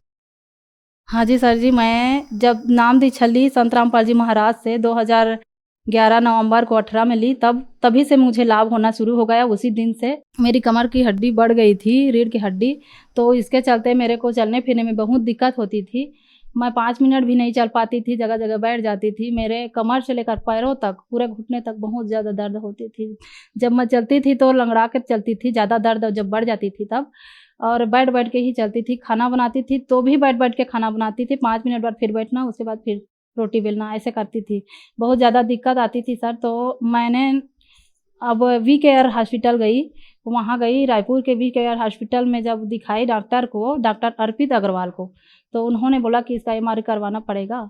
Speaker 4: हाँ जी सर जी, मैं जब नाम दीक्षा ली संत रामपाल जी महाराज से 2011 नवंबर को 18 में ली, तभी से मुझे लाभ होना शुरू हो गया। उसी दिन से मेरी कमर की हड्डी बढ़ गई थी, रीढ़ की हड्डी, तो इसके चलते मेरे को चलने फिरने में बहुत दिक्कत होती थी। मैं 5 मिनट भी नहीं चल पाती थी, जगह जगह बैठ जाती थी। मेरे कमर से लेकर पैरों तक, पूरे घुटने तक बहुत ज़्यादा दर्द होती थी। जब मैं चलती थी तो लंगड़ा कर चलती थी, ज़्यादा दर्द जब बढ़ जाती थी तब, और बैठ के ही चलती थी। खाना बनाती थी तो भी बैठ के खाना बनाती थी, 5 मिनट बाद फिर बैठना, उसके बाद फिर रोटी बेलना, ऐसे करती थी। बहुत ज़्यादा दिक्कत आती थी सर। तो मैंने अब वी केयर हॉस्पिटल गई, वहाँ गई, रायपुर के वी केयर हॉस्पिटल में जब दिखाई डॉक्टर अर्पित अग्रवाल को, तो उन्होंने बोला कि इसका MRI करवाना पड़ेगा।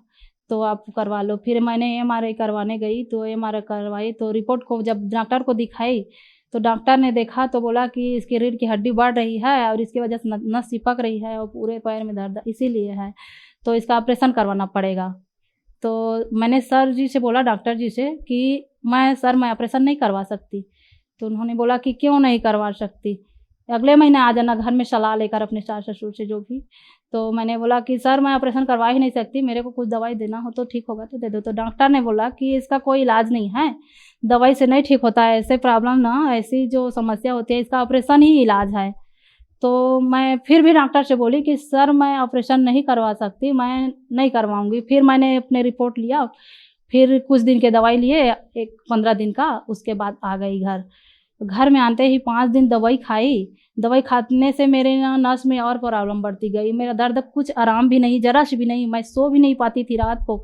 Speaker 4: तो आप करवा लो। फिर मैंने एमआरआई करवाने गई, तो एमआरआई करवाई, तो रिपोर्ट को जब डॉक्टर को दिखाई तो डॉक्टर ने देखा तो बोला कि इसकी रीढ़ की हड्डी बढ़ रही है और इसकी वजह से नस चिपक रही है और पूरे पैर में दर्द इसीलिए है, तो इसका ऑपरेशन करवाना पड़ेगा। तो मैंने सर जी से बोला, डॉक्टर जी से, कि मैं ऑपरेशन नहीं करवा सकती। तो उन्होंने बोला कि क्यों नहीं करवा सकती, अगले महीने आ जाना घर में सलाह लेकर अपने सास ससुर से जो भी। तो मैंने बोला कि सर मैं ऑपरेशन करवा ही नहीं सकती, मेरे को कुछ दवाई देना हो तो ठीक होगा तो दे दो। तो डॉक्टर ने बोला कि इसका कोई इलाज नहीं है, दवाई से नहीं ठीक होता है, ऐसे प्रॉब्लम ना, ऐसी जो समस्या होती है इसका ऑपरेशन ही इलाज है। तो मैं फिर भी डॉक्टर से बोली कि सर मैं ऑपरेशन नहीं करवा सकती, मैं नहीं करवाऊँगी। फिर मैंने अपने रिपोर्ट लिया, फिर कुछ दिन के दवाई लिए, 15 दिन का, उसके बाद आ गई घर। घर में आते ही 5 दिन दवाई खाई, दवाई खाने से मेरे ना नस में और प्रॉब्लम बढ़ती गई, मेरा दर्द कुछ आराम भी नहीं, ज़रा सी भी नहीं, मैं सो भी नहीं पाती थी रात को।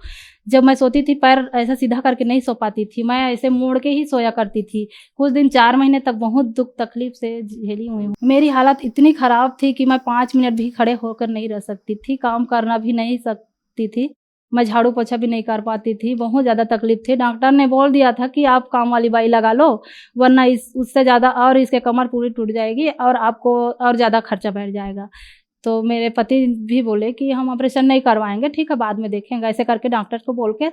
Speaker 4: जब मैं सोती थी पैर ऐसा सीधा करके नहीं सो पाती थी, मैं ऐसे मोड़ के ही सोया करती थी। कुछ दिन 4 महीने तक बहुत दुख तकलीफ से झेली हुई हूँ। मेरी हालत इतनी ख़राब थी कि मैं 5 मिनट भी खड़े होकर नहीं रह सकती थी, काम करना भी नहीं सकती थी, मैं झाड़ू पोछा भी नहीं कर पाती थी, बहुत ज़्यादा तकलीफ थी। डॉक्टर ने बोल दिया था कि आप काम वाली बाई लगा लो, वरना उससे ज़्यादा और इसके कमर पूरी टूट जाएगी और आपको और ज़्यादा खर्चा बैठ जाएगा। तो मेरे पति भी बोले कि हम ऑपरेशन नहीं करवाएंगे, ठीक है बाद में देखेंगे, ऐसे करके डॉक्टर को बोल के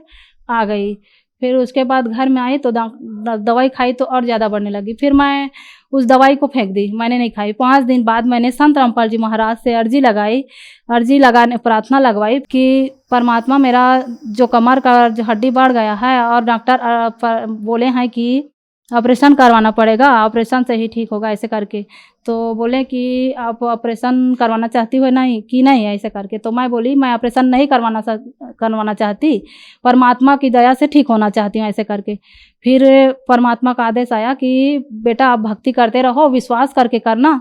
Speaker 4: आ गई। फिर उसके बाद घर में आई तो दवाई खाई तो और ज़्यादा बढ़ने लगी, फिर मैं उस दवाई को फेंक दी, मैंने नहीं खाई। 5 दिन बाद मैंने संत रामपाल जी महाराज से अर्जी लगाने प्रार्थना लगवाई कि परमात्मा मेरा जो कमर का जो हड्डी बढ़ गया है और डॉक्टर बोले हैं कि ऑपरेशन करवाना पड़ेगा, ऑपरेशन से ही ठीक होगा, ऐसे करके। तो बोले कि आप ऑपरेशन करवाना चाहती हो नहीं कि नहीं, ऐसे करके। तो मैं बोली मैं ऑपरेशन नहीं करवाना चाहती, परमात्मा की दया से ठीक होना चाहती हूँ, ऐसे करके। फिर परमात्मा का आदेश आया कि बेटा आप भक्ति करते रहो, विश्वास करके करना,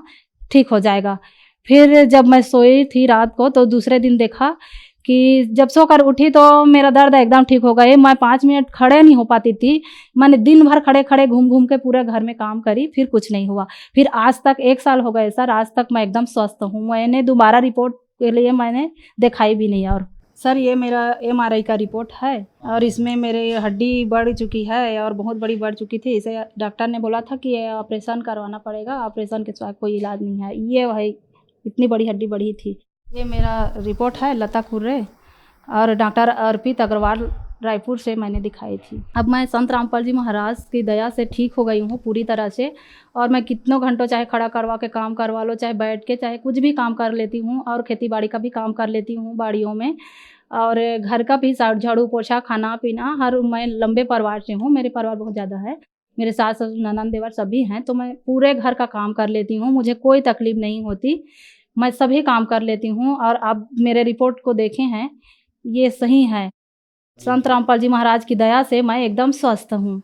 Speaker 4: ठीक हो जाएगा। फिर जब मैं सोई थी रात को तो दूसरे दिन देखा कि जब सोकर उठी तो मेरा दर्द एकदम ठीक हो गए, मैं 5 मिनट खड़े नहीं हो पाती थी, मैंने दिन भर खड़े खड़े घूम घूम के पूरे घर में काम करी, फिर कुछ नहीं हुआ। फिर आज तक 1 साल हो गए सर, आज तक मैं एकदम स्वस्थ हूँ, मैंने दोबारा रिपोर्ट के लिए मैंने दिखाई भी नहीं। और सर ये मेरा एमआरआई का रिपोर्ट है और इसमें मेरी हड्डी बढ़ चुकी है और बहुत बड़ी बढ़ चुकी थी, इसे डॉक्टर ने बोला था कि ऑपरेशन करवाना पड़ेगा, ऑपरेशन के सिवा कोई इलाज नहीं है, ये भाई इतनी बड़ी हड्डी बढ़ी थी। ये मेरा रिपोर्ट है लता कुर्रे और डॉक्टर अर्पित अग्रवाल रायपुर से मैंने दिखाई थी। अब मैं संत रामपाल जी महाराज की दया से ठीक हो गई हूँ पूरी तरह से, और मैं कितनों घंटों चाहे खड़ा करवा के काम करवा लो, चाहे बैठ के, चाहे कुछ भी काम कर लेती हूँ, और खेती बाड़ी का भी काम कर लेती हूँ बाड़ियों में, और घर का भी झाड़ू पोछा खाना पीना हर। मैं लंबे परिवार से हूँ, मेरे परिवार बहुत ज़्यादा है, मेरे सास ससुर ननद देवर सभी हैं, तो मैं पूरे घर का काम कर लेती हूँ, मुझे कोई तकलीफ नहीं होती, मैं सभी काम कर लेती हूँ। और आप मेरे रिपोर्ट को देखे हैं, ये सही है, संत रामपाल जी महाराज की दया से मैं एकदम स्वस्थ हूँ।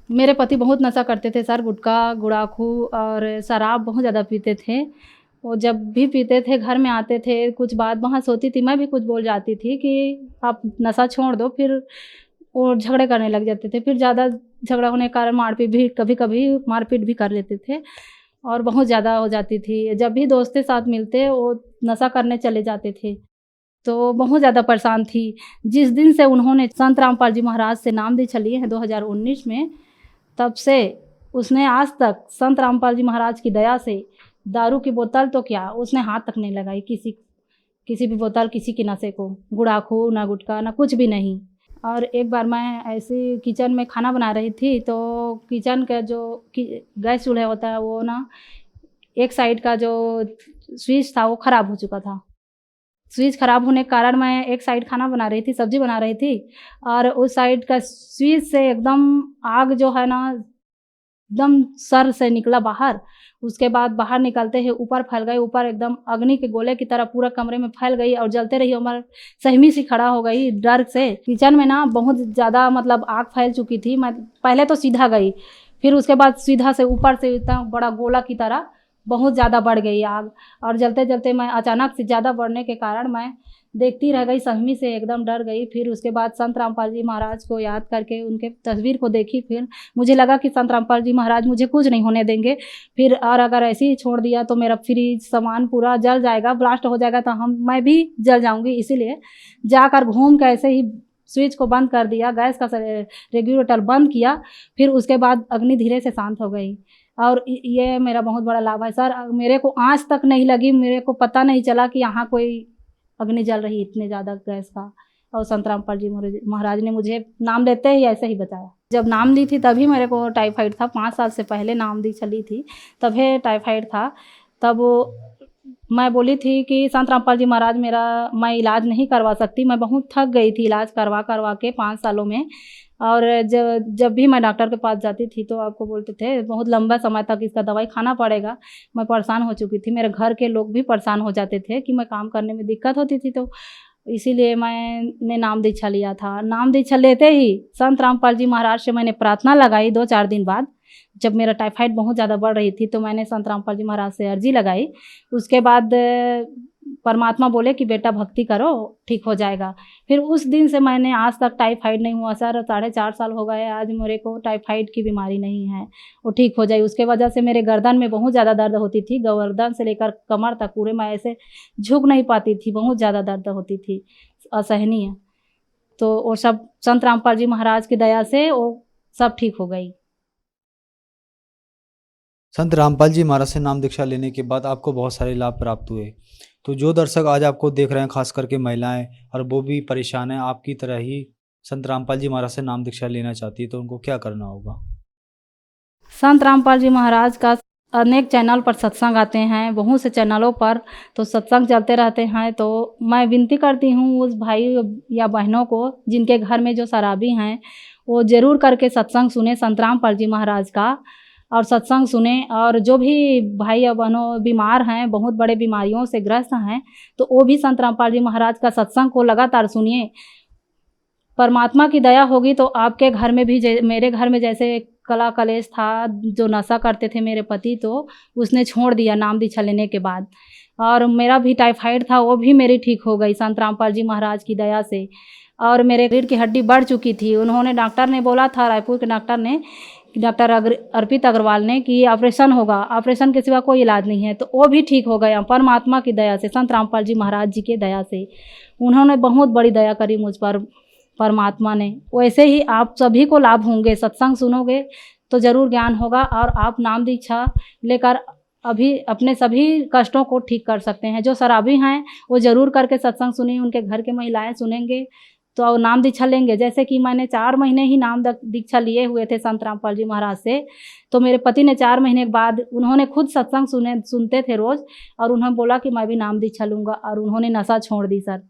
Speaker 4: मेरे पति बहुत नशा करते थे सर, गुटखा गुड़ाखू और शराब बहुत ज़्यादा पीते थे। वो जब भी पीते थे घर में आते थे, कुछ बात वहाँ सोती थी, मैं भी कुछ बोल जाती थी कि आप नशा छोड़ दो, फिर वो झगड़े करने लग जाते थे, फिर ज़्यादा झगड़ा होने के कारण मारपीट भी, कभी कभी मारपीट भी कर लेते थे और बहुत ज़्यादा हो जाती थी। जब भी दोस्त के साथ मिलते वो नशा करने चले जाते थे, तो बहुत ज़्यादा परेशान थी। जिस दिन से उन्होंने संत रामपाल जी महाराज से नाम दीक्षा लिए हैं 2019 में, तब से उसने आज तक संत रामपाल जी महाराज की दया से दारू की बोतल तो क्या, उसने हाथ तक नहीं लगाई, किसी भी बोतल, किसी के नशे को, गुड़ाखू ना गुटखा ना कुछ भी नहीं। और एक बार मैं ऐसे किचन में खाना बना रही थी, तो किचन का जो गैस चूल्हा होता है वो ना, एक साइड का जो स्विच था वो ख़राब हो चुका था। स्विच ख़राब होने के कारण मैं एक साइड खाना बना रही थी, सब्ज़ी बना रही थी, और उस साइड का स्विच से एकदम आग जो है ना एकदम सर से निकला बाहर। उसके बाद बाहर निकलते ही ऊपर फैल गई, ऊपर एकदम अग्नि के गोले की तरह पूरा कमरे में फैल गई और जलते रही। उमर सहमी सी खड़ा हो गई डर से। किचन में ना बहुत ज़्यादा मतलब आग फैल चुकी थी। मैं पहले तो सीधा गई, फिर उसके बाद सीधा से ऊपर से इतना बड़ा गोला की तरह बहुत ज़्यादा बढ़ गई आग, और जलते जलते मैं अचानक से ज़्यादा बढ़ने के कारण मैं देखती रह गई, सहमी से एकदम डर गई। फिर उसके बाद संत रामपाल जी महाराज को याद करके उनके तस्वीर को देखी, फिर मुझे लगा कि संत रामपाल जी महाराज मुझे कुछ नहीं होने देंगे। फिर और अगर ऐसे ही छोड़ दिया तो मेरा फ्रिज सामान पूरा जल जाएगा, ब्लास्ट हो जाएगा, तो मैं भी जल जाऊंगी। इसीलिए जाकर घूम के ऐसे ही स्विच को बंद कर दिया, गैस का रेगुलेटर बंद किया, फिर उसके बाद अग्नि धीरे से शांत हो गई। और ये मेरा बहुत बड़ा लाभ है सर। मेरे को आँच तक नहीं लगी, मेरे को पता नहीं चला कि यहाँ कोई अग्नि जल रही इतने ज़्यादा गैस का। और संत रामपाल जी महाराज ने मुझे नाम देते ही ऐसे ही बचाया। जब नाम ली थी तभी मेरे को टाइफाइड था, 5 साल से पहले नाम दी चली थी तभी टाइफाइड था। तब मैं बोली थी कि संत रामपाल जी महाराज मैं इलाज नहीं करवा सकती, मैं बहुत थक गई थी इलाज करवा के 5 सालों में। और जब भी मैं डॉक्टर के पास जाती थी तो आपको बोलते थे बहुत लंबा समय तक इसका दवाई खाना पड़ेगा। मैं परेशान हो चुकी थी, मेरे घर के लोग भी परेशान हो जाते थे कि मैं काम करने में दिक्कत होती थी। तो इसीलिए मैंने नाम दीक्षा लिया था। नाम दीक्षा लेते ही संत रामपाल जी महाराज से मैंने प्रार्थना लगाई। 2-4 दिन बाद जब मेरा टाइफाइड बहुत ज़्यादा बढ़ रही थी तो मैंने संत रामपाल जी महाराज से अर्जी लगाई। उसके बाद परमात्मा बोले कि बेटा भक्ति करो, ठीक हो जाएगा। फिर उस दिन से मैंने आज तक टाइफाइड नहीं हुआ सर। 4.5 साल हो गए आज मेरे को टाइफाइड की बीमारी नहीं है, वो ठीक हो जाए। उसके वजह से मेरे गर्दन में बहुत ज़्यादा दर्द होती थी, गर्दन से लेकर कमर तक पूरे मैं ऐसे झुक नहीं पाती थी, बहुत ज़्यादा दर्द होती थी, असहनीय। तो वो सब संत रामपाल जी महाराज की दया से वो सब ठीक हो गई।
Speaker 3: संत रामपाल जी महाराज से नाम दीक्षा लेने के बाद आपको बहुत सारे लाभ प्राप्त हुए। तो जो दर्शक आज आपको देख रहे हैं, खास करके महिलाएं, और वो भी परेशान हैं आपकी तरह ही, संत रामपाल जी महाराज से नाम दीक्षा लेना चाहती है, तो उनको क्या करना होगा?
Speaker 4: संत रामपाल जी महाराज का अनेक चैनल पर सत्संग आते हैं, बहुत से चैनलों पर तो सत्संग चलते रहते हैं। तो मैं विनती करती हूँ उस भाई या बहनों को जिनके घर में जो शराबी हैं, वो ज़रूर करके सत्संग सुने संत रामपाल जी महाराज का, और सत्संग सुने। और जो भी भाई या बहनों बीमार हैं, बहुत बड़े बीमारियों से ग्रस्त हैं, तो वो भी संत रामपाल जी महाराज का सत्संग को लगातार सुनिए। परमात्मा की दया होगी तो आपके घर में भी, मेरे घर में जैसे कला कलेश था, जो नशा करते थे मेरे पति, तो उसने छोड़ दिया नाम दीक्षा लेने के बाद। और मेरा भी टाइफाइड था, वो भी मेरी ठीक हो गई संत रामपाल जी महाराज की दया से। और मेरे रीढ़ की हड्डी बढ़ चुकी थी, उन्होंने, डॉक्टर ने बोला था, रायपुर के डॉक्टर ने, डॉक्टर अर्पित अग्रवाल ने, कि ऑपरेशन होगा, ऑपरेशन के सिवा कोई इलाज नहीं है। तो वो भी ठीक हो गया परमात्मा की दया से, संत रामपाल जी महाराज जी के दया से। उन्होंने बहुत बड़ी दया करी मुझ पर, परमात्मा ने। वैसे ही आप सभी को लाभ होंगे, सत्संग सुनोगे तो ज़रूर ज्ञान होगा, और आप नाम दीक्षा लेकर अभी अपने सभी कष्टों को ठीक कर सकते हैं। जो शराबी हैं वो ज़रूर करके सत्संग सुनिए, उनके घर के महिलाएं सुनेंगे तो नाम दीक्षा लेंगे। जैसे कि मैंने 4 महीने ही नाम दीक्षा लिए हुए थे संत रामपाल जी महाराज से, तो मेरे पति ने 4 महीने के बाद, उन्होंने खुद सत्संग सुनते थे रोज़, और उन्होंने बोला कि मैं भी नाम दीक्षा लूँगा, और उन्होंने नशा छोड़ दी सर।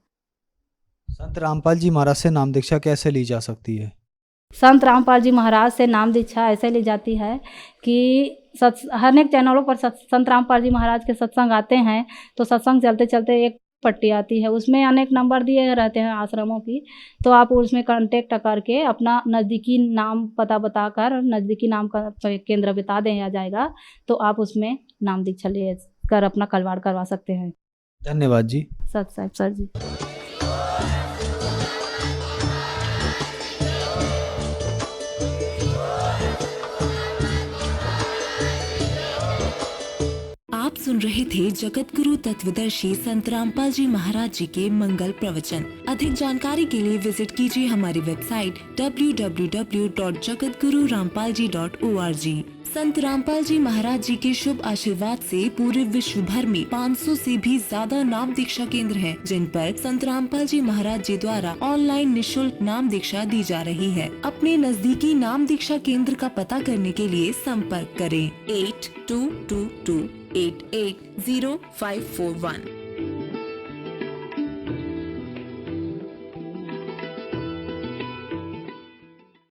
Speaker 3: संत रामपाल जी महाराज से नाम दीक्षा कैसे ली जा सकती है?
Speaker 4: संत रामपाल जी महाराज से नाम दीक्षा ऐसे ली जाती है कि हर एक चैनलों पर संत रामपाल जी महाराज के सत्संग आते हैं। तो सत्संग चलते चलते एक पट्टी आती है, उसमें अनेक नंबर दिए रहते हैं आश्रमों की, तो आप उसमें कांटेक्ट करके अपना नज़दीकी नाम पता बताकर नज़दीकी नाम का केंद्र बता दिया जाएगा, तो आप उसमें नाम दीक्षा ले कर अपना कलवाड़ करवा सकते हैं।
Speaker 3: धन्यवाद जी।
Speaker 4: सत साहिब सर जी।
Speaker 5: आप सुन रहे थे जगत गुरु तत्वदर्शी संत रामपाल जी महाराज जी के मंगल प्रवचन। अधिक जानकारी के लिए विजिट कीजिए हमारी वेबसाइट www.jagatgururampalji.org। संत रामपाल जी महाराज जी के शुभ आशीर्वाद से पूरे विश्व भर में 500 से भी ज्यादा नाम दीक्षा केंद्र हैं, जिन पर संत रामपाल जी महाराज जी द्वारा ऑनलाइन निशुल्क नाम दीक्षा दी जा रही है। अपने नजदीकी नाम दीक्षा केंद्र का पता करने के लिए संपर्क करें 8222880541।